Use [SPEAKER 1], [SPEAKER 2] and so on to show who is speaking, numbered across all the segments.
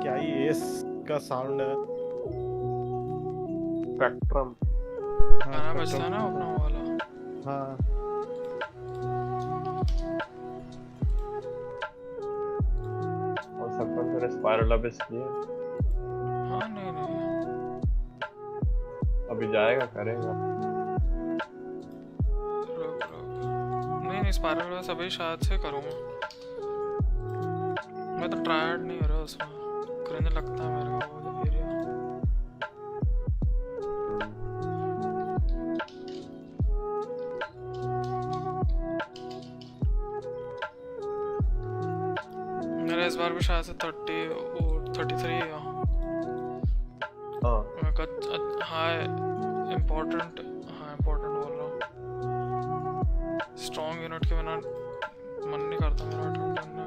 [SPEAKER 1] क्या ही एस का साउंड है।
[SPEAKER 2] स्पेक्ट्रम।
[SPEAKER 1] हाँ
[SPEAKER 3] गाना बजता है
[SPEAKER 1] स्पेक्ट्रम।
[SPEAKER 3] ना अपना वाला।
[SPEAKER 1] हाँ
[SPEAKER 2] और सरपंच ने स्पाइरल अबिस किए।
[SPEAKER 3] हाँ नहीं नहीं
[SPEAKER 2] अभी जाएगा करेगा।
[SPEAKER 3] रुक रुक। नहीं नहीं स्पाइरल बस अभी शायद से करूँगा। मैं तो ट्रायड नहीं हो रहा उसमें। क्रिंज लगता है मेरे को वो एरिया। मेरा इस बार भी शायद से 33 है।
[SPEAKER 2] हाँ
[SPEAKER 3] मैं हाई इम्पोर्टेंट। हाँ इम्पोर्टेंट बोल रहा हूँ। स्ट्रॉन्ग यूनिट के बिना मन नहीं करता मेरा अटेम्प्ट करने का।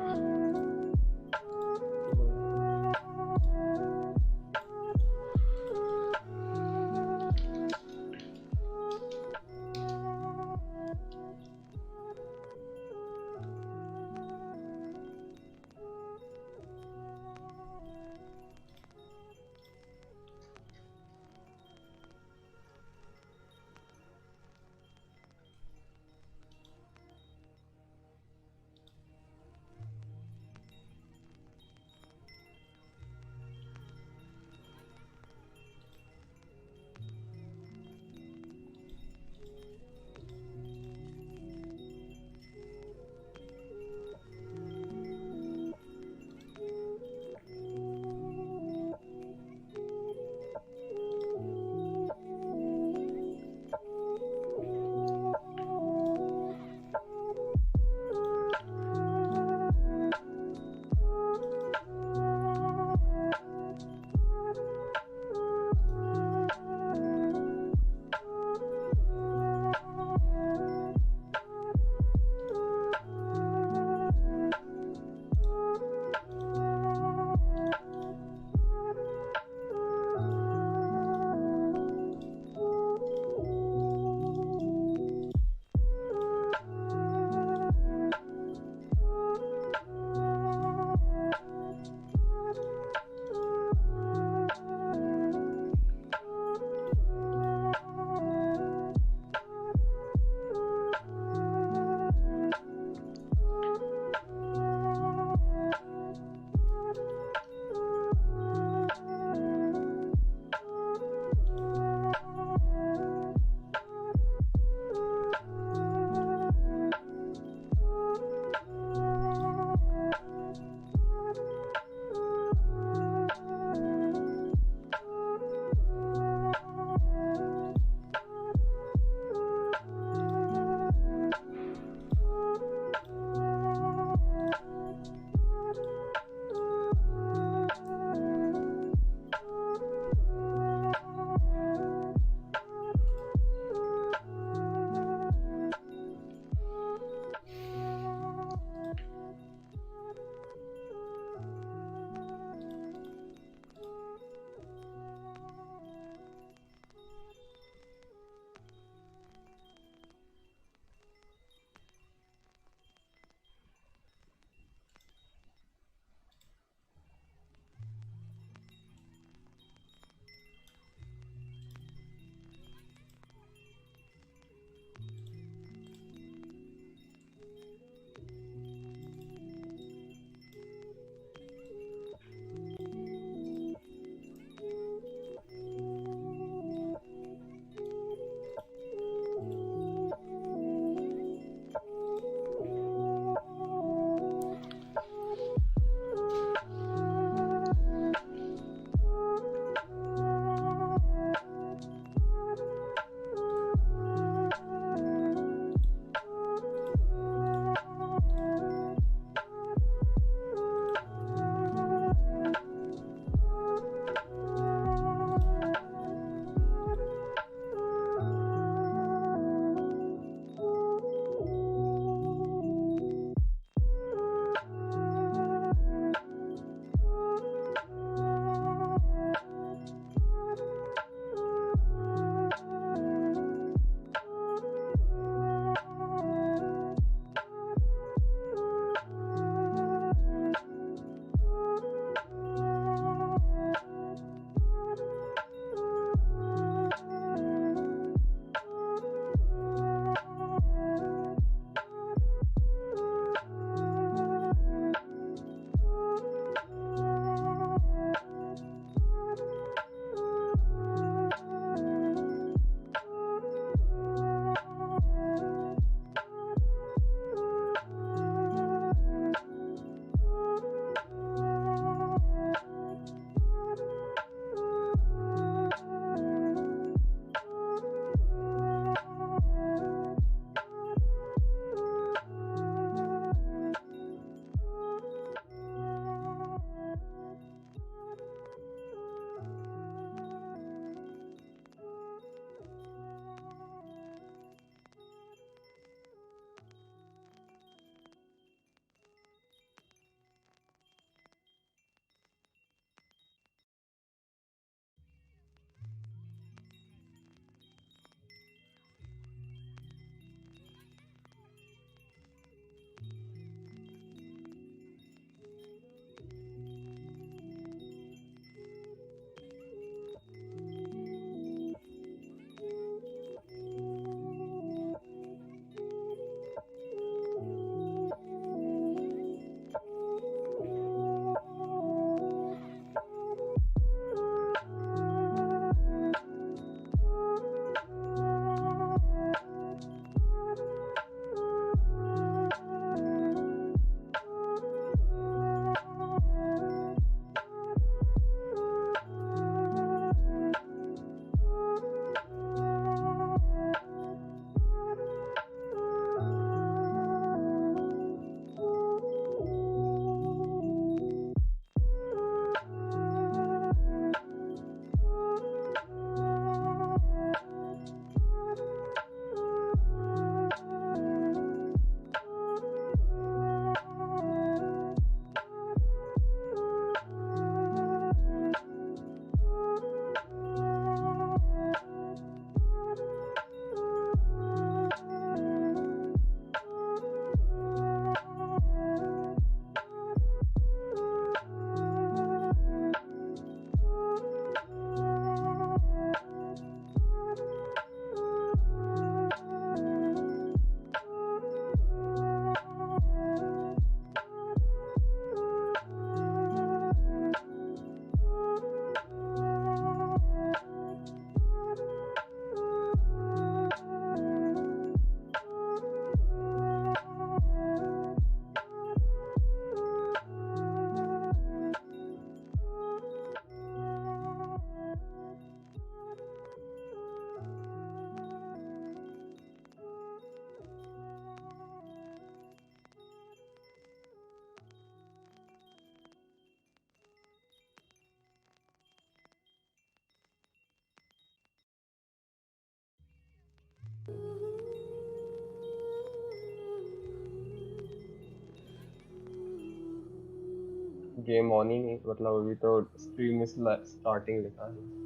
[SPEAKER 2] गेम ऑन ही नहीं, मतलब अभी तो स्ट्रीम इज स्टार्टिंग लिखा है।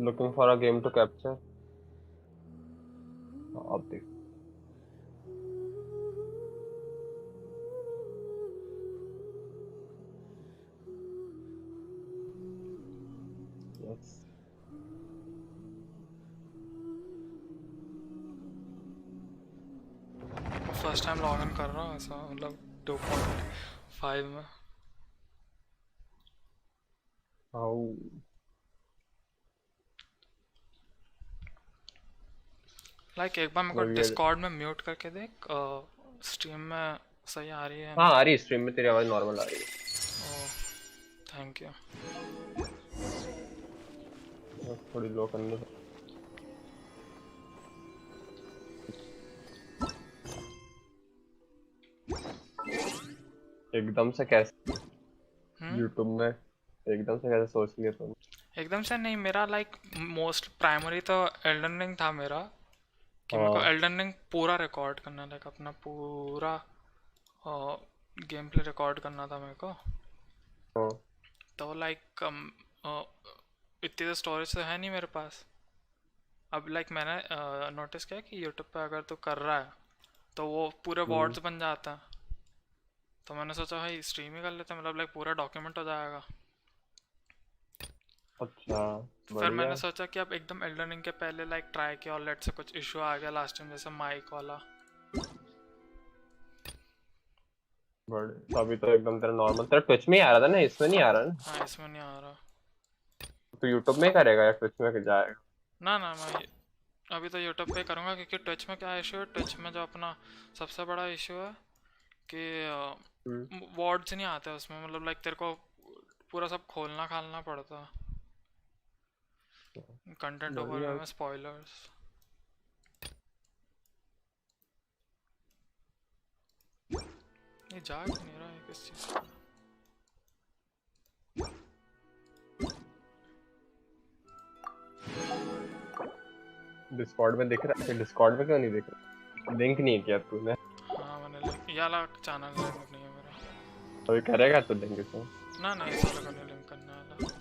[SPEAKER 2] Looking for a game to capture. अब देख। Yes.
[SPEAKER 3] First time log in कर रहा हूँ ऐसा, मतलब 2.5 में।
[SPEAKER 2] हाउ।
[SPEAKER 3] लाइक एक बार मेरे को
[SPEAKER 2] मतलब ये।
[SPEAKER 3] डिस्कॉर्ड में म्यूट करके देख, स्ट्रीम में सही आ रही है।
[SPEAKER 2] हाँ आ रही है, स्ट्रीम में तेरी आवाज नॉर्मल आ रही है।
[SPEAKER 3] Oh thank you.
[SPEAKER 2] बस थोड़ी लो करनी है। एकदम से कैसे यूट्यूब में एकदम से कैसे सोच लिया तुम?
[SPEAKER 3] एकदम से नहीं, मेरा लाइक मोस्ट प्राइमरी तो एल्डन रिंग था मेरा, कि मेरे को
[SPEAKER 2] हाँ।
[SPEAKER 3] एल्डन रिंग पूरा रिकॉर्ड करना, लाइक अपना पूरा गेम प्ले रिकॉर्ड करना था मेरे को।
[SPEAKER 2] हाँ।
[SPEAKER 3] तो लाइक इतनी तो स्टोरेज तो है नहीं मेरे पास। अब लाइक मैंने नोटिस किया कि यूट्यूब पे अगर तू कर रहा है तो वो पूरे
[SPEAKER 2] हम्म।
[SPEAKER 3] वर्ड्स बन जाता है। तो मैंने सोचा भाई स्ट्रीम ही कर लेते हैं, मतलब लाइक पूरा डॉक्यूमेंट हो जाएगा।
[SPEAKER 2] अच्छा।
[SPEAKER 3] तो फिर
[SPEAKER 2] बढ़िया।
[SPEAKER 3] मैंने सोचा कि अब एकदम एल्डन रिंग के पहले लाइक ट्राई किया, और लेट से कुछ इशू आ गया लास्ट टाइम जैसे माइक वाला।
[SPEAKER 2] तो अभी तो एकदम तेरा नॉर्मल, तेरा ट्विच में ही आ रहा था ना, इसमें नहीं आ रहा ना?
[SPEAKER 3] हाँ इसमें नहीं आ रहा।
[SPEAKER 2] तो यूट्यूब में ही करेगा या ट्विच में जाएगा?
[SPEAKER 3] ना ना, मैं अभी तो यूट्यूब पे करूँगा, क्योंकि ट्विच में क्या इशू है, ट्विच में जो अपना सबसे बड़ा इशू है कि
[SPEAKER 2] हम्म।
[SPEAKER 3] वर्ड्स नहीं आते उसमें, मतलब लाइक तेरे को पूरा सब खोलना खालना पड़ता है, कंटेंट
[SPEAKER 2] बढ़िया।
[SPEAKER 3] ओवरव्यू में स्पॉयलर्स। ये जा क्यों नहीं रहा है किस चीज़ का?
[SPEAKER 2] डिस्कॉर्ड में दिख रहा है? डिस्कॉर्ड में क्यों नहीं दिख रहा? लिंक नहीं किया तूने?
[SPEAKER 3] हाँ मैंने लिंक, ये वाला चैनल लिंक नहीं है मेरा।
[SPEAKER 2] अभी करेगा तो लिंक इसमें?
[SPEAKER 3] ना ना, इस वाले को नहीं लिंक करने वाला।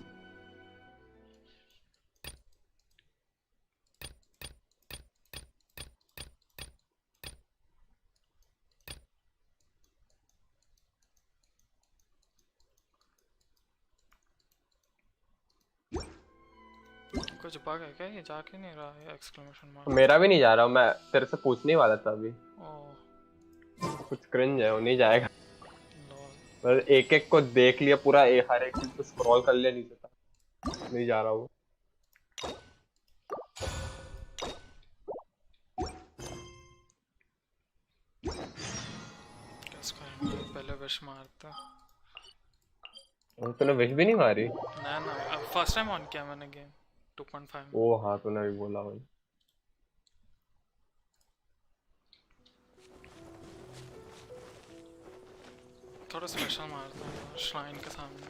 [SPEAKER 3] कुछ बग है क्या, ये जा क्यों नहीं रहा है एक्सक्लेमेशन मार्क?
[SPEAKER 2] मेरा भी नहीं जा रहा हूँ, मैं तेरे से पूछने ही वाला था अभी।
[SPEAKER 3] ओह
[SPEAKER 2] कुछ क्रिंज है, वो नहीं जाएगा।
[SPEAKER 3] लॉल।
[SPEAKER 2] बस एक एक को देख लिया पूरा, हर एक चीज को स्क्रॉल कर लिया नीचे तक, नहीं जा रहा वो।
[SPEAKER 3] कैसे करेंगे, पहले विश मारता।
[SPEAKER 2] तूने विश भी नहीं मारी?
[SPEAKER 3] ना ना, अब फर्स्ट टाइम ऑन किया मैंने गेम 2.5 में।
[SPEAKER 2] ओ हाँ, तूने भी बोला भाई।
[SPEAKER 3] थोड़ा स्पेशल मारता हूँ श्राइन के सामने।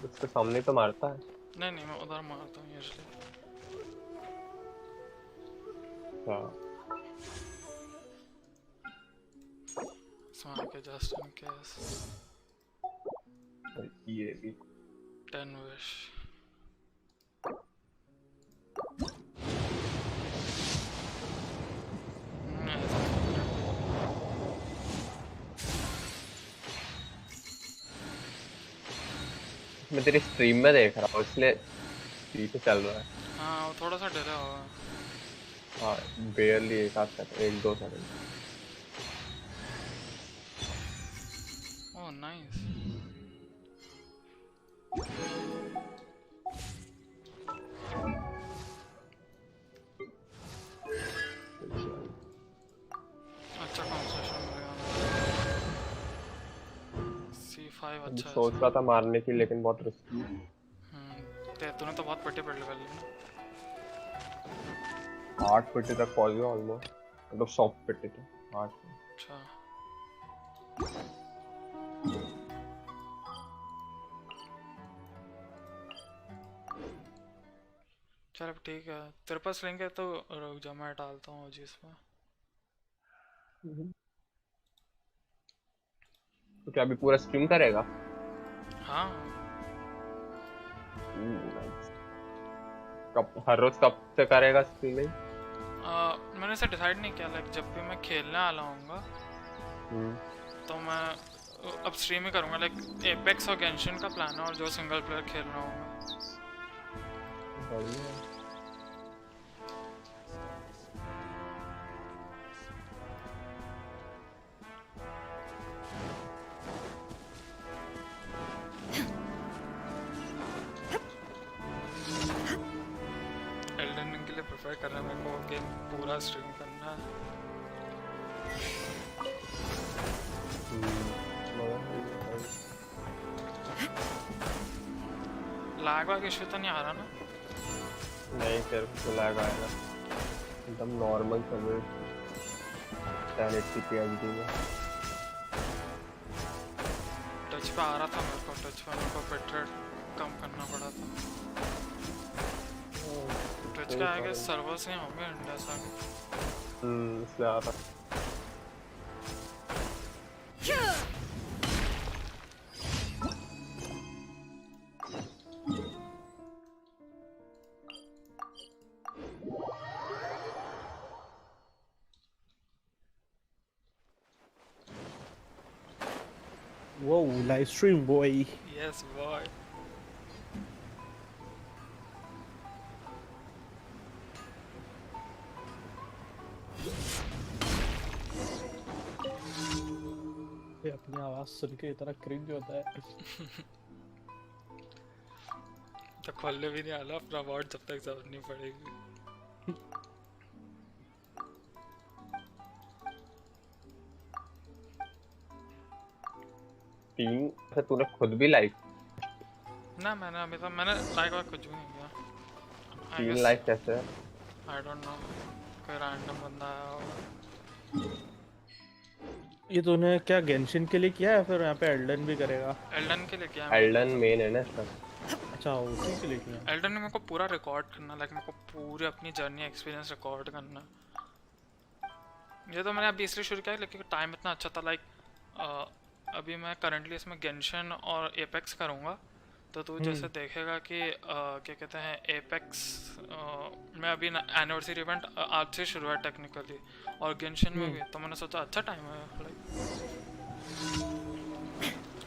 [SPEAKER 2] उसके सामने तो मारता है।
[SPEAKER 3] नहीं नहीं, मैं उधर मारता हूँ यूजली।
[SPEAKER 2] हाँ।
[SPEAKER 3] मार के जस्ट इन केस।
[SPEAKER 2] ये भी
[SPEAKER 3] 10 विश।
[SPEAKER 2] मैं तेरी स्ट्रीम में देख रहा हूँ इसलिए पीछे चल रहा है।
[SPEAKER 3] हाँ वो थोड़ा सा डिले होगा।
[SPEAKER 2] हाँ, बेयरली एक आध सेकंड, एक दो सेकंड।
[SPEAKER 3] Oh nice. अच्छा कॉन्सेशन मिलेगा। C5 अच्छा है
[SPEAKER 2] सोच रहा था मारने की, लेकिन बहुत रिस्की है।
[SPEAKER 3] तूने तो बहुत पट्टे पड़ कर ली ना।
[SPEAKER 2] 8 फीट तक पहुंच गया ऑलमोस्ट, मतलब सॉफ्ट फिट थे 8 में।
[SPEAKER 3] अच्छा चल अब ठीक है, तेरे पास लिंक है तो रुक जा, मैं डालता हूँ जिसमें।
[SPEAKER 2] तो क्या अभी पूरा स्ट्रीम करेगा?
[SPEAKER 3] हाँ।
[SPEAKER 2] nice. कब, हर रोज कब से करेगा स्ट्रीमिंग?
[SPEAKER 3] मैंने इसे डिसाइड नहीं किया, लाइक जब भी मैं खेलने वाला हूँगा तो मैं अब स्ट्रीम ही करूँगा। लाइक एपेक्स और गेंशिन का प्लान है, और जो सिंगल प्लेयर खेलना होगा।
[SPEAKER 2] बढ़िया।
[SPEAKER 3] एल्डन रिंग के लिए प्रेफर कर रहा है मेरे को, गेम पूरा स्ट्रीम करना है। लैग वाग इशू तो नहीं आ रहा ना?
[SPEAKER 2] नहीं, तेरे को तो लैग आएगा, एकदम नॉर्मल चल रही 1080p एचडी में।
[SPEAKER 3] टच पे आ रहा था मेरे को, टच पे मेरे को बिटरेट कम करना पड़ा था। टच का आगे सर्वर्स नहीं होंगे इंडिया से।
[SPEAKER 2] इसलिए आ रहा।
[SPEAKER 1] Whoa, live stream boy.
[SPEAKER 3] Yes boy.
[SPEAKER 1] ये अपनी आवाज सुन के इतना क्रिंज होता है।
[SPEAKER 3] तो खोलने भी नहीं आला अपना वर्ड जब तक जरूरत नहीं पड़ेगी।
[SPEAKER 2] तीन से तूने खुद भी लाइव
[SPEAKER 3] ना मैंने अभी तक मैंने लाइक वाइक कुछ भी नहीं किया।
[SPEAKER 2] तीन लाइव कैसे है?
[SPEAKER 3] आई डोंट नो, कोई रैंडम बंदा आया होगा।
[SPEAKER 1] ये तूने क्या गेंशिन के लिए किया है, फिर यहाँ पे एल्डन भी करेगा?
[SPEAKER 3] एल्डन के लिए किया।
[SPEAKER 2] एल्डन मेन है ना इसका।
[SPEAKER 1] अच्छा, उसी के लिए किया।
[SPEAKER 3] एल्डन में मेरे को पूरा रिकॉर्ड करना, लाइक मेरे को पूरी अपनी जर्नी एक्सपीरियंस रिकॉर्ड करना। ये तो मैंने अभी इसलिए शुरू किया लेकिन टाइम इतना अच्छा था। लाइक अभी मैं करंटली इसमें गेंशिन और एपेक्स करूँगा, तो तू जैसे देखेगा कि क्या कहते हैं एपेक्स में अभी एनिवर्सरी इवेंट आज से शुरू है टेक्निकली, और गेंशिन में भी। तो मैंने सोचा अच्छा टाइम है लाइक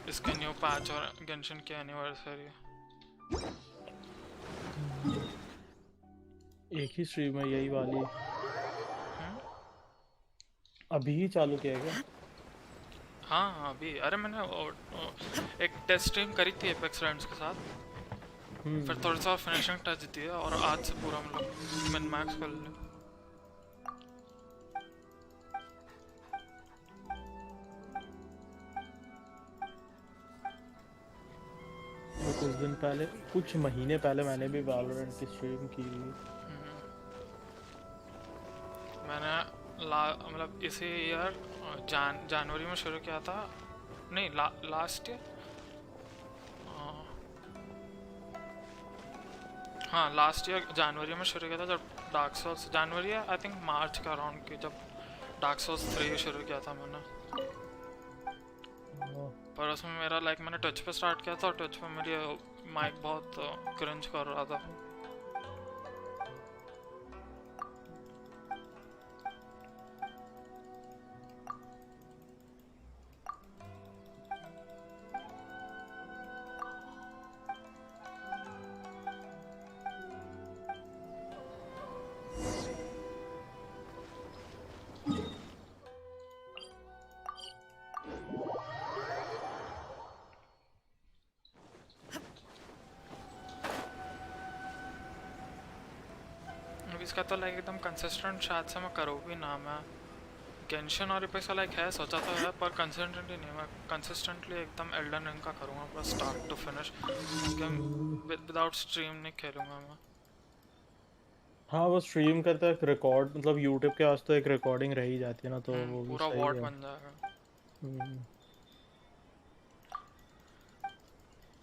[SPEAKER 3] इसके न्यू पैच और गेंशिन की एनिवर्सरी।
[SPEAKER 1] एक ही स्ट्रीम है यही वाली? अभी ही चालू किया क्या?
[SPEAKER 3] हाँ अभी, अरे मैंने एक टेस्ट स्ट्रीम करी थी एपेक्स फ्रेंड्स के साथ, फिर थोड़ा सा फिनिशिंग टच दिया और आज से पूरा हम लोग मिन मैक्स कर लिया।
[SPEAKER 1] कुछ दिन पहले, कुछ महीने पहले मैंने भी वैलोरेंट की स्ट्रीम की।
[SPEAKER 3] मैंने मतलब इसी ईयर जनवरी में शुरू किया था, नहीं लास्ट ईयर, हाँ लास्ट ईयर जनवरी में शुरू किया था जब डार्क सोल्स, जनवरी आई थिंक मार्च का अराउंड की, जब डार्क सोल्स 3 शुरू किया था मैंने। पर उसमें मेरा लाइक मैंने टच पे स्टार्ट किया था और टच पे मेरी माइक बहुत क्रंच कर रहा था। इसका तो लाइक एकदम कंसिस्टेंट शायद से मैं करूँ भी ना। मैं गेंशिन और एपेक्स का लाइक है सोचा तो है, पर कंसिस्टेंटली नहीं। मैं कंसिस्टेंटली एकदम एल्डन रिंग का करूँगा पूरा start to finish. Without stream नहीं खेलूँगा मैं।
[SPEAKER 1] हाँ, वो स्ट्रीम करता है रिकॉर्ड, मतलब यूट्यूब के पास तो एक रिकॉर्डिंग रह ही जाती है ना, तो वो भी
[SPEAKER 3] पूरा
[SPEAKER 1] सही
[SPEAKER 3] वॉट
[SPEAKER 1] है।
[SPEAKER 3] बन जाएगा।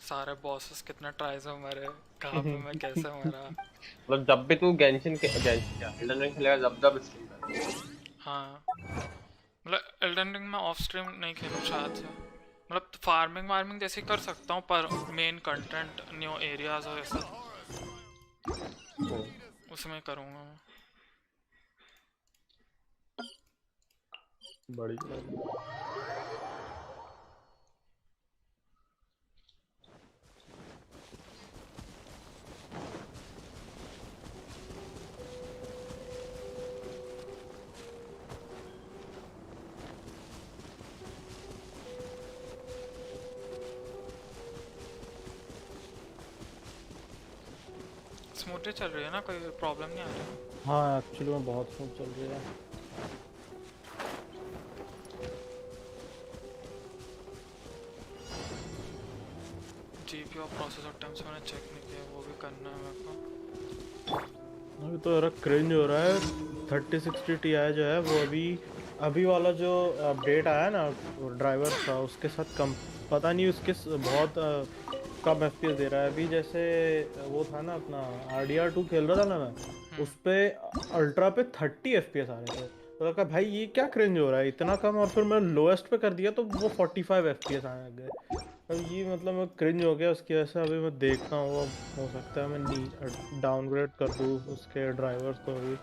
[SPEAKER 3] सारे बॉसेस कितने ट्राइज में मरे, कहाँ पे मैं कैसे मरा।
[SPEAKER 2] मतलब जब भी तू गेंशिन क्या एल्डन रिंग खेलेगा जब स्ट्रीम कर।
[SPEAKER 3] हाँ मतलब एल्डन रिंग में ऑफ स्ट्रीम नहीं खेलूँ शायद से, मतलब फार्मिंग वार्मिंग जैसे कर सकता हूँ पर मेन कंटेंट न्यू एरियाज और ऐसा उसमें करूँगा मैं।
[SPEAKER 2] बढ़िया।
[SPEAKER 3] स्मूथली चल रही है ना, कोई प्रॉब्लम नहीं आ रही।
[SPEAKER 1] हाँ एक्चुअली में बहुत स्मूथ चल रही है।
[SPEAKER 3] जीपी और प्रोसेसर टाइम्स मैंने चेक नहीं किया, वो भी करना है मेरे को।
[SPEAKER 1] अभी तो यार क्रिंज हो रहा है। 3060 Ti जो है वो अभी वाला जो अपडेट आया ना ड्राइवर का उसके साथ कम, पता नहीं उसके बहुत कम FPS दे रहा है अभी। जैसे वो था ना अपना RDR2 खेल रहा था ना मैं, उस पे अल्ट्रा पे 30 FPS आ रहे थे। तो लगा भाई ये क्या क्रिंज हो रहा है इतना कम, और फिर मैं लोएस्ट पे कर दिया तो वो 45 FPS आने लग गए। अब ये मतलब मैं क्रिंज हो गया उसकी वजह से। अभी मैं देखता हूँ अब हो सकता है मैं डाउनग्रेड कर दूँ उसके ड्राइवर्स को भी,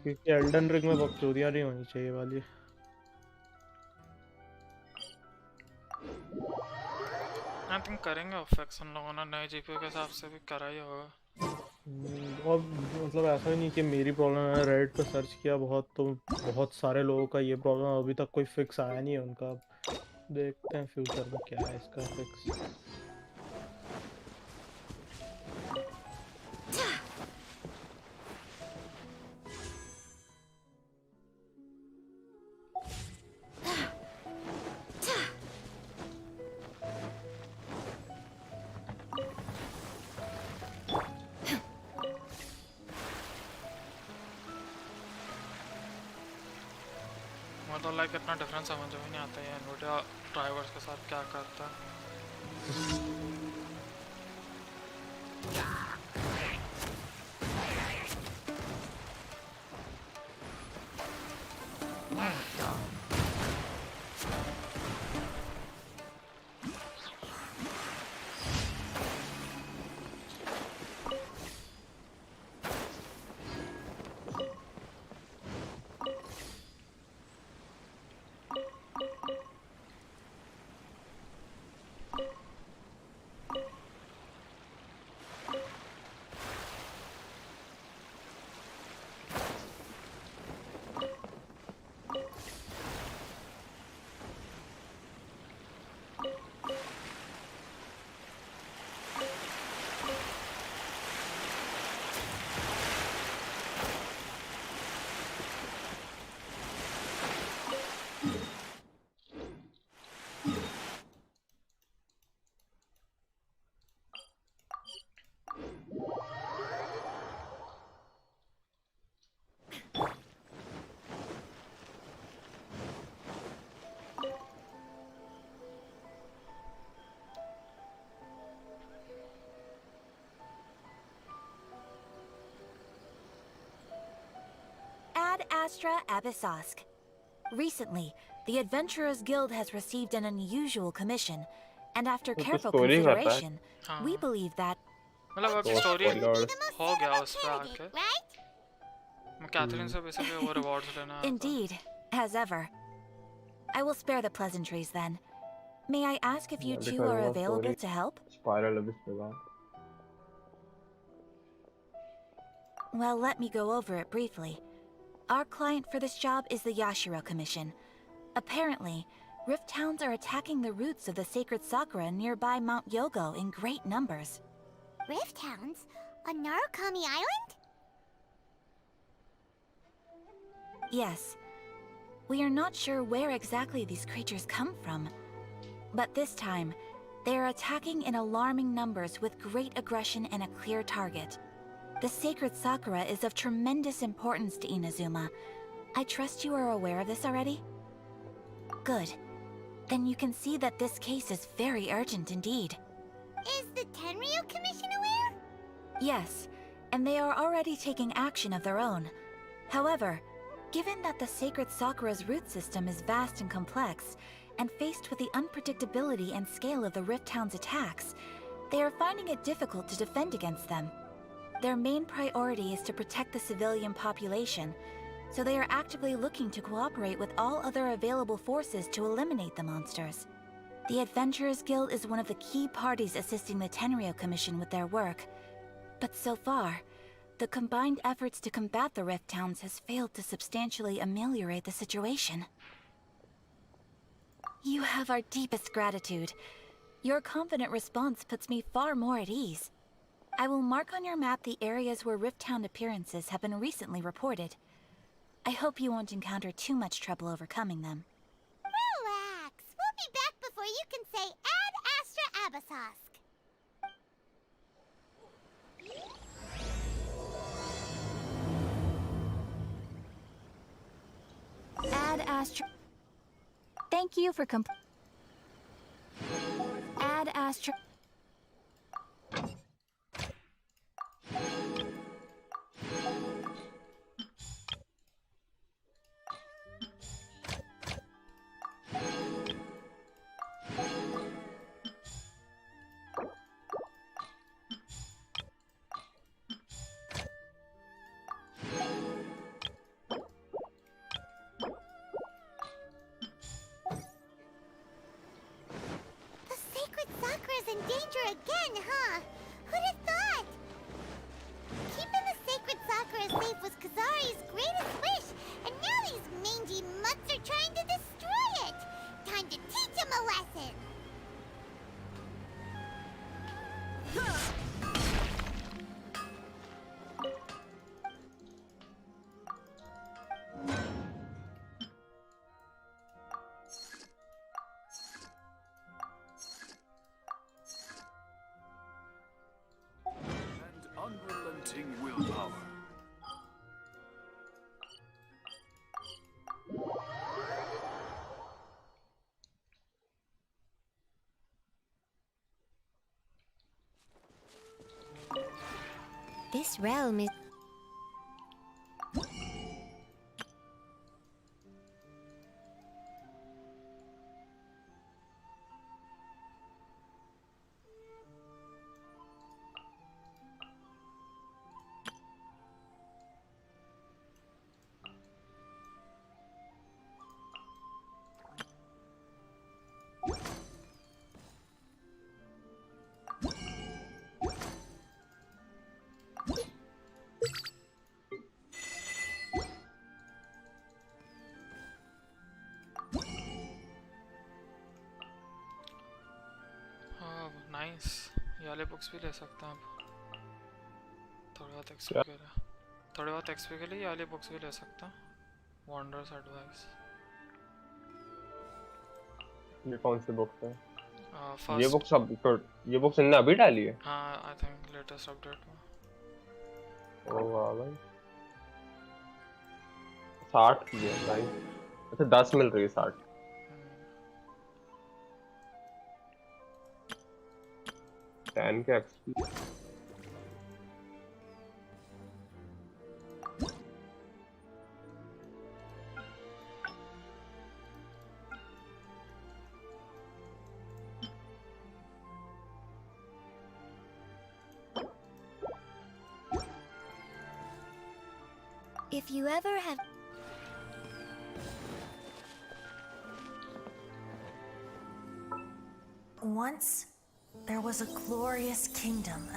[SPEAKER 1] क्योंकि एल्डन रिंग में बकचोदियाँ नहीं होनी चाहिए वाली।
[SPEAKER 3] आई थिंक करेंगे ऑफेक्स उन लोगों ने नए जीपीयू के हिसाब से भी करा ही होगा।
[SPEAKER 1] और मतलब ऐसा ही नहीं कि मेरी प्रॉब्लम है, रेडिट पे सर्च किया बहुत तो बहुत सारे लोगों का ये प्रॉब्लम, अभी तक कोई फिक्स आया नहीं है उनका। देखते हैं फ्यूचर में क्या है इसका फिक्स।
[SPEAKER 3] मतलब लाइक इतना डिफरेंस समझ में नहीं आता है एनवीडिया ड्राइवर्स के साथ क्या करता है।
[SPEAKER 4] Ad Astra Abyssosk. Recently, the Adventurers Guild has received an unusual commission, and after
[SPEAKER 2] वो तो
[SPEAKER 4] careful
[SPEAKER 2] स्टोरी खाता है।
[SPEAKER 4] consideration, we
[SPEAKER 3] हाँ
[SPEAKER 4] believe that
[SPEAKER 3] मतलब अब
[SPEAKER 2] तो
[SPEAKER 3] स्टोरी
[SPEAKER 2] स्पॉइलर्स।
[SPEAKER 3] हो गया उस पे आके। मैं कैथरीन से बेसिकली वो रिवॉर्ड्स लेना आया था।
[SPEAKER 4] indeed, as ever. I will spare the pleasantries then. May I ask if you
[SPEAKER 2] मैं भी
[SPEAKER 4] two are
[SPEAKER 2] करूँगा
[SPEAKER 4] available
[SPEAKER 2] story
[SPEAKER 4] to help?
[SPEAKER 2] Spiral अभी इसके बाद।
[SPEAKER 4] Well, let me go over it briefly. Our client for this job is the Yashiro Commission. Apparently, Rift Towns are attacking the roots of the sacred sakura nearby Mount Yogo in great numbers.
[SPEAKER 5] Rift Hounds? On Narukami Island?
[SPEAKER 4] Yes. We are not sure where exactly these creatures come from. But this time, they are attacking in alarming numbers with great aggression and a clear target. The sacred sakura is of tremendous importance to Inazuma. I trust you are aware of this already? Good. Then you can see that this case is very urgent indeed.
[SPEAKER 5] Is the Tenryu Commission aware?
[SPEAKER 4] Yes, and they are already taking action of their own. However, given that the sacred Sakura's root system is vast and complex, and faced with the unpredictability and scale of the Rift Town's attacks, they are finding it difficult to defend against them. Their main priority is to protect the civilian population, so they are actively looking to cooperate with all other available forces to eliminate the monsters. The Adventurers Guild is one of the key parties assisting the Tenryu Commission with their work, but so far, the combined efforts to combat the Rift Towns has failed to substantially ameliorate the situation. You have our deepest gratitude. Your confident response puts me far more at ease. I will mark on your map the areas where Rift Town appearances have been recently reported. I hope you won't encounter too much trouble overcoming them.
[SPEAKER 5] Relax. We'll be back before you can say Ad Astra Abasosk.
[SPEAKER 4] Ad Astra... Thank you for Ad Astra...
[SPEAKER 5] The sacred Sakura's in danger again, huh? Who'd have thought? Keeping the sacred Sakura safe was Kazari's greatest wish, and now these mangy mutts are trying to destroy it! Time to teach him a lesson!
[SPEAKER 6] And unrelenting willpower.
[SPEAKER 5] This realm is...
[SPEAKER 3] nice ये वाले books भी ले सकते हैं अब थोड़े बहुत XP के लिए थोड़े बहुत एक्सपी के लिए ये वाले बुक्स भी ले सकते हैं वॉन्डर्स एडवाइस
[SPEAKER 2] ये कौन सी बुक्स है?
[SPEAKER 3] फर्स्ट
[SPEAKER 2] ये बुक्स अब तो ये बुक्स इनने अभी डाली है?
[SPEAKER 3] हाँ आई थिंक लेटेस्ट अपडेट में
[SPEAKER 2] ओ वाह भाई 60 की है भाई। अच्छा 10 मिल रही है 60। टेन के XP
[SPEAKER 5] If you ever have...
[SPEAKER 7] Once, there was a glorious kingdom.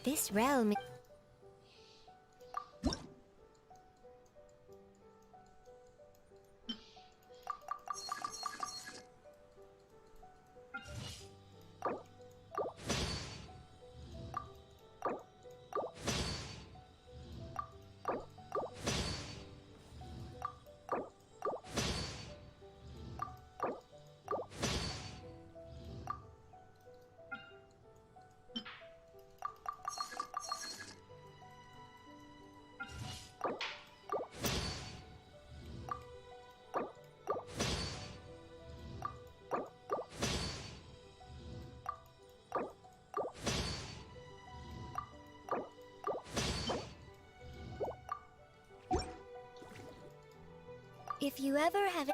[SPEAKER 5] This realm. If you ever have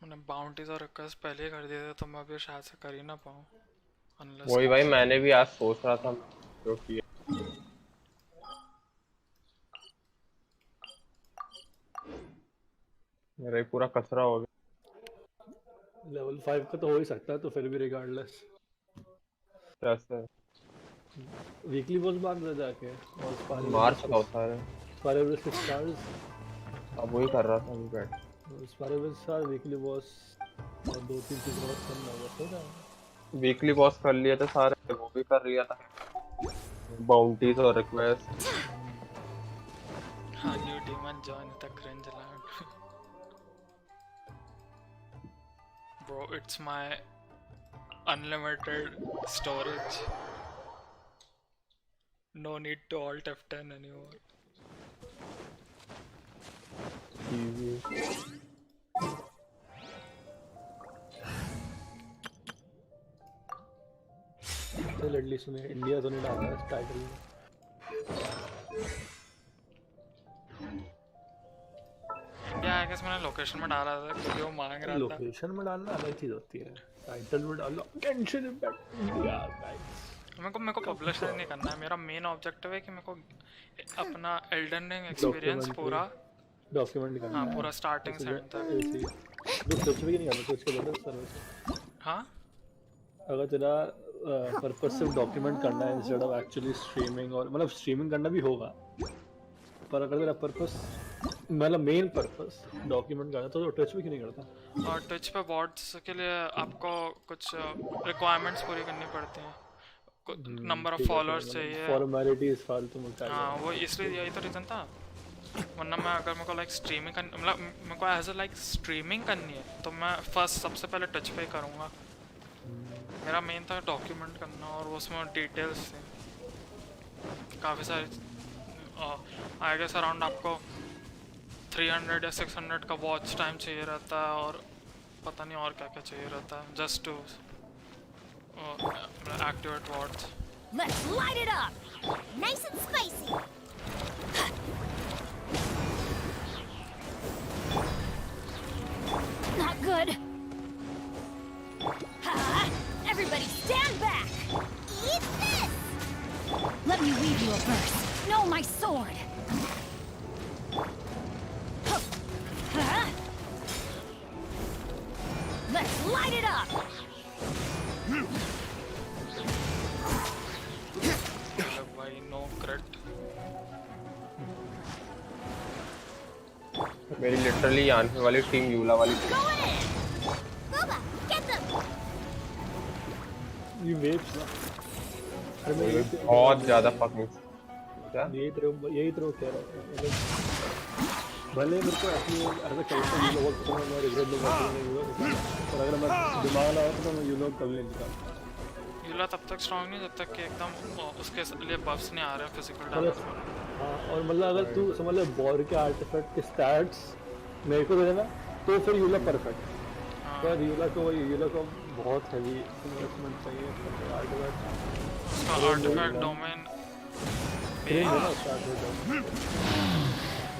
[SPEAKER 3] मैंने बाउंटीज और रिक्वेस्ट पहले ही कर दिए थे तो मैं अभी शायद से कर ही ना पाऊँ अनलेस
[SPEAKER 2] वही भाई मैंने भी आज सोच रहा था जो कि मेरा ही पूरा कचरा हो गया।
[SPEAKER 8] लेवल 5 का तो हो ही सकता है, तो फिर भी रिगार्डलेस
[SPEAKER 2] कैसे
[SPEAKER 8] वीकली बॉस मार दे जाके और
[SPEAKER 2] मार चुका होता है
[SPEAKER 8] स्पाइरल के स्टार्स।
[SPEAKER 2] अब वही कर रहा था अभी बैठ
[SPEAKER 8] स्पाइरल स्टार वीकली बॉस और 2-3 चीज और करना होगा हो जाएगा।
[SPEAKER 2] वीकली बॉस कर लिए थे सारे, वो भी कर लिया था बाउंटीज और रिक्वेस्ट।
[SPEAKER 3] हाँ new demon join the cringe land bro it's my unlimited storage no need to alt F10 anymore
[SPEAKER 8] चल एटलीस्ट में इंडिया तो नहीं डाला है टाइटल में।
[SPEAKER 3] इंडिया आई गेस मैंने लोकेशन में डाला था क्योंकि वो मांग रहा था
[SPEAKER 8] लोकेशन में डालना अलग चीज होती है, टाइटल में डालो गेंशिन इंपैक्ट इंडिया गाइस।
[SPEAKER 3] मेरे को पब्लिश नहीं करना है, मेरा मेन ऑब्जेक्टिव है कि मेरे को अपना एल्डन रिंग एक्सपीरियंस पूरा
[SPEAKER 8] डॉक्यूमेंट करना
[SPEAKER 3] हाँ
[SPEAKER 8] है
[SPEAKER 3] पूरा स्टार्टिंग से एंड तक।
[SPEAKER 8] तो कुछ भी नहीं करना, कुछ के बदल सर्विस।
[SPEAKER 3] हाँ
[SPEAKER 8] अगर तेरा पर्पस सिर्फ डॉक्यूमेंट करना है इंस्टेड ऑफ एक्चुअली स्ट्रीमिंग, और मतलब स्ट्रीमिंग करना भी होगा, पर अगर तेरा पर्पस मतलब मेन पर्पस डॉक्यूमेंट करना तो ट्विच भी क्यों नहीं करता।
[SPEAKER 3] और ट्विच पे बॉट्स के लिए आपको कुछ रिक्वायरमेंट्स पूरी करनी पड़ती हैं, नंबर ऑफ फॉलोअर्स चाहिए,
[SPEAKER 8] फॉर्मेलिटीज फालतू में क्या।
[SPEAKER 3] हाँ वो इसलिए यही तो रीज़न था, वरना मैं अगर मेरे को लाइक स्ट्रीमिंग करनी मतलब मेरे को एज अ लाइक स्ट्रीमिंग करनी है तो मैं फर्स्ट सबसे पहले टच पे करूँगा। मेरा मेन था डॉक्यूमेंट करना और उसमें डिटेल्स थे काफ़ी सारे। आई गेस अराउंड आपको 300 या 600 का वॉच टाइम चाहिए रहता है और पता नहीं और क्या क्या चाहिए रहता है just to activate wards.
[SPEAKER 5] Let's light it up! Nice and spicy! Not good! Ha! Everybody stand back! Eat this! Let me weave you a verse. No, my sword! Ha! Let's light it up!
[SPEAKER 3] भाई no crate
[SPEAKER 2] मेरी literally आने वाली team यूला वाली
[SPEAKER 5] Boba, get them!
[SPEAKER 8] ये waves ना, अरे मैं
[SPEAKER 2] बहुत ज्यादा फकिंग क्या
[SPEAKER 8] यही तो कह रहा हूँ, मतलब भले मेरे को अपनी अगर कैरेक्टर ये लोग तो मैं रिग्रेट नहीं करता, पर अगर मैं दिमाग लगाऊं तो मैं ये लोग कभी नहीं निकालता।
[SPEAKER 3] यूला तब तक स्ट्रांग नहीं जब तक कि एकदम उसके लिए बफ्स नहीं आ रहे फिजिकल डैमेज।
[SPEAKER 8] और मतलब अगर तू समझ ले बॉर के आर्टिफैक्ट के स्टैट्स मेरे को दे देना तो फिर यूला परफेक्ट। पर यूला को बहुत हैवी इन्वेस्टमेंट चाहिए आर्टिफैक्ट।
[SPEAKER 3] उसका आर्टिफैक्ट डोमेन
[SPEAKER 8] क्रेन है ना उसका आर्टिफैक्ट।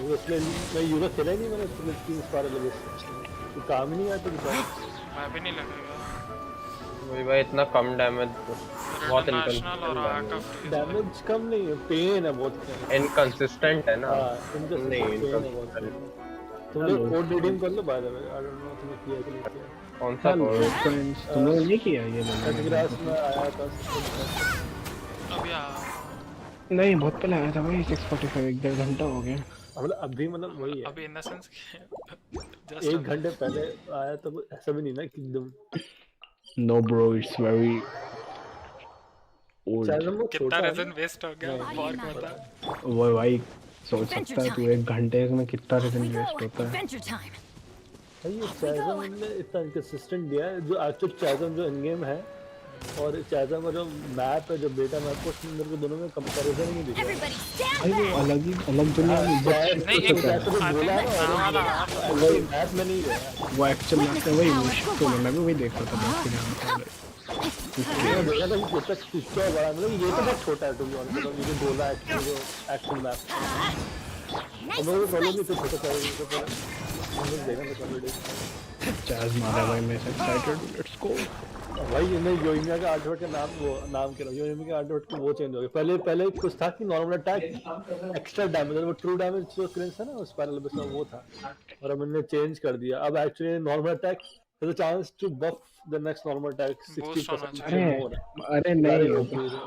[SPEAKER 8] वो इसलिए मैं यूला खेला ही नहीं, मैंने इसलिए 3 बार लगे तो काम ही नहीं आता कि
[SPEAKER 3] मैं भी नहीं लगेगा।
[SPEAKER 2] वही भाई इतना कम डैमेज बहुत
[SPEAKER 3] इंटरनेशनल और आर्ट ऑफ
[SPEAKER 8] डैमेज कम नहीं है, पेन है बहुत।
[SPEAKER 2] इनकंसिस्टेंट है ना। नहीं
[SPEAKER 8] पेन है बहुत।
[SPEAKER 2] इनकंसिस्टेंट।
[SPEAKER 8] तुम लोग कोड रिडीम कर लो by the way, I don't know तुमने किया कि नहीं किया।
[SPEAKER 2] कौन सा कोड?
[SPEAKER 9] फ्रेंड्स तुम लोगों ने नहीं किया ये
[SPEAKER 8] एडग्रास में आया था
[SPEAKER 3] अभी
[SPEAKER 9] नहीं, बहुत पहले आया था भाई 6:45, 1.5 घंटा हो गया।
[SPEAKER 8] मतलब अभी मतलब वही है,
[SPEAKER 3] अभी इन द सेंस जस्ट
[SPEAKER 8] 1 घंटे पहले आया तो ऐसा भी नहीं ना कि एकदम।
[SPEAKER 9] No bro, it's very old.
[SPEAKER 8] Channel वो
[SPEAKER 3] कितना
[SPEAKER 8] छोटा है
[SPEAKER 3] रेजन वेस्ट हो गया फॉर्क में था।
[SPEAKER 9] वो भाई सोच सकता है तू 1 घंटे में कितना रेजन वेस्ट होता है।
[SPEAKER 8] भाई। ये चैजम ने इतना इंकंसिस्टेंट दिया है, जो एक्चुअल चैजम जो इन गेम है और चैजम का जो मैप है, जो बेटा मैप को उसमें मेरे को दोनों में कंपैरिजन ही नहीं दिख रहा।
[SPEAKER 9] भाई वो अलग दुनिया में
[SPEAKER 3] नहीं एक
[SPEAKER 8] बोला ना वही मैप में नहीं है
[SPEAKER 9] वो एक्चुअल मैप है, वही मुश्किल तो मैं भी वही देख रहा था बहुत दिन पहले।
[SPEAKER 8] मैं देखा था कि कितना स्विच है बड़ा, मतलब ये तो बहुत छोटा है टू बी ऑनेस्ट। मतलब ये जो गोला एक्चुअल मैप और मेरे को प्रॉब्लम नहीं तो छोटा सा है तो हम लोग देखा था वीडियो।
[SPEAKER 9] चार्ज मारा भाई, मैं एक्साइटेड, लेट्स गो
[SPEAKER 8] भाई। ये योइमिया का आर्टवर्क का नाम वो नाम क्या है, योइमिया का आर्टवर्क वो चेंज हो गया। पहले कुछ था कि नॉर्मल अटैक एक्स्ट्रा डैमेज, वो ट्रू डैमेज जो क्रेंस है ना उस पैनल पे वो था, और अब इन्होंने चेंज कर दिया। अब actually normal attack the chance to buff the next normal attack 60%
[SPEAKER 9] अरे
[SPEAKER 8] मोर।
[SPEAKER 9] अरे नहीं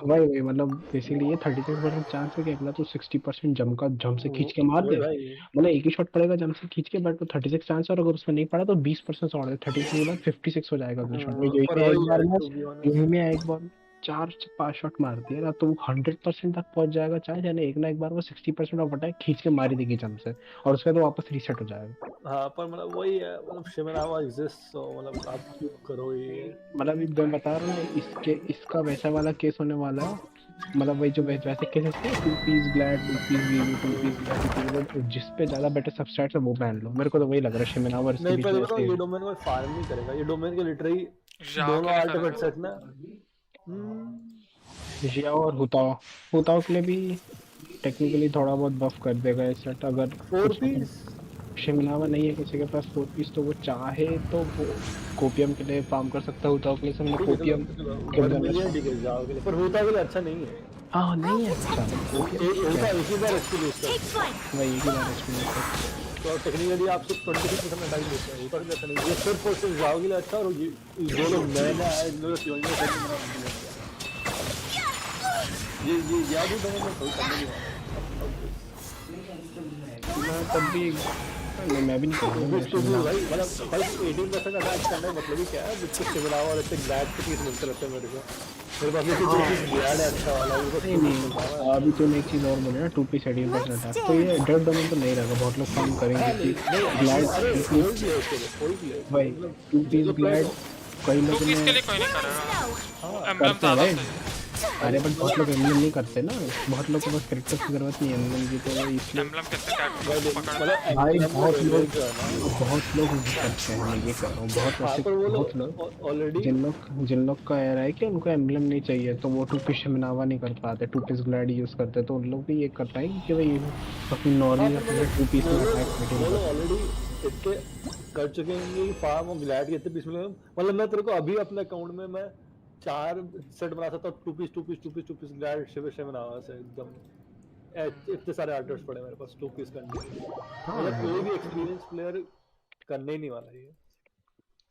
[SPEAKER 9] वही मतलब बेसिकली ये 36% चांस है कि अगला तो 60% जंप से खींच के मार दे। मतलब एक ही शॉट पड़ेगा जंप से खींच के, बट वो 36 चांस है, और अगर उसमें नहीं पड़ा तो 20% और 36 के बाद 56 हो जाएगा अगले शॉट में। यही में एक बार 4-5 शॉट मारती है ना तो वो 100% तक पहुंच जाएगा, चाहे यानी एक ना एक बार वो 60% ऑफ अटैक खींच के मारी देगी जंप से, और उसके बाद वापस रीसेट हो जाएगा।
[SPEAKER 8] हाँ पर मतलब वही है, मतलब शिमनावा एग्जिस्ट, सो मतलब आप क्यों करो ये।
[SPEAKER 9] मतलब मैं बता रहा हूँ इसका वैसा वाला केस होने वाला है। मतलब वही जो वैसे केसेस थे 2 पीस ग्लैड, 2 पीस वीवी, 2 पीस ग्लैड, जिस पे ज्यादा बेटर सबस्ट्रैट्स है वो पहन लो। मेरे को तो वही लग रहा है शिमनावा इसके
[SPEAKER 8] नहीं
[SPEAKER 9] बीच
[SPEAKER 8] पर
[SPEAKER 9] में
[SPEAKER 8] देखो
[SPEAKER 9] ऐसे
[SPEAKER 8] ये डोमेन कोई फार्म नहीं करेगा, ये डोमेन के लिटरली
[SPEAKER 3] जाओ
[SPEAKER 8] दोनों
[SPEAKER 3] के लिए
[SPEAKER 8] आर्टिफैक्ट
[SPEAKER 3] करेगा।
[SPEAKER 8] सेट ना
[SPEAKER 9] जिया और हुताओ के लिए भी टेक्निकली थोड़ा बहुत बफ कर देगा ये सेट। अगर
[SPEAKER 8] 4 पीस
[SPEAKER 9] शिमलावा नहीं है किसी के पास 4 पीस तो वो चाहे तो वो कोपियम के लिए फार्म कर सकता है। हुताओ के लिए से मैंने कोपियम
[SPEAKER 8] मिलियन ठीक है जाओ के लिए, पर होता के लिए अच्छा नहीं है।
[SPEAKER 9] हाँ नहीं है अच्छा
[SPEAKER 8] होता इसी बार एक्सपीरियंस है
[SPEAKER 9] वही एक ही बार एक्सपीरियंस।
[SPEAKER 8] तो टेक्निकली आप सिर्फ 26% अटैक देते हैं, ऊपर से अच्छा नहीं। ये सिर्फ और सिर्फ जाओ के लिए अच्छा, और ये जो लोग नए नए आए इन लोगों को क्यों नहीं ये याद ही बने में कोई करने नहीं
[SPEAKER 9] मैं तब भी नहीं, मैं भी नहीं करूँगा
[SPEAKER 8] भाई। मतलब भाई 18% अटैक करने का मतलब ही क्या है, मुझको शिमलावा और ऐसे ग्लैड के पीस मिलते रहते हैं मेरे को। मेरे पास भी जो पीस ग्लैड है अच्छा वाला वो
[SPEAKER 9] नहीं। अभी तो एक चीज़ और बोले ना 2 पीस 18% अटैक, तो ये डेड डोमेन तो नहीं रहेगा, बहुत लोग फार्म करेंगे कि ग्लैड भाई 2 पीस ग्लैड कई लोग
[SPEAKER 3] तो इसके लिए कोई नहीं करेगा। एम्बलम
[SPEAKER 9] करते हैं
[SPEAKER 3] ज्यादा
[SPEAKER 9] भाई।
[SPEAKER 3] सही
[SPEAKER 9] अरे बट बहुत लोग एम्बलम नहीं करते ना, बहुत लोग को बस कैरेक्टर्स की जरूरत नहीं है एम्बलम की, तो इसलिए
[SPEAKER 3] एम्बलम कितने टैग पकड़
[SPEAKER 9] भाई बहुत लोग करते हैं। मैं ये कर रहा हूँ बहुत लोग
[SPEAKER 8] ऑलरेडी
[SPEAKER 9] जिन लोग का एयर है कि उनको एम्बलम नहीं चाहिए तो वो 2 पीस शिमनावा नहीं कर पाते, 2 पीस ग्लैड यूज करते, तो उन लोग भी ये करता है कि भाई अपनी नॉर्मल अपने 2 पीस में अटैक
[SPEAKER 8] ऑलरेडी इतने कर चुके हैं फार्म और ग्लैड के इतने पीस मिले। मतलब मैं तेरे को अभी अपने अकाउंट में मैं 4 सेट बना सकता हूँ, 2 पीस ग्लैड शिमनावा से एकदम। इतने सारे आर्टर्स पड़े मेरे पास 2 पीस करने के लिए। मतलब कोई भी एक्सपीरियंस प्लेयर करने ही नहीं वाला ये।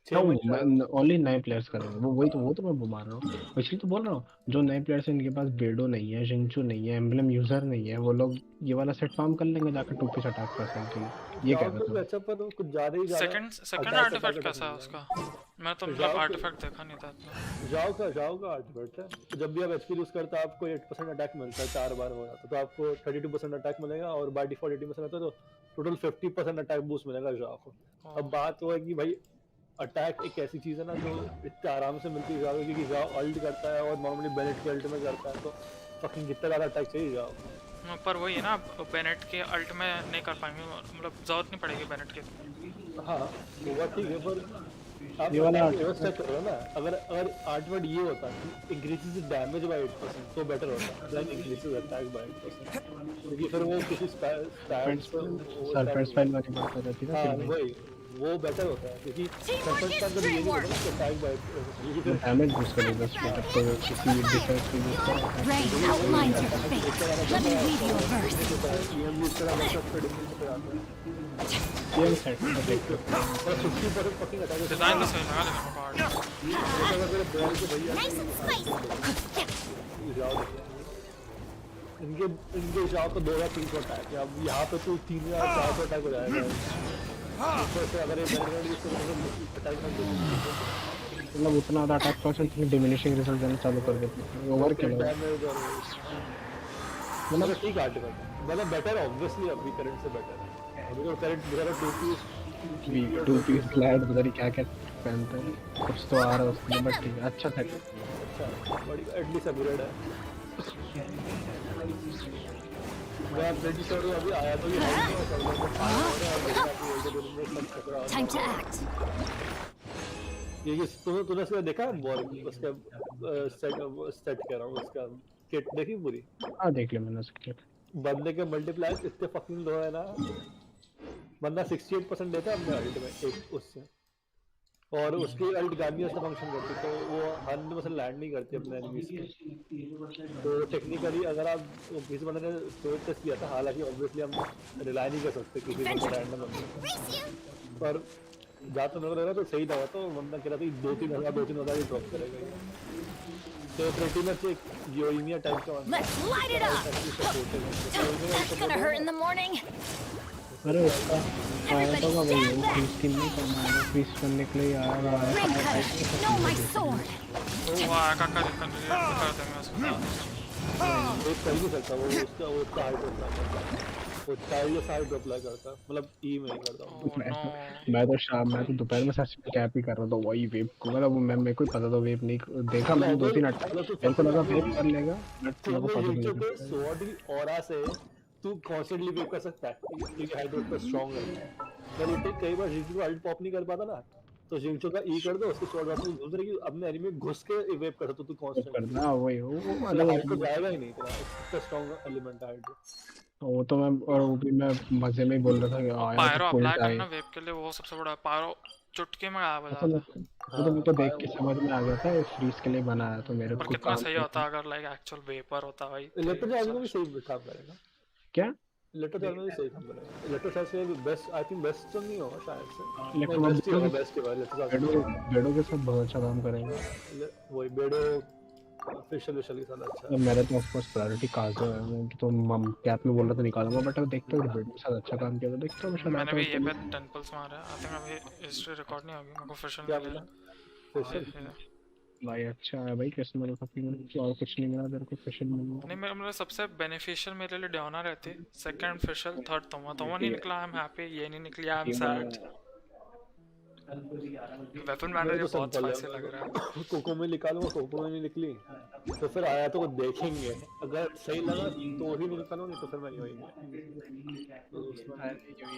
[SPEAKER 9] ओनली नए प्लेयर्स करेंगे वो तो मैं मार रहा हूँ, इसलिए तो बोल रहा हूँ जो नए प्लेयर्स हैं इनके पास बेडो नहीं है, जिंचू नहीं है, एम्बलम यूजर नहीं है, वो लोग ये वाला सेट फार्म कर लेंगे जाकर 2 पीस अटैक पर्सन के लिए। ये कह रहा था
[SPEAKER 8] अच्छा पर कुछ ज्यादा ही ज्यादा
[SPEAKER 3] सेकंड आर्टिफैक्ट कैसा है उसका? मैं तो मतलब आर्टिफैक्ट देखा नहीं था इतना।
[SPEAKER 8] जाओ का आर्टिफैक्ट है, तो जब भी आप एचपी यूज करते हैं आपको 8% अटैक मिलता है, 4 बार हो जाता है तो आपको 32% अटैक मिलेगा, और बाय डिफॉल्ट 80% आता है तो टोटल 50% अटैक बूस्ट मिलेगा जाओ को। अब बात वो है कि भाई अटैक एक ऐसी चीज है ना जो इतने आराम से मिलती है जाओ, क्योंकि जाओ अल्ट करता है और नॉर्मली बेनेट के अल्ट में करता है, तो फकिंग कितना ज्यादा अटैक चाहिए जाओ।
[SPEAKER 3] पर वही है ना, बेनेट के अल्ट में नहीं कर पाएंगे, मतलब जरूरत नहीं पड़ेगी बेनेट के।
[SPEAKER 8] हाँ वो बात ठीक है, पर आप
[SPEAKER 9] ये वाला
[SPEAKER 8] रिवर्स चेक करो ना, अगर अगर आर्टवर्ड ये होता कि इंक्रीजेस डैमेज बाय 8% तो बेटर होता, लाइक इंक्रीजेस अटैक बाय 8%, क्योंकि फिर वो किसी स्टैट्स पे वो
[SPEAKER 9] सरफेस फाइल वाली बात आ जाती है ना
[SPEAKER 8] हाँ
[SPEAKER 9] फिर
[SPEAKER 8] वही वो बेटर होता है, क्योंकि सरफेस का अगर ये नहीं होता ना अटैक बाय, क्योंकि फिर
[SPEAKER 9] डैमेज बूस्ट कर देगा स्ट्रेट अप, तो किसी डिफेंस को यूज करो।
[SPEAKER 7] Rain outlines your fate. Let me read you a verse.
[SPEAKER 8] EM use करा मतलब प्रेडिक्शन पे आता है,
[SPEAKER 9] ये सेट का देख लो।
[SPEAKER 8] और 50% फकिंग अटैक
[SPEAKER 3] डिजाइन तो सही लगा लेकिन कार्ड
[SPEAKER 8] अगर मेरे बॉल के भैया
[SPEAKER 5] Nice and spicy.
[SPEAKER 8] जाओ इनके इनके जाओ तो 2 या 3 अटैक है, अब यहाँ पे तो 3 या 4 अटैक हो जाएगा ऊपर से, अगर ये बैकग्राउंड यूज करोगे अटैक कर दोगे
[SPEAKER 9] मतलब उतना ज्यादा अटैक परसेंट डिमिनिशिंग रिजल्ट देना चालू कर देते हैं, ओवर किल हो।
[SPEAKER 8] डैमेज और मतलब ठीक आर्टिकल मतलब बेटर ऑब्वियसली अभी करंट से बेटर है, अभी तो करंट मेरा 2 पीस
[SPEAKER 9] टू पीस ग्लैड पता नहीं क्या क्या पहनता है, कुछ तो आ रहा है उसमें, बट ठीक है अच्छा था।
[SPEAKER 8] अच्छा बड़ी एटलीस्ट अपग्रेड है। मैं प्रेटी श्योर हूं अभी आया तो ये हाउस में कर लो तो
[SPEAKER 7] Time to act.
[SPEAKER 8] ये तूने उसका देखा बॉल उसका सेट कह रहा हूँ उसका किट देखी पूरी?
[SPEAKER 9] हाँ देख लिया मैंने उसके।
[SPEAKER 8] बंदे के मल्टीप्लायर इतने फकिंग लो है ना, बंदा 68% देता है अपने अल्ट में एक उससे, और उसकी अल्ट गार्नियर से फंक्शन करती तो वो 100% लैंड नहीं करती अपने एनिमीज पे। तो टेक्निकली अगर आप किसी बंदे ने स्टोरेज टेस्ट किया था, हालांकि ऑब्वियसली हम रिलाई नहीं कर सकते किसी बंदे रैंडम बंदे, पर जहाँ तो मेरे को लग रहा तो सही लगा, तो बंदा कह रहा था 2-3 हज़ार ही ड्रॉप करेगा ये, तो प्रेटी मच एक योइमिया टाइप का
[SPEAKER 7] Let's light it up. That's gonna hurt in the morning.
[SPEAKER 9] अरे उसका आया तो भाई वो फ्रीज स्किन नहीं करना है, फ्रीज करने के लिए आया हुआ है।
[SPEAKER 7] Rain cutter, know my sword.
[SPEAKER 3] वाह काका कर देंगे उसको।
[SPEAKER 8] वो कर नहीं सकता, वो उसका हाइट होता है, वो चाइल्ड साइड अप्लाई करता है, मतलब ई में ही करता हूँ।
[SPEAKER 9] मैं तो दोपहर में सच में कैप ही कर रहा था वही वेव को, मतलब मेरे को ही पता था वेव नहीं देखा मैंने 2-3 अटैक, मेरे को लगा वेव कर लेगा, बट मेरे को पता नहीं था।
[SPEAKER 8] स्वॉर्ड की ऑरा से तू कॉन्स्टेंटली वेव कर सकता है क्योंकि हाइड्रोट पर स्ट्रांग है, पर उसे कई बार जिंचू को अल्ट पॉप नहीं कर पाता ना, तो जिंचू का ई कर दो, उसके स्वॉर्ड वापस घुस रही अपने एनिमी में घुस के वेव कर सकता तू कॉन्स्टेंट
[SPEAKER 9] करना वही वो
[SPEAKER 8] मतलब हाइड्रो जाएगा ही नहीं तेरा, इतना स्ट्रांग एलिमेंट है हाइड्रो।
[SPEAKER 9] वो तो मैं, और वो भी मैं मजे में ही बोल रहा था कि आया
[SPEAKER 3] पायरो
[SPEAKER 9] तो
[SPEAKER 3] अप्लाई
[SPEAKER 9] पॉइंट आए।
[SPEAKER 3] करना वेब के लिए वो सबसे बड़ा पायरो चुटकी में गायब हो
[SPEAKER 9] तो
[SPEAKER 3] जाता है।
[SPEAKER 9] मेरे को देख के समझ में आ गया था ये फ्रीज के लिए बना है, तो मेरे
[SPEAKER 3] पर
[SPEAKER 9] को
[SPEAKER 3] कितना
[SPEAKER 9] काम
[SPEAKER 3] सही
[SPEAKER 9] करता
[SPEAKER 3] होता अगर लाइक एक्चुअल वेपर होता भाई।
[SPEAKER 8] लेटर चार्ज में भी सही काम करेगा,
[SPEAKER 9] क्या
[SPEAKER 8] लेटर चार्ज में भी सही काम करेगा, लेटर चार्ज से बेस्ट आई थिंक बेस्ट तो नहीं होगा शायद से,
[SPEAKER 9] लेटर
[SPEAKER 8] बेस्ट ही होगा, बेस्ट ही होगा लेटर चार्ज।
[SPEAKER 9] बेडो के साथ बहुत अच्छा काम करेगा,
[SPEAKER 8] वही बेडो फेशियल के साथ अच्छा है।
[SPEAKER 9] मेरा तो ऑफ कोर्स प्रायोरिटी काजो है, मैं तो मम कैप में बोल रहा था निकालूंगा, बट देखते हो बेडो के साथ अच्छा काम किया तो देखते हो शायद
[SPEAKER 3] मैंने
[SPEAKER 9] आता
[SPEAKER 3] भी
[SPEAKER 9] है
[SPEAKER 3] ये
[SPEAKER 9] तो।
[SPEAKER 3] पे 10 पल्स मारा है। आई थिंक अभी हिस्ट्री रिकॉर्ड नहीं होगी, मेरे को फेशियल
[SPEAKER 8] क्या
[SPEAKER 3] मिलेगा।
[SPEAKER 8] मिला फेशियल?
[SPEAKER 9] भाई अच्छा है भाई, कैसे मेरे को और कुछ नहीं मिला, तेरे को फेशियल मिल
[SPEAKER 3] नहीं मेरा मतलब सबसे बेनिफिशियल मेरे लिए डियोना रहती, सेकंड फेशियल, थर्ड तोमा नहीं निकला आई एम हैप्पी, ये नहीं निकली आई एम सैड। वेपन
[SPEAKER 8] मेरे
[SPEAKER 3] मैनेजर
[SPEAKER 8] तो
[SPEAKER 3] बहुत
[SPEAKER 8] सिंपल
[SPEAKER 3] स्पाइसी लग रहा है।
[SPEAKER 8] है, कोको में निकालूंगा, कोको में नहीं निकली तो फिर आया तो वो देखेंगे, अगर सही लगा तो ही निकालूंगा, नहीं तो फिर मैं यही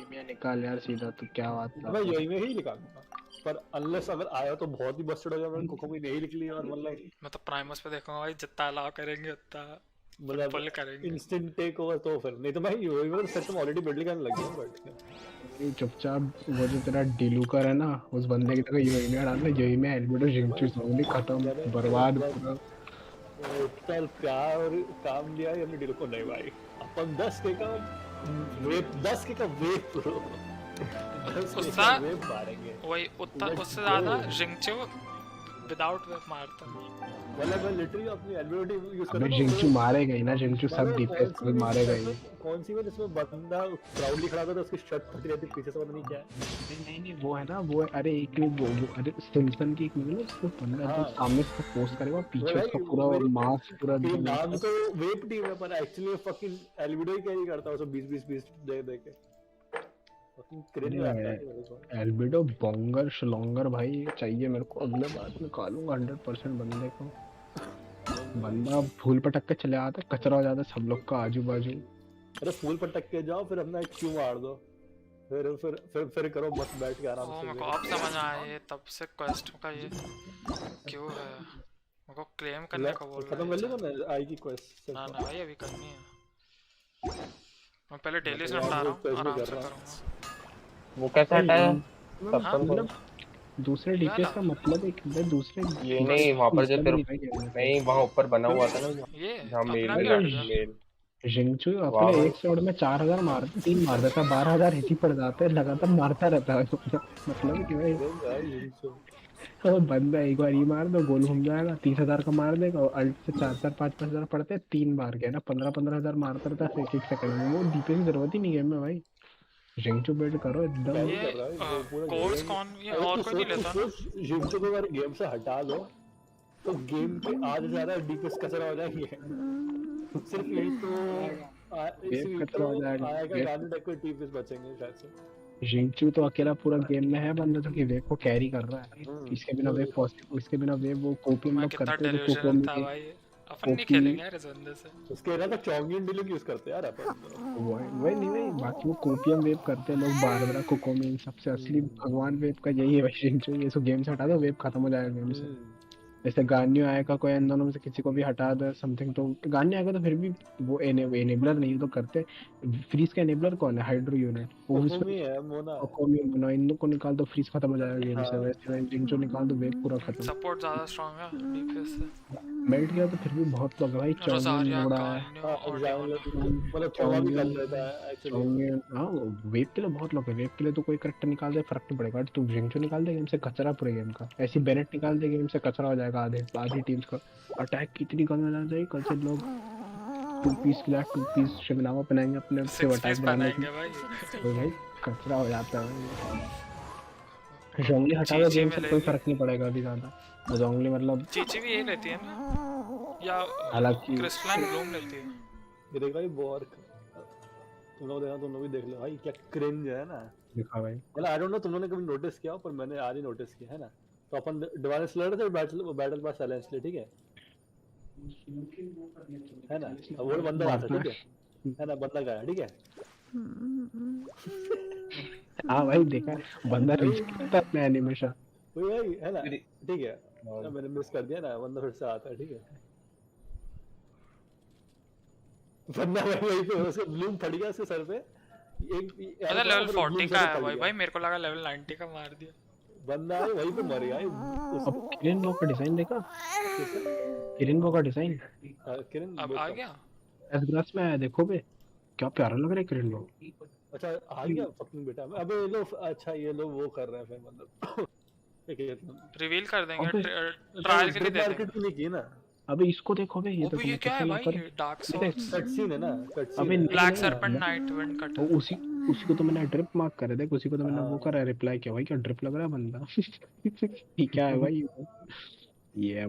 [SPEAKER 9] में निकाल यार सीधा, तो क्या बात था।
[SPEAKER 8] मैं यही में ही निकालूंगा, पर अनलेस अगर आया तो बहुत ही बस्टेड हो गया, मैं कोको में नहीं निकली और मतलब
[SPEAKER 3] मैं तो प्राइमस पे देखूंगा भाई, जितना अलाउ करेंगे उतना
[SPEAKER 8] मतलब
[SPEAKER 3] फुल करेंगे।
[SPEAKER 8] इंस्टेंट टेक ओवर, तो फिर नहीं तो मैं यही में सेट में ऑलरेडी बिल्ड करने लग गया हूं बैठ के।
[SPEAKER 9] चुपचाप वो जो तेरा डिलूकर है ना, उस बंदे की तरह यही में डालना, यही में एल्बिडो जिंक्चू सॉन्ग खत्म बर्बाद पूरा।
[SPEAKER 8] चल प्यार और काम दिया हमने डील को, नहीं भाई अपन 10 के का वेब, 10 के का वेब प्रो
[SPEAKER 3] उसका
[SPEAKER 8] वेब मारेंगे,
[SPEAKER 3] वही उतना उससे ज्यादा जिंगचू विदाउट वेब मारता।
[SPEAKER 8] मतलब मैं लिटरली अपनी एबिलिटी यूज कर
[SPEAKER 9] अबे
[SPEAKER 8] रहा हूं।
[SPEAKER 9] जिंक्चू मारेगा ही ना, जिंक्चू सब डिफेंस में मारेगा ही।
[SPEAKER 8] कौन सी में जिसमें बंदा प्राउडली खड़ा था तो उसकी शर्ट फटी रहती पीछे से, पता नहीं क्या है।
[SPEAKER 9] नहीं वो है ना, वो अरे एक क्लिप वो अरे सिम्पसन की एक मूवी ना, उसमें बंदा जो सामने से पोस्ट करेगा पीछे उसका पूरा मास्क पूरा
[SPEAKER 8] नाम तो वेब टीम है पर एक्चुअली फकिंग एल्बिडो ही कैरी करता है उसको 20 दे दे के, फकिंग क्रेजी लगता है मेरे को।
[SPEAKER 9] एल्बिडो बोंगर श्लोंगर भाई चाहिए मेरे को, अगले बार निकालूंगा 100% बंदे को। बंदा भूल पटक के चले आता, कचरा हो जाता सब लोग का आजू बाजू।
[SPEAKER 8] अरे फूल पर टक के जाओ फिर अपना एक क्यू मार दो, फिर करो बस बैठ के आराम
[SPEAKER 3] ओ
[SPEAKER 8] से।
[SPEAKER 3] मेरे को अब समझ आया ये तब से क्वेस्ट का ये क्यों है, मेरे को क्लेम करने का बोल रहा
[SPEAKER 8] खत्म
[SPEAKER 3] है
[SPEAKER 8] कर
[SPEAKER 3] ये
[SPEAKER 8] लिया मैंने आई की क्वेस्ट।
[SPEAKER 3] ना ना भाई अभी करनी है, मैं पहले डेली से
[SPEAKER 8] यार
[SPEAKER 3] निपटा
[SPEAKER 8] वो
[SPEAKER 3] रहा हूँ,
[SPEAKER 8] quest भी
[SPEAKER 3] आराम
[SPEAKER 8] कर
[SPEAKER 3] से
[SPEAKER 8] रहा हूँ।
[SPEAKER 3] करूँगा।
[SPEAKER 2] वो कैसे हटाया
[SPEAKER 3] हाँ?
[SPEAKER 2] सस्पेंस को?
[SPEAKER 9] दूसरे डीपीएस का मतलब है कि दूसरे
[SPEAKER 2] ये नहीं वहाँ पर जो
[SPEAKER 9] मतलब
[SPEAKER 2] तेरे
[SPEAKER 9] नहीं है गेम में।
[SPEAKER 2] नहीं वहाँ ऊपर बना हुआ था ना
[SPEAKER 3] ये
[SPEAKER 2] जहाँ मेल
[SPEAKER 3] अपना
[SPEAKER 2] में
[SPEAKER 3] क्या हट गया?
[SPEAKER 2] मेल।
[SPEAKER 9] जिंगचू
[SPEAKER 2] वाह
[SPEAKER 9] अपने
[SPEAKER 2] भाई
[SPEAKER 9] एक शॉट में 4000 मारते 3 मार देता, 12,000 हिट ही पड़ जाते हैं, लगातार मारता रहता है। मतलब है कि भाई तो बंदा एक बार ही मार दो गोल घूम जाएगा, 30,000 का मार देगा और अल्ट से 4,000 5,000 पड़ते हैं, 3 बार गया ना 15,000 मारता रहता है एक एक सेकंड में। वो डीपीएस की जरूरत ही नहीं गेम में भाई, जिंगचू बिल्ड करो एकदम।
[SPEAKER 8] कैरी
[SPEAKER 3] ये
[SPEAKER 8] कर रहा है वो पूरा
[SPEAKER 3] कोर्स
[SPEAKER 8] गेम।
[SPEAKER 3] कौन ये
[SPEAKER 8] अगर
[SPEAKER 3] और
[SPEAKER 8] तू
[SPEAKER 3] कोई नहीं लेता ना?
[SPEAKER 8] सोच जिंचो को अगर गेम से हटा दो तो गेम के आधे से ज्यादा डीपीएस कचरा हो जाएंगे। सिर्फ यही तो
[SPEAKER 9] वेव
[SPEAKER 8] सिर्फ
[SPEAKER 9] खत्म
[SPEAKER 8] तो
[SPEAKER 9] हो जाएगा।
[SPEAKER 8] आएगा गाने तक को डीपीएस बचेंगे शायद से।
[SPEAKER 9] जिंगचू तो अकेला पूरा गेम में है बंदा जो कि वेव को कैरी कर रहा है। इसके बिना वेव
[SPEAKER 8] वही।
[SPEAKER 9] पॉसिबल, इसके बिना वेव वो कॉपी हम
[SPEAKER 3] मैं
[SPEAKER 9] लोग
[SPEAKER 3] कितना
[SPEAKER 9] करते हैं जो
[SPEAKER 3] डिल्यूजनल था
[SPEAKER 9] कोकोमी
[SPEAKER 3] भाई, अपन नहीं
[SPEAKER 9] कॉपी।
[SPEAKER 3] खेलेंगे यार इस बंदे से।
[SPEAKER 8] उसके अलावा चौंगियन डीलिंग यूज करते हैं यार अपन।
[SPEAKER 9] वही नहीं भाई, बाकी वो कोपियम वेव करते हैं लोग, बारबरा कोकोमी, इन सबसे असली भगवान वेव का यही है भाई जिंगचू। ये सब गेम से हटा दो वेव खत्म हो जाएगा गेम से। जैसे गान्यो आएगा कोई इन दोनों में से किसी को भी हटा दो समथिंग, तो गान्यो आएगा तो फिर भी वो एनेबलर नहीं तो करते। फ्रीज का एनेबलर कौन है? हाइड्रो यूनिट, वो
[SPEAKER 8] कोकोमी है मोना है।
[SPEAKER 9] कोकोमी मोनो, इन लोग को निकाल दो फ्रीज खत्म हो जाएगा गेम से।
[SPEAKER 8] हाँ
[SPEAKER 9] वैसे वैसे जिंगचू निकाल दो वेव पूरा खत्म।
[SPEAKER 3] सपोर्ट ज़्यादा स्ट्रांग है डीपीएस से।
[SPEAKER 9] मेल्ट किया तो फिर भी बहुत लोग है भाई, चौंगियन
[SPEAKER 3] रोज़ारिया,
[SPEAKER 9] लोड़ा है।
[SPEAKER 3] गान्यो
[SPEAKER 8] हाँ
[SPEAKER 3] और
[SPEAKER 8] एग्जाम
[SPEAKER 3] डियोना।
[SPEAKER 8] मतलब थोड़ा भी कर
[SPEAKER 9] चौंगियन
[SPEAKER 8] लेता है एक्चुअली।
[SPEAKER 9] चौंगियन हाँ वेव के लिए बहुत लोग है। वेव के लिए तो कोई करेक्टर निकाल दे फर्क नहीं पड़ेगा, तू जिंगचू निकाल दे गेम से कचरा पूरे गेम का। ऐसी बेनेट निकाल दे गेम से कचरा हो जाएगा आधे आधी टीम्स का। अटैक कितनी कम हो जाएगी, कल से लोग 2 पीस के लिए 2 पीस शिमलावा पहनाएंगे अपने से
[SPEAKER 3] 6
[SPEAKER 9] अटैक
[SPEAKER 3] पीस
[SPEAKER 9] बढ़ाने के
[SPEAKER 3] बनाएंगे भाई।
[SPEAKER 9] लिए। भाई कचरा हो जाता है। जोंगली हटा दो
[SPEAKER 3] चीची
[SPEAKER 9] गेम से कोई
[SPEAKER 3] मिलेगी।
[SPEAKER 9] फर्क नहीं पड़ेगा अभी ज्यादा। जोंगली मतलब
[SPEAKER 3] चीची भी यही रहती है ना, या
[SPEAKER 9] हालांकि
[SPEAKER 3] क्रिस्टलाइन ब्लूम लेती है?
[SPEAKER 8] ये देख भाई बोर तुम लोग देखना, तुम लोग भी देख लो भाई क्या क्रिंज है ना।
[SPEAKER 9] दिखा भाई
[SPEAKER 8] मतलब आई डोंट नो तुम लोगों ने कभी नोटिस किया हो पर मैंने आज ही नोटिस किया है ना। तो अपन डिवाइन स्लेयर थे बैटल पास साइलेंसली ठीक है ना। अब वो बंदा आता ठीक है ना, बंदा गया ठीक है।
[SPEAKER 9] हाँ भाई देखा, बंदा रीच करता है अपना एनिमेशन।
[SPEAKER 8] वही भाई है ना ठीक है। मैंने मिस कर दिया ना, बंदा फिर से आता है ठीक है। बंदा वही पे उसका ब्लूम फट गया उसके सर पे। एक
[SPEAKER 3] अच्छा लेवल 40 का है भाई, भाई मेरे को लगा लेवल 90 का मार दिया।
[SPEAKER 8] बंदा है वहीं पे मर गया
[SPEAKER 9] अब किरण बो का डिजाइन देखा, किरण बो का डिजाइन
[SPEAKER 8] किरण
[SPEAKER 3] अब आ गया।
[SPEAKER 9] एसग्रास में आया देखो बे, क्या प्यारा लग रहा है किरण बो।
[SPEAKER 8] अच्छा आ गया फकिंग बेटा। अबे ये लोग अच्छा ये लोग वो कर रहे हैं फिर मतलब
[SPEAKER 3] रिवील कर देंगे,
[SPEAKER 9] अबे
[SPEAKER 3] ट्रायल के लिए दे देंगे।
[SPEAKER 8] मार्केट नहीं की ना।
[SPEAKER 9] अबे इसको देखो बे, ये
[SPEAKER 3] अबे
[SPEAKER 9] देखो
[SPEAKER 3] ये क्या है भाई,
[SPEAKER 9] कर
[SPEAKER 3] डार्क सोल्स
[SPEAKER 8] कट सीन है ना, कट
[SPEAKER 9] अबे
[SPEAKER 8] सीन है।
[SPEAKER 3] Black serpent night wind cut.
[SPEAKER 9] वो उसी उसी को तो मैंने ड्रिप मार्क करे, देख उसी को तो मैंने वो
[SPEAKER 8] हाँ।
[SPEAKER 9] करा रिप्लाई किया भाई, क्या ड्रिप लग रहा है बंदा। ये क्या है भाई ये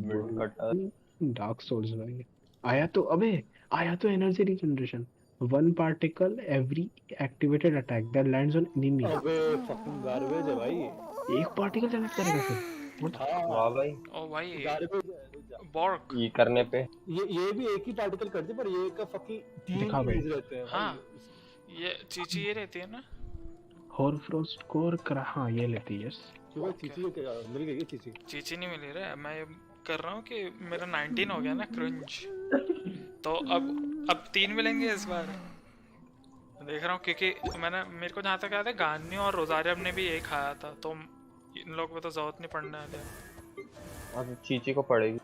[SPEAKER 9] डार्क सोल्स भाई। आया तो अबे आया तो energy regeneration, 1 particle every activated attack that lands on enemy.
[SPEAKER 8] अबे फकिंग गार्बेज है भाई।
[SPEAKER 9] एक पार्टिकल जनरेट करेगा सिर्फ।
[SPEAKER 2] वाह भाई
[SPEAKER 3] ओ भाई
[SPEAKER 8] गार्बेज है।
[SPEAKER 3] बॉर्क।
[SPEAKER 2] ये करने पे
[SPEAKER 8] ये भी एक ही पार्टिकल करते पर ये का फकिंग 3
[SPEAKER 9] दिखा भाई।
[SPEAKER 8] यूज रहते हैं
[SPEAKER 3] हाँ ये चीची ये रहती है ना।
[SPEAKER 9] होरफ्रोस्ट कोर कर हाँ ये लेती है। यस
[SPEAKER 8] क्यों चीची क्या मिल गई चीची?
[SPEAKER 3] चीची नहीं मिली रे, मैं ये कर रहा हूँ कि मेरा 19 हो गया ना क्रिंज, तो अब 3 मिलेंगे इस बार। देख रहा हूँ क्योंकि मैंने मेरे को जहाँ तक याद है गान्यो और रोजारिया ने भी यही खाया था, तो इन लोग पे तो जरूरत नहीं पड़ने वाली।
[SPEAKER 2] अब चीची को पड़ेगी।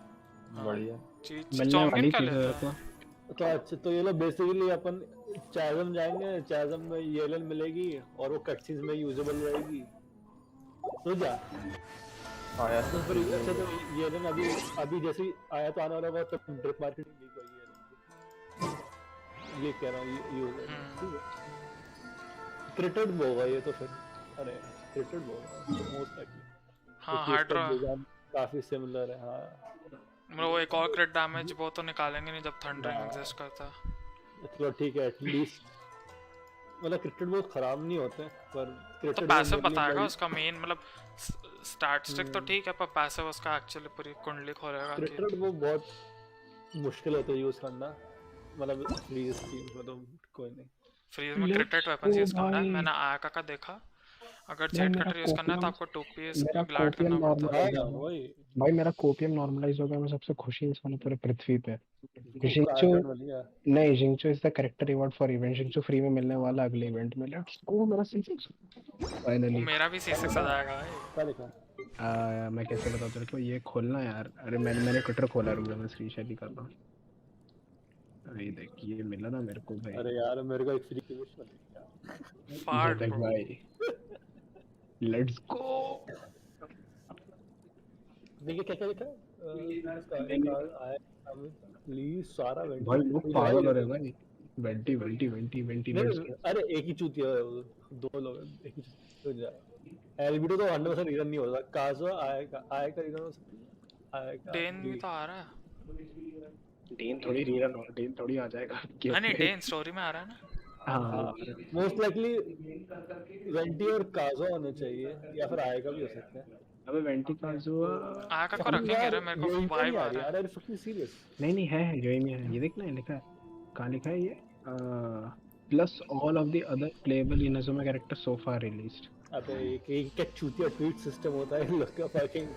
[SPEAKER 2] बढ़िया
[SPEAKER 3] चीची
[SPEAKER 9] मिलने
[SPEAKER 3] चौमिन
[SPEAKER 9] वाली
[SPEAKER 3] का
[SPEAKER 9] थी
[SPEAKER 3] लेता
[SPEAKER 9] तो
[SPEAKER 8] तो अच्छा तो ये लोग बेसिकली अपन चैजम जाएंगे, चैजम में येलन मिलेगी और वो कटसीज में यूजेबल रहेगी तो जा
[SPEAKER 2] आया
[SPEAKER 8] तो फिर अच्छा तो येलन अभी अभी जैसे ही आया तो आने वाला होगा तो ड्रिप मार्केटिंग लीक होगी ये कह रहा हूँ यूज ठीक है। क्रिटेड वो होगा ये तो फिर अरे क्रिटेड वो मोस्ट लाइकली।
[SPEAKER 3] हाँ हाइड्रा
[SPEAKER 8] काफी सिमिलर है हाँ।
[SPEAKER 3] मतलब वो एक और क्रिट डैमेज वो तो निकालेंगे नहीं जब थंडरिंग एग्जिस्ट करता।
[SPEAKER 8] चलो ठीक है एटलीस्ट मतलब क्रिकेट बहुत खराब नहीं होते पर
[SPEAKER 3] तो
[SPEAKER 8] क्रिकेट
[SPEAKER 3] पैसिव बताएगा उसका मेन, मतलब स्टैटिस्टिक तो ठीक है पर पैसिव उसका एक्चुअली पूरी कुंडली खोलेगा कि
[SPEAKER 8] क्रिकेट वो बहुत मुश्किल होता है यूज करना मतलब फ्रीज की मतलब कोई नहीं।
[SPEAKER 3] फ्रीज में क्रिटेड वेपन्स यूज करना है। मैंने आयका का देखा, अगर
[SPEAKER 9] भाई
[SPEAKER 3] जेट
[SPEAKER 9] मेरा
[SPEAKER 3] कटर यूज करना है तो आपको 2 पीस
[SPEAKER 9] मेरा
[SPEAKER 3] ग्लैड
[SPEAKER 9] कोपियम
[SPEAKER 3] करना पड़ता है।
[SPEAKER 9] नॉर्मलाइज हो गया भाई, मेरा कोपियम नॉर्मलाइज हो गया। मैं सबसे खुशी इंसान हूँ पूरे पृथ्वी पे। जिंचो नहीं, जिंचो is the character reward for event. जिंचो फ्री में मिलने वाला अगले इवेंट में। लेट्स गो मेरा C6
[SPEAKER 3] वो
[SPEAKER 9] फाइनली।
[SPEAKER 3] मेरा भी C6 आ जाएगा भाई।
[SPEAKER 8] क्या लिखा?
[SPEAKER 9] मैं कैसे बताऊँ तेरे को, ये खोलना यार। अरे मैंने ट्विटर खोला, रुक जा मैं स्क्रीन शेयर ही कर रहा हूँ। अरे देख ये मिला ना मेरे को भाई।
[SPEAKER 8] अरे यार मेरे को एक फ्री की विश मिली।
[SPEAKER 9] ये
[SPEAKER 3] फाड़
[SPEAKER 9] देख
[SPEAKER 3] ब्रो।
[SPEAKER 9] भाई, लेट्स गो।
[SPEAKER 8] देखिए क्या क्या लिखा है? प्लीज सारा वेंटी
[SPEAKER 9] भाई लोग
[SPEAKER 8] वेंटी
[SPEAKER 9] पागल हो रहे हैं भाई। Vanity vanity vanity vanity let's
[SPEAKER 8] नहीं, अरे एक ही चूतिया है वो, दो लोग हैं, एक ही चूतिया। एलबीडो तो 100% रीजन नहीं होता। काजो आएगा रीजन हो सकती है। आएगा
[SPEAKER 3] डेन भी तो आ रहा है।
[SPEAKER 9] डेन थोड़ी रीरन हो, डेन थोड़ी आ जाएगा
[SPEAKER 3] हाँ नहीं,
[SPEAKER 9] गेम
[SPEAKER 3] डेन स्टोरी में आ रहा है ना।
[SPEAKER 9] हाँ
[SPEAKER 8] मोस्ट लाइकली वेंटी और काजो होने चाहिए, या फिर आएगा भी हो सकता है।
[SPEAKER 9] अबे वेंटी का जो
[SPEAKER 3] आयका को
[SPEAKER 8] Fucking
[SPEAKER 3] रखेंगे
[SPEAKER 8] यार,
[SPEAKER 3] रे, मेरे को
[SPEAKER 8] यही तो नहीं
[SPEAKER 3] वाइब
[SPEAKER 8] आ
[SPEAKER 3] आ
[SPEAKER 8] रही
[SPEAKER 3] रहा
[SPEAKER 8] यार,
[SPEAKER 3] है।
[SPEAKER 8] अरे fucking serious।
[SPEAKER 9] नहीं है जो में है। ये देखना है लिखा है, कहाँ लिखा है ये? Plus all of the other playable Inazuma character so far released.
[SPEAKER 8] अबे एक क्या चूतिया ट्वीट सिस्टम होता है इन लोग का fucking।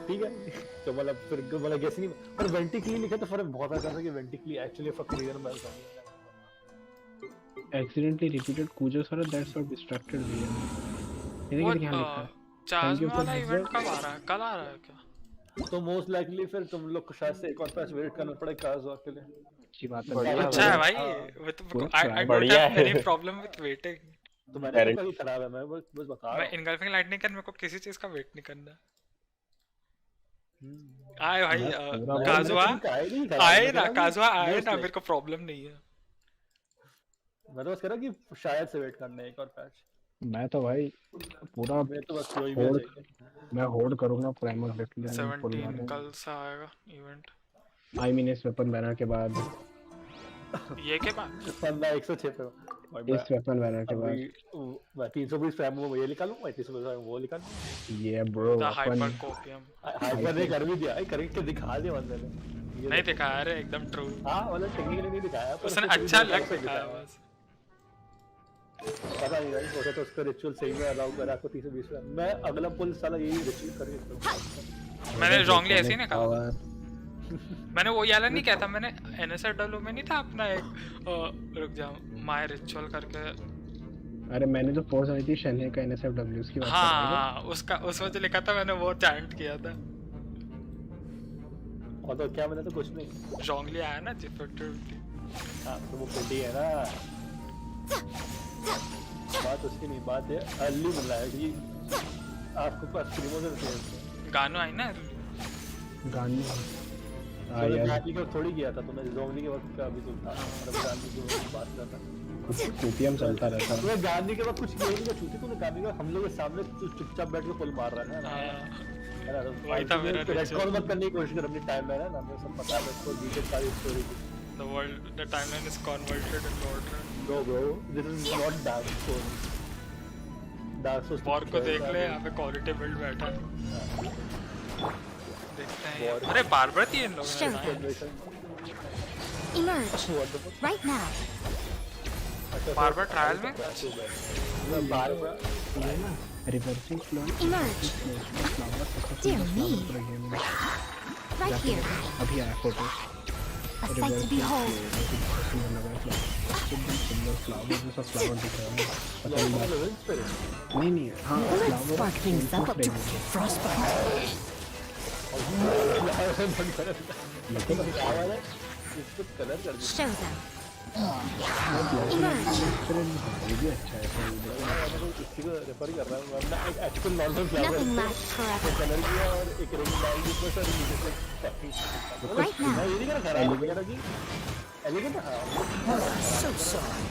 [SPEAKER 8] ठीक है, तो मतलब फिर मतलब गैस नहीं। पर वेंटिकली लिखा तो फर्क बहुत आता है कि वेंटिकली एक्चुअली fucking रीजन बैल था।
[SPEAKER 9] Accidentally repeated Kujou Sara that's what distracted me. ये
[SPEAKER 3] वो
[SPEAKER 9] देखिए क्या लिखा है।
[SPEAKER 3] चार्ज
[SPEAKER 9] थैंक यू
[SPEAKER 3] में
[SPEAKER 9] फॉर
[SPEAKER 3] वाला
[SPEAKER 9] हेड्स
[SPEAKER 3] इवेंट
[SPEAKER 9] अप।
[SPEAKER 3] कब आ रहा है? कल आ रहा है क्या?
[SPEAKER 8] तो मोस्ट लाइकली फिर तुम लोग को शायद से एक और पैच वेट करना पड़ेगा काजो के लिए।
[SPEAKER 9] अच्छी बात है।
[SPEAKER 2] बढ़िया
[SPEAKER 3] अच्छा है
[SPEAKER 2] भाई।
[SPEAKER 3] भाई। विद
[SPEAKER 9] पूरा
[SPEAKER 3] आई डोंट
[SPEAKER 2] बढ़िया
[SPEAKER 3] हैव
[SPEAKER 2] है।
[SPEAKER 3] Any problem with waiting.
[SPEAKER 8] तो मैंने तो कभी खराब है, मैं बस बता
[SPEAKER 3] मैं
[SPEAKER 8] रहा
[SPEAKER 3] इनगल्फिंग लाइटनिंग कर, मेरे को किसी चीज का वेट नहीं करना।
[SPEAKER 8] हूँ।
[SPEAKER 3] आए भाई
[SPEAKER 9] मैं पूरा भाई
[SPEAKER 3] काजुआ
[SPEAKER 8] मैंने कभी कहा ही नहीं खराब,
[SPEAKER 3] आए
[SPEAKER 8] मैं कह
[SPEAKER 3] ना,
[SPEAKER 8] रहा हूँ
[SPEAKER 3] काजुआ आए
[SPEAKER 8] most
[SPEAKER 3] ना,
[SPEAKER 8] like-
[SPEAKER 3] मेरे को प्रॉब्लम नहीं है।
[SPEAKER 8] मैं तो बस कह रहा हूँ कि शायद से वेट करना है एक और पैच।
[SPEAKER 9] मैं तो भाई पूरा
[SPEAKER 8] मैं तो बस वही भी
[SPEAKER 9] होड़
[SPEAKER 8] चाहिए।
[SPEAKER 9] मैं होड़ करूंगा प्राइमर लिफ्ट में फुल
[SPEAKER 3] 17
[SPEAKER 9] मारूंगा।
[SPEAKER 3] कल से आएगा इवेंट।
[SPEAKER 9] आई मीन इस वेपन बैनर के बाद,
[SPEAKER 3] ये के बाद
[SPEAKER 8] बंदा 106 पे और मैं
[SPEAKER 9] इस वेपन बैनर के
[SPEAKER 8] अभी
[SPEAKER 9] बाद
[SPEAKER 8] मैं 320 फ्रेम में ये निकालूं, मैं 320 फ्रेम वो निकालूं।
[SPEAKER 9] ये bro
[SPEAKER 3] the
[SPEAKER 9] upon
[SPEAKER 3] hyper copium
[SPEAKER 8] hyper ने कर भी दिया, करके दिखा दिया बंदे ने। ये
[SPEAKER 3] नहीं दिखाया रे, एकदम ट्रू।
[SPEAKER 8] हाँ मतलब टेक्निकली नहीं दिखाया, पर
[SPEAKER 3] उसने
[SPEAKER 8] उसने
[SPEAKER 3] अच्छा
[SPEAKER 8] video
[SPEAKER 3] लग
[SPEAKER 8] से
[SPEAKER 3] दिखाया बस।
[SPEAKER 8] पता नहीं भाई, सोचा तो उसका रिचुअल सही में अलाउ करा आपको 320 फ्रेम। मैं अगला पुल साला यही रिचुअल करके
[SPEAKER 3] मैंने रॉन्गली ऐसे ही ना कहा। मैंने वो याला नहीं कहता, मैंने NSFW में नहीं था अपना एक रुक जाओ माय रिचुअल करके।
[SPEAKER 9] अरे मैंने जो पोस्ट आई थी शने का NSFW की बात कर रहा हूँ।
[SPEAKER 3] हाँ उसका उसमें जो लिखा था मैंने वो चैंट किया था।
[SPEAKER 8] और तो क्या, मैंने तो कुछ नहीं।
[SPEAKER 3] रॉन्गली आया ना जिफिट।
[SPEAKER 8] हाँ तो वो पेटी है ना, बात उसकी नहीं, बात है अर्ली मिल रहा है कि आपको पास प्रीमोजन से
[SPEAKER 3] गानो आई ना।
[SPEAKER 9] गानी
[SPEAKER 8] तो गांधी का थोड़ी किया था तुमने, जोंगली के वक्त का अभी तो था, मतलब गांधी की बात कर रहा
[SPEAKER 9] कोपियम चलता रहता है।
[SPEAKER 8] था। गांधी के वक्त कुछ किया नहीं, छूती तूने गांधी का हम लोग के सामने चुपचाप बैठ के पुल मार रहा है ना।
[SPEAKER 3] वही था मेरा
[SPEAKER 8] रेकॉर्ड मत करने की कोशिश कर अपनी टाइमलाइन है ना, हमें सब पता है इसको डिटेल सारी स्टोरी की।
[SPEAKER 3] The world, the timeline is convoluted and ordered.
[SPEAKER 8] No bro, this is not Dark Souls. Dark Souls
[SPEAKER 3] war को देख ले, यहाँ पे क्वालिटी बिल्ड बैठा है। देखते हैं यार। अरे बार-बार थी इन लोगों ने।
[SPEAKER 5] Emerge right now.
[SPEAKER 3] बार-बार ट्रायल में
[SPEAKER 9] ये ना reversing flow
[SPEAKER 5] Emerge Dear me. right here.
[SPEAKER 9] अभी आया photo
[SPEAKER 5] A sight to behold.
[SPEAKER 9] सुंदर फ्लावर जैसा फ्लावर दिख रहा है। पता नहीं नहीं हाँ
[SPEAKER 5] Let's
[SPEAKER 9] flower
[SPEAKER 5] spark things up to frostbite. Show them. Emerge.
[SPEAKER 9] ये भी अच्छा है।
[SPEAKER 8] इसी को रेफर कर रहा हूँ, वरना एक actual normal flower
[SPEAKER 5] Nothing lasts forever.
[SPEAKER 8] Colour किया और एक रिंग डाल दी ऊपर से नीचे से।
[SPEAKER 5] Right now.
[SPEAKER 8] ये नहीं करा खराब हो गया कि एलिगेंट। हाँ
[SPEAKER 5] So sorry.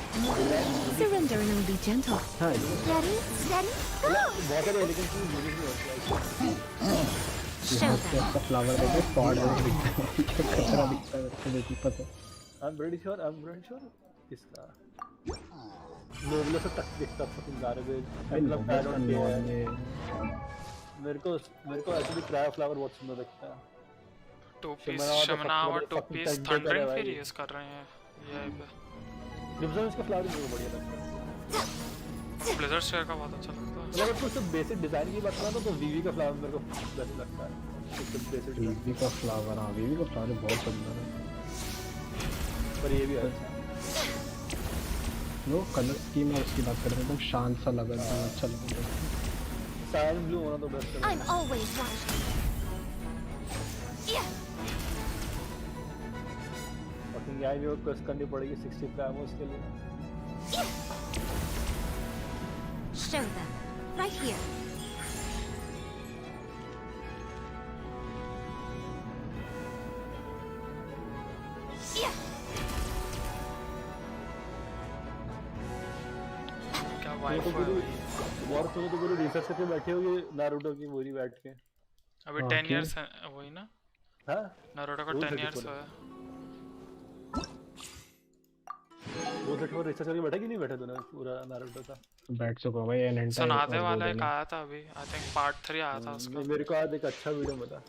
[SPEAKER 5] Surrender and be gentle.
[SPEAKER 9] हाँ
[SPEAKER 5] Ready, steady, go.
[SPEAKER 8] बहुत सारे एलिगेंट की यूनिक नहीं होती है।
[SPEAKER 5] Show them.
[SPEAKER 9] इसका फ्लावर देखो स्पॉट जैसा दिखता है, कचरा दिखता है तो देखिए पता है।
[SPEAKER 8] I'm pretty sure इसका नोबलो से टक दिखता fucking garbage. मतलब I don't care. मेरे को एक्चुअली क्रायो फ्लावर बहुत सुंदर लगता है।
[SPEAKER 3] टू पीस
[SPEAKER 8] शिमनावा तो
[SPEAKER 3] शमना और
[SPEAKER 8] सबसे
[SPEAKER 3] two
[SPEAKER 8] fucking
[SPEAKER 3] piece
[SPEAKER 8] tender
[SPEAKER 3] thundering
[SPEAKER 8] है भाई।
[SPEAKER 3] फिर यूज कर रहे हैं ये पे।
[SPEAKER 8] क्रिम्सन इसका फ्लावर भी बहुत बढ़िया लगता है।
[SPEAKER 3] ब्लिज़र्ड शेयर का बहुत अच्छा लगता है।
[SPEAKER 8] मतलब अगर कुछ बेसिक डिजाइन की बात करें तो वीवी का फ्लावर मेरे को बेस्ट लगता है। कुछ बेसिक
[SPEAKER 9] वीवी का फ्लावर, हाँ वीवी का फ्लावर बहुत सुंदर है।
[SPEAKER 8] पर ये भी अच्छा है।
[SPEAKER 9] वो कलर स्कीम है उसकी बात करते हैं, एकदम शांत सा लगा, एकदम अच्छा लगा।
[SPEAKER 8] सायन ब्लू होना तो बेस्ट है।
[SPEAKER 5] I'm always watching.
[SPEAKER 8] fucking यहाँ भी और quest करनी पड़ेगी 60 प्राइमोस के लिए।
[SPEAKER 4] Show them. Right here.
[SPEAKER 3] क्या
[SPEAKER 8] तो
[SPEAKER 3] वाइफ है
[SPEAKER 8] गुरु
[SPEAKER 3] भाई।
[SPEAKER 8] और तो गुरु रिसर्च करके बैठे होगे नारुतो की पूरी बैठ के।
[SPEAKER 3] अभी
[SPEAKER 9] हाँ,
[SPEAKER 3] 10
[SPEAKER 9] क्यों?
[SPEAKER 3] इयर्स है वही ना,
[SPEAKER 8] हाँ
[SPEAKER 3] नारुतो का
[SPEAKER 8] वो
[SPEAKER 3] 10
[SPEAKER 8] 30
[SPEAKER 3] इयर्स
[SPEAKER 8] पूरे।
[SPEAKER 3] है।
[SPEAKER 8] वो सेट में रिसर्च करके बैठा कि नहीं बैठा तूने पूरा नारुतो का?
[SPEAKER 9] बैठ चुका भाई एन एंटायर
[SPEAKER 3] सुनाते वाला एक आया था अभी, आई थिंक पार्ट 3 आया था उसका।
[SPEAKER 8] मेरे को आज एक अच्छा वीडियो मिला,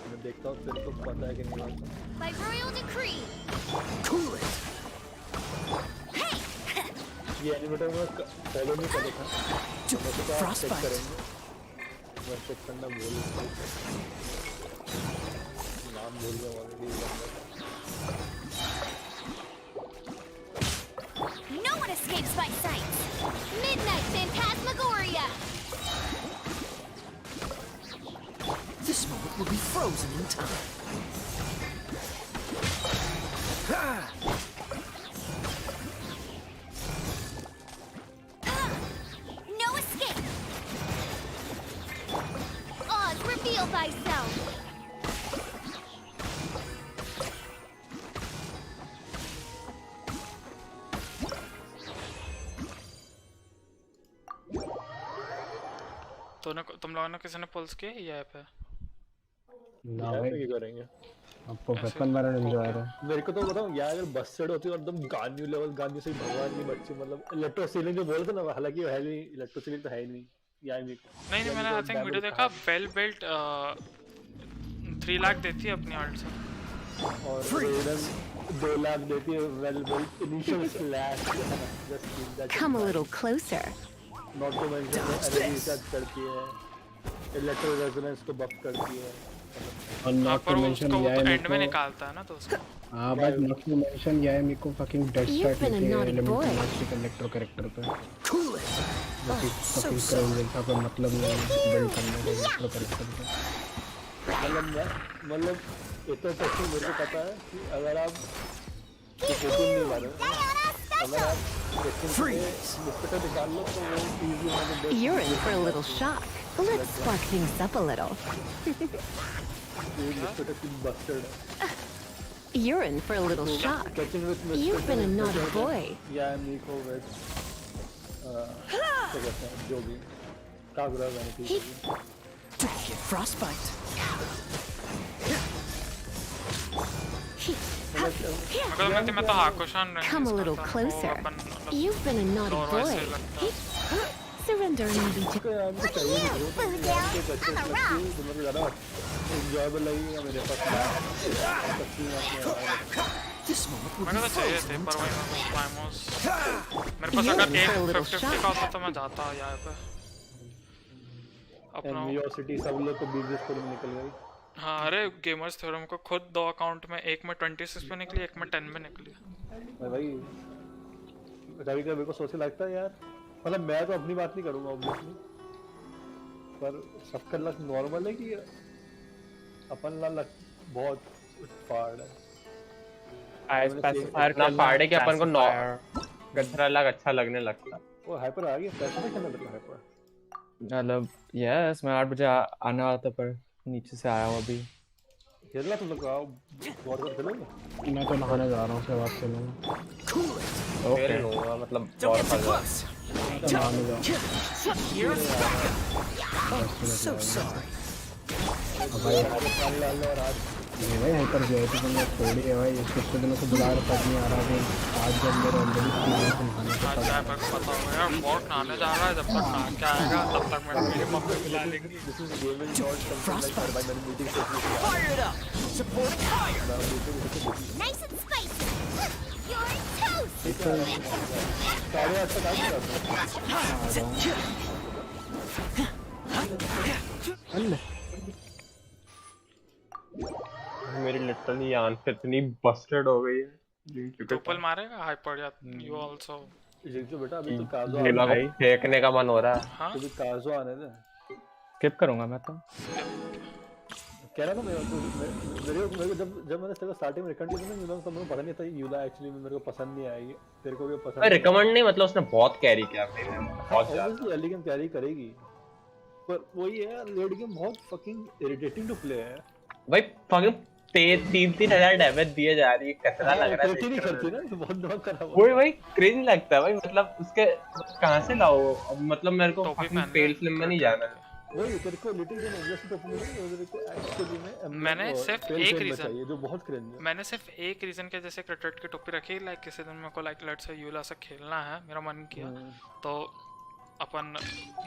[SPEAKER 8] मैं देखता हूँ तेरे को पता है कि नहीं पता।
[SPEAKER 5] By royal decree.
[SPEAKER 6] Cool it.
[SPEAKER 8] ये एनिमेटर में फॉलो नहीं कर था, मैं तो चेक
[SPEAKER 6] Frostbite.
[SPEAKER 8] करेंगे, मैं चेक करना भूल गया, नाम भूल गया already.
[SPEAKER 5] No one escapes my sight. Midnight Phantasmagoria.
[SPEAKER 6] This moment will be frozen in time.
[SPEAKER 5] No escape. Oz, reveal thyself.
[SPEAKER 3] तुम लोगों ने किसी ने पुल्स किया ये ऐप है?
[SPEAKER 9] ना
[SPEAKER 8] क्या
[SPEAKER 9] भाई
[SPEAKER 8] करेंगे?
[SPEAKER 9] आपको वेपन वाला एंजॉय रहा है।
[SPEAKER 8] मेरे को तो बताऊं यार, अगर बस सेट होती है और एकदम गान्यू लेवल, गान्यू से भगवान की बच्ची, मतलब इलेक्ट्रो सीलिंग जो बोलते ना, हालांकि वो है नहीं, इलेक्ट्रो सीलिंग तो है ही नहीं यार।
[SPEAKER 3] नहीं नहीं, मैंने आई थिंक वीडियो देखा, वेल बिल्ट 3 लाख देती है अपनी आर्ट से।
[SPEAKER 8] और रेडन 2 लाख देती है well built initial slash.
[SPEAKER 7] Come a little closer.
[SPEAKER 8] Not to mention energy charge करती है, इलेक्ट्रो रेजोनेंस को बफ करती है,
[SPEAKER 9] और नॉट
[SPEAKER 3] पर
[SPEAKER 9] टू
[SPEAKER 3] वो
[SPEAKER 9] मेंशन
[SPEAKER 3] उसको वो
[SPEAKER 9] ये
[SPEAKER 3] तो
[SPEAKER 9] है
[SPEAKER 3] एंड में
[SPEAKER 9] मेरे को,
[SPEAKER 3] निकालता है ना तो उसको।
[SPEAKER 9] हाँ बट नॉट टू मेंशन ये है मेरे को fucking dead
[SPEAKER 7] You've
[SPEAKER 9] start
[SPEAKER 7] been a
[SPEAKER 9] लेके
[SPEAKER 7] naughty
[SPEAKER 9] element
[SPEAKER 7] boy.
[SPEAKER 9] Master collector character पे,
[SPEAKER 6] Cool it.
[SPEAKER 9] जो कि फकिंग क्रेजी था, कोई मतलब नहीं है बिल्ड करने का इलेक्ट्रो कैरेक्टर पे।
[SPEAKER 8] मतलब इतना तक मेरे को पता है कि अगर आप फोटो नहीं मारो, अगर आप डिस्कटर निकाल लो तो वो इजी होने के
[SPEAKER 7] You're in for a little shock. Let's spark things up a little.
[SPEAKER 8] डिस्कटर की बस्टर्ड है।
[SPEAKER 7] You're in for a little shock.
[SPEAKER 8] Catching with
[SPEAKER 7] You've been a naughty boy.
[SPEAKER 8] या निको विद क्या कहते हैं जो भी Kagura vanity.
[SPEAKER 6] Don't get frostbite.
[SPEAKER 3] अगर मैं तो हाकोशान
[SPEAKER 7] Come a little closer. You've been a naughty boy. Surrender and be
[SPEAKER 8] को यार मुझे चाहिए नहीं, वो
[SPEAKER 5] Food down.
[SPEAKER 8] तो बच्चे
[SPEAKER 5] I'm a
[SPEAKER 8] लगती
[SPEAKER 5] rock.
[SPEAKER 8] है, तो मतलब ज़्यादा enjoyable लगी है मेरे पास। सच्ची में
[SPEAKER 6] This moment will
[SPEAKER 3] मैंने
[SPEAKER 6] be
[SPEAKER 3] तो चाहिए थे
[SPEAKER 6] frozen in
[SPEAKER 3] पर वही
[SPEAKER 6] time.
[SPEAKER 3] मैं प्राइमोस मेरे पास अगर
[SPEAKER 7] Yeah, for a little
[SPEAKER 3] 150 का होता तो मैं जाता यहाँ पे अपना।
[SPEAKER 8] एनवियोसिटी सब लोग को बिजनेस पर निकल गई।
[SPEAKER 3] हाँ अरे गेमर्स थ्योरम को खुद 2 अकाउंट में, एक में 26 पे निकली, एक में 10 में निकली।
[SPEAKER 8] भाई कभी कभी को सोचे लगता है यार, मतलब मैं तो अपनी बात नहीं करूंगा ऑब्वियसली, पर सबका लक नॉर्मल है कि अपन ला लक बहुत फाड़ है।
[SPEAKER 2] स्पेसिफायर ना फाड़े कि अपन को गथरा लग अच्छा लगने लगता।
[SPEAKER 8] वो हाइपर आ गया, पैसे नहीं करना पड़ता हाइपर।
[SPEAKER 10] मतलब यस मैं 8 बजे आने वाला था पर नीचे से आया हूँ अभी।
[SPEAKER 8] खेलना तुम लोग आओ, वॉर खेलोगे?
[SPEAKER 9] मैं तो नहाने जा रहा हूँ, उसके बाद चलूँगा।
[SPEAKER 6] Cool it.
[SPEAKER 2] खेल लूंगा, मतलब
[SPEAKER 6] Don't
[SPEAKER 2] और
[SPEAKER 6] get too
[SPEAKER 2] फंसा।
[SPEAKER 6] close.
[SPEAKER 9] नहाने जाओ।
[SPEAKER 6] Here's backup. Oh, so sorry.
[SPEAKER 9] भाई
[SPEAKER 8] आज खाने डालने और आज
[SPEAKER 9] ये भाई हाइपर वीआईपी तो मैं छोड़ ही है भाई, कुछ दिनों से बुला रहा था, नहीं आ रहा था। आज जब मेरे ऑलरेडी 3 दिन से नहाने का
[SPEAKER 3] अच्छा है, पर पता होगा यार बहुत नहाने जा रहा है, जब तक नहा के आएगा तब तक मेरी मम्मी बुला लेंगी।
[SPEAKER 8] This is gaming not something like turbine and meeting sessions.
[SPEAKER 6] Fire it up! Supporting fire!
[SPEAKER 5] Nice and spicy. You're toast.
[SPEAKER 8] साढ़े 8 तक आ गया
[SPEAKER 2] मेरी लिटरली आंखें इतनी बस्टेड हो गई है।
[SPEAKER 3] ट्रिपल मारेगा हाइपर या यू आल्सो?
[SPEAKER 8] जो बेटा अभी तो काजो
[SPEAKER 2] नीला को फेंकने का मन हो रहा है।
[SPEAKER 3] हाँ
[SPEAKER 8] तो काजो आने दे।
[SPEAKER 10] स्किप करूंगा मैं तो।
[SPEAKER 8] कह रहा था मेरे को जब मैंने तेरे को स्टार्टिंग में रिकमेंड किया था ना यूला, तो मेरे को पता नहीं था यूला एक्चुअली मेरे को पसंद नहीं आएगी। तेरे को भी पसंद
[SPEAKER 2] रिकमेंड नहीं, मतलब उसने बहुत कैरी किया मेरे, बहुत ज्यादा।
[SPEAKER 8] अर्ली गेम कैरी करेगी, पर वही है लेट गेम बहुत फकिंग इरिटेटिंग टू प्ले है
[SPEAKER 2] भाई। फकिंग 3-3 हजार डैमेज दिए जा रही है, कैसा लग रहा है।
[SPEAKER 8] नहीं करती ना तो बहुत दिमाग खराब हो।
[SPEAKER 2] वही क्रिंज लगता है भाई, मतलब उसके कहां से लाओ। मतलब मेरे को फेल फिल्म में नहीं जाना है।
[SPEAKER 8] वही तेरे को लिटिल गेम ऑब्वियसली टॉप में तेरे को एक्चुअली में
[SPEAKER 3] मैंने सिर्फ एक रीजन,
[SPEAKER 8] जो बहुत क्रिंज है,
[SPEAKER 3] मैंने सिर्फ एक रीजन के जैसे क्रिकेट की टोपी रखी, लाइक किसी दिन मेरे को लाइक लेट्स से यूला से खेलना है, मेरा मन किया तो अपन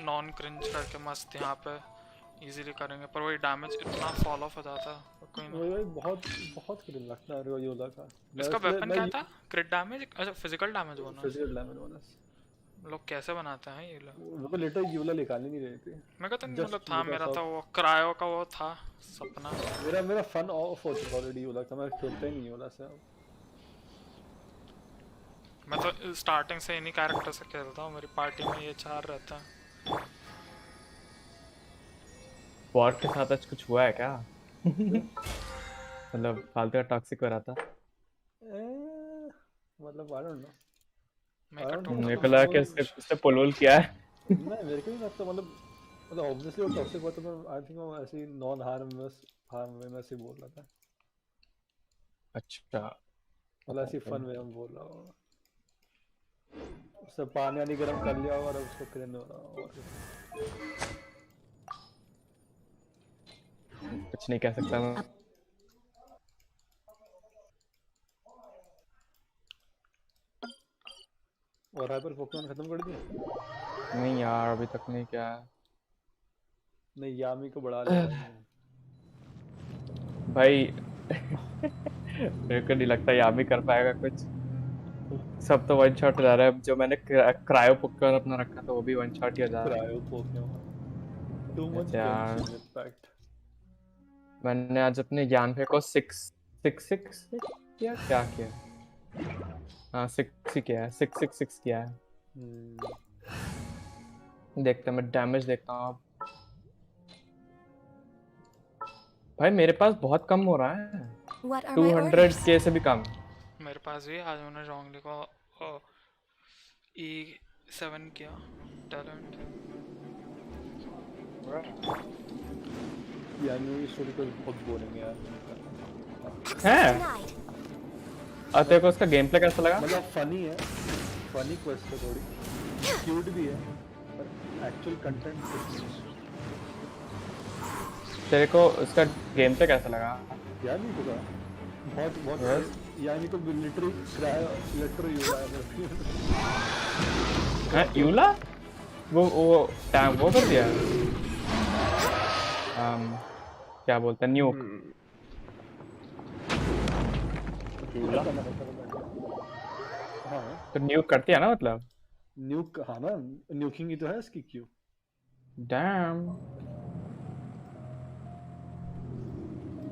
[SPEAKER 3] नॉन क्रिंज करके मस्त यहाँ पे इजीली करेंगे, पर वही डैमेज इतना फॉल ऑफ हो जाता है कोई नहीं।
[SPEAKER 8] वही बहुत क्रिंज लगता है यूला का।
[SPEAKER 3] इसका वेपन क्या था? Crit damage? अच्छा physical damage bonus.
[SPEAKER 8] Physical damage bonus
[SPEAKER 3] लोग कैसे बनाते हैं ये लोग?
[SPEAKER 8] वो तो लेटर यूला निकालनी नहीं रही थी।
[SPEAKER 3] मैं कहता नहीं, मतलब था मेरा था वो क्रायो का वो था सपना।
[SPEAKER 8] मेरा फन ऑफ हो चुका ऑलरेडी यूला का, मैं खेलता ही नहीं यूला से अब।
[SPEAKER 3] मैं तो स्टार्टिंग से इन्हीं कैरेक्टर से खेलता हूँ, मेरी पार्टी में ये 4 रहता है।
[SPEAKER 10] बॉट के साथ आज कुछ हुआ है क्या? मतलब फालतू का टॉक्सिक हो रहा था।
[SPEAKER 8] मतलब आई डोंट नो,
[SPEAKER 10] मेरे को लगा कि इससे पुलवुल किया है।
[SPEAKER 8] नहीं मेरे को नहीं लगता, मतलब ऑब्वियसली वो टॉक्सिक हुआ, तो मैं आई थिंक वो ऐसे नॉन हार्मलेस ही बोल रहा था।
[SPEAKER 10] अच्छा
[SPEAKER 8] मतलब ऐसी फन वे में बोल रहा हूँ, उससे पानी गर्म कर लिया और उसको क्रिंज हो रहा और
[SPEAKER 10] कुछ नहीं कह सकता मैं।
[SPEAKER 8] और हाइपर पोकेमॉन खत्म कर दिया?
[SPEAKER 10] नहीं यार अभी तक नहीं किया।
[SPEAKER 8] नहीं यामी को बढ़ा लिया
[SPEAKER 10] भाई। मेरे को नहीं लगता यामी कर पाएगा कुछ। सब तो वन शॉट जा रहा है। जो मैंने क्रायो पोकेमॉन अपना रखा था वो भी वन शॉट ही जा रहा है।
[SPEAKER 8] क्रायो पोकेमॉन टू मच
[SPEAKER 10] यार
[SPEAKER 8] इम्पैक्ट।
[SPEAKER 10] मैंने आज अपने ज्ञान पे को 6 किया क्या किया? हाँ 6 किया है, 6 किया है। देखते हैं मैं डैमेज देखता हूँ अब। भाई मेरे पास बहुत कम हो रहा है, 200k से भी कम।
[SPEAKER 3] मेरे पास भी आज मैंने रॉन्गली को E7 किया टैलेंट।
[SPEAKER 8] यानी ये स्टोरी तो बहुत बोरिंग है यार।
[SPEAKER 10] हैं? और तेरे को उसका गेम प्ले कैसा लगा?
[SPEAKER 8] मतलब फनी है, फनी क्वेस्ट है, थोड़ी क्यूट भी है, पर एक्चुअल कंटेंट कुछ नहीं।
[SPEAKER 10] तेरे को उसका गेम प्ले कैसा लगा?
[SPEAKER 8] यार नहीं पता, बहुत यानी तो मिलिट्री यूला
[SPEAKER 10] है। यूला वो टैंक वो कर दिया। क्या बोलते हैं न्यूक।
[SPEAKER 8] हाँ
[SPEAKER 10] तो न्यूक करती है ना, मतलब
[SPEAKER 8] न्यूक। हाँ ना, न्यूकिंग ही तो है इसकी। क्यों?
[SPEAKER 10] डैम।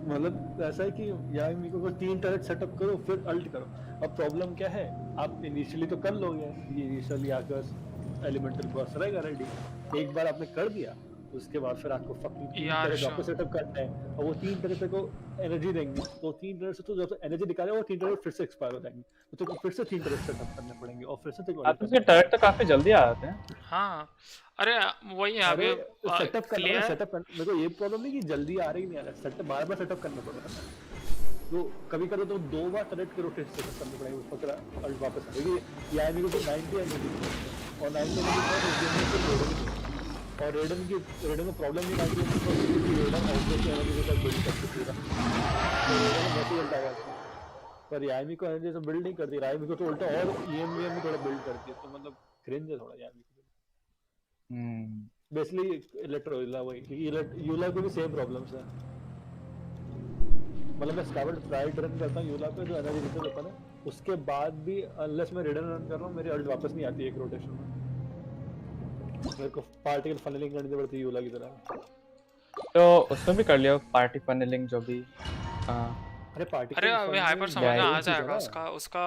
[SPEAKER 8] मतलब ऐसा है कि यार मेरे को 3 टर्रेट सेटअप करो फिर अल्ट करो। अब प्रॉब्लम क्या है, आप इनिशियली तो कर लोगे, ये इनिशियली आकर एलिमेंटल बॉस रहेगा रेडी। एक बार आपने कर दिया उसके बाद फिर आपको फकिंग 3 टर्रेट वापस सेटअप करना है, और वो 3 टर्रेट को एनर्जी देंगे, तो 3 टर्रेट से तो जब एनर्जी निकाले वो 3 टर्रेट फिर से एक्सपायर हो जाएंगे, तो फिर से 3 टर्रेट सेटअप करने पड़ेंगे और फिर से
[SPEAKER 10] आपके टर्रेट तो काफी जल्दी आ जाते हैं।
[SPEAKER 3] हाँ अरे वही है अभी
[SPEAKER 8] सेटअप करना। मेरे को ये प्रॉब्लम नहीं कि जल्दी आ रही नहीं आ रहा, सेटअप बार-बार सेटअप करना पड़ेगा। तो कभी करो तो 2 बार टर्रेट के रोटेट सेटअप करने पड़ेंगे, उसको फिर अल्ट वापस आएगी। या मेरे को 90 एनर्जी और 90 एनर्जी और रेडन को प्रॉब्लम ये आती है कि रेडन ऑब्जेक्ट एनर्जी के साथ बिल्ड करती है पूरा, तो रेडन वैसे उल्टा करती है, पर यामी को एनर्जी से बिल्ड नहीं करती, यामी को तो उल्टा और ईएमवीएम भी थोड़ा बिल्ड करती है, तो मतलब क्रिंज है थोड़ा यामी को। बेसिकली इलेक्ट्रो वही यूला को भी सेम प्रॉब्लम्स है, मतलब मैं स्टार्ट प्राइड रन करता हूँ यूला पे जो एनर्जी रिसोर्स होता है ना, उसके बाद भी अनलेस मैं रिडन रन कर रहा हूँ मेरी अल्ट वापस नहीं आती एक रोटेशन में, मेरे को पार्टिकल फनलिंग करनी पड़ती है यूला की तरह।
[SPEAKER 10] तो उसमें भी कर लिया पार्टी फनलिंग जो भी।
[SPEAKER 3] अरे अभी हाइपर समझ में आ जाएगा उसका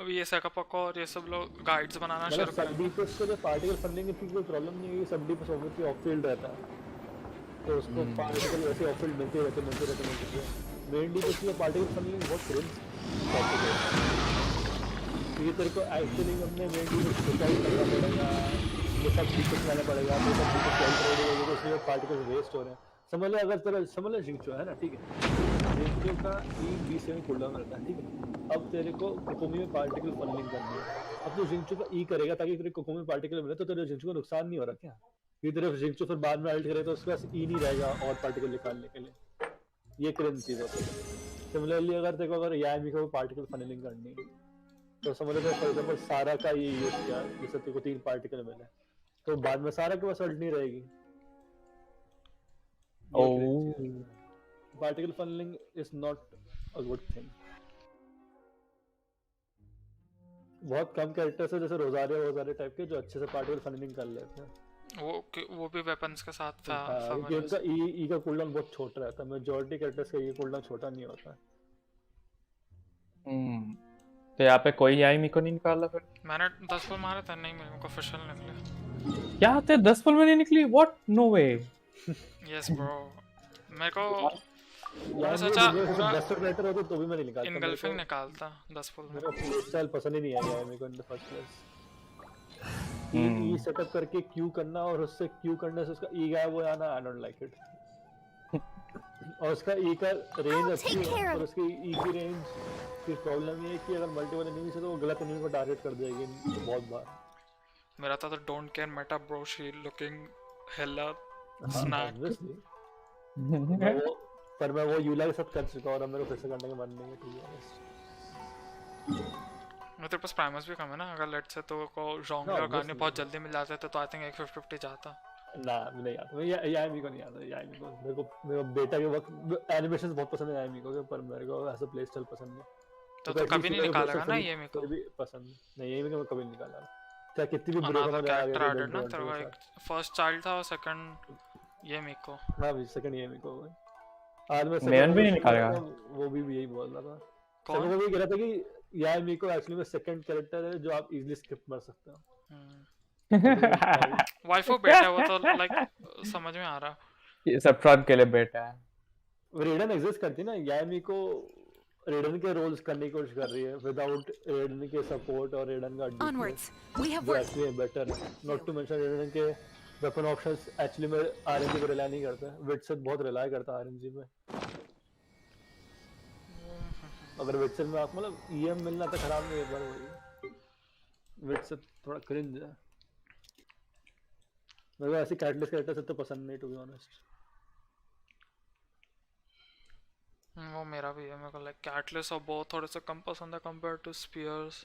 [SPEAKER 3] अभी ये सेकअप और ये सब लोग गाइड्स बनाना शुरू करेंगे।
[SPEAKER 8] सब डीपस को पार्टिकल फनलिंग की कोई प्रॉब्लम नहीं है, सब डीपस ऑब्वियसली ऑफ फील्ड रहता है, तो उसको पार्टिकल वैसे ऑफ फील्ड मिलते रहते मेन डीपस में पार्टिकल फनलिंग बहुत क्रिंज टॉपिक है, ये तेरे को एक्चुअली अपने मेन डीपस को सॉल्व करना पड़ेगा, ये सब डीपस लाना पड़ेगा, तो सब डीपस सॉल्व करोगे तो उसमें पार्टिकल वेस्ट हो रहे हैं, समझ ले अगर तेरा समझ ले जिंचो है ना, ठीक है, जिंचो का E27 कूलडाउन रहता है, ठीक है, अब तेरे को कोकोमी में पार्टिकल फनलिंग करनी है, अब तो जिंचो का E करेगा ताकि तेरे कोकोमी में पार्टिकल मिले, तो तेरे जिंचो को नुकसान नहीं हो रहा क्या, ये तेरे जिंचो फिर बाद में अल्ट करे तो उसके पास E नहीं रहेगा और पार्टिकल निकालने के लिए, ये क्रिंज चीज होती है। सिमिलरली अगर तेरे को अगर यामी को पार्टिकल फनलिंग करनी है तो समझ लो फॉर एग्जांपल सारा का ये यूज किया, जैसे तेरे को 3 पार्टिकल मिले तो बाद में सारा के पास अल्ट नहीं रहेगी, particle funnelling is not a good thing. बहुत कम कैरेक्टर्स है जैसे रोजारिया टाइप के जो अच्छे से पार्टिकल फनलिंग कर लेते हैं, वो
[SPEAKER 3] भी वेपन्स के साथ था,
[SPEAKER 8] क्योंकि उनका ई का कूलडाउन बहुत छोटा रहता है, मेजॉरिटी कैरेक्टर्स का ये कूलडाउन छोटा नहीं होता है।
[SPEAKER 10] तो यहाँ पे कोई यामी को नहीं निकाला फिर?
[SPEAKER 3] मैंने 10 फुल मारे थे, नहीं मेरे को ऑफिशियल निकले।
[SPEAKER 10] क्या आते 10 फुल में नहीं निकली? What? No way.
[SPEAKER 3] Yes bro, मेरे को मैंने सोचा पूरा
[SPEAKER 8] 10 कैरेक्टर होते तो भी मैं नहीं निकालता,
[SPEAKER 3] इनगल्फिंग निकालता 10 फुल में।
[SPEAKER 8] मेरे को स्टाइल पसंद ही नहीं आया मेरे को in the first place. E setup करके क्यू करना और उससे क्यू करने से उसका ई गायब हो जाना, आई डोंट लाइक इट। और उसका ई का रेंज अच्छी है और उसकी ई की रेंज की प्रॉब्लम ये है कि अगर मल्टीपल एनिमी से तो वो गलत एनिमी को टारगेट कर देगी बहुत बार।
[SPEAKER 3] मेरा था तो don't care meta bro, she looking hella snack.
[SPEAKER 8] पर मैं वो यूला के साथ कर चुका और अब मेरे को फिर से करने का मन नहीं है, टू बी ऑनेस्ट।
[SPEAKER 3] मैं तेरे पास प्राइमर्स भी कम है ना, अगर लेट्स से तो को जोंग और गाने बहुत जल्दी मिल जाते तो आई थिंक 150 जाता
[SPEAKER 8] ना, नहीं आता मैं यामी को नहीं आता, यामी को मेरे को बेटा के वक्त एनिमेशंस बहुत पसंद है यामी को, पर मेरे को ऐसा प्ले स्टाइल पसंद नहीं।
[SPEAKER 3] तो कभी नहीं निकालेगा ना ये मेरे को
[SPEAKER 8] भी पसंद नहीं, ये मेरे को कभी नहीं निकाला, चाहे कितनी भी बुरी
[SPEAKER 3] हो जाए ना। तेरे को एक फर्स्ट चाइल्ड था और सेकंड ये मेरे को,
[SPEAKER 8] हां भी सेकंड ये मेरे को आज
[SPEAKER 10] मैं भी नहीं निकालेगा,
[SPEAKER 8] वो भी यही बोल रहा था। कौन वो भी कह रहा था कि यार मेरे को एक्चुअली में सेकंड कैरेक्टर है जो आप इजीली स्किप कर सकते हो।
[SPEAKER 3] वाइफो बेटा है वो तो लाइक समझ में आ रहा,
[SPEAKER 10] ये सब ट्रक के लिए बेटा है।
[SPEAKER 8] रेडन एग्जिस्ट करती ना, यामी को रेडन के रोल्स करने की कोशिश कर रही है विदाउट रेडन के सपोर्ट और रेडन का
[SPEAKER 4] Onwards. We have work.
[SPEAKER 8] Actually better है, नॉट टू मेंशन रेडन के वेपन ऑप्शंस एक्चुअली में आरएनजी पे रिलाई नहीं करते, विटसेट बहुत रिलाई करता है आरएनजी में। अगर विटसेट में आप मतलब ईएम मिलना तो खराब नहीं है, पर वही विटसेट थोड़ा क्रिंज है। मेरे को ऐसी कैटलिस्ट कैरेक्टर सब तो पसंद नहीं, टू बी ऑनेस्ट।
[SPEAKER 3] वो मेरा भी है, मेरे को लाइक कैटलिस्ट और बहुत थोड़े से कम पसंद है कंपेयर टू स्पीयर्स।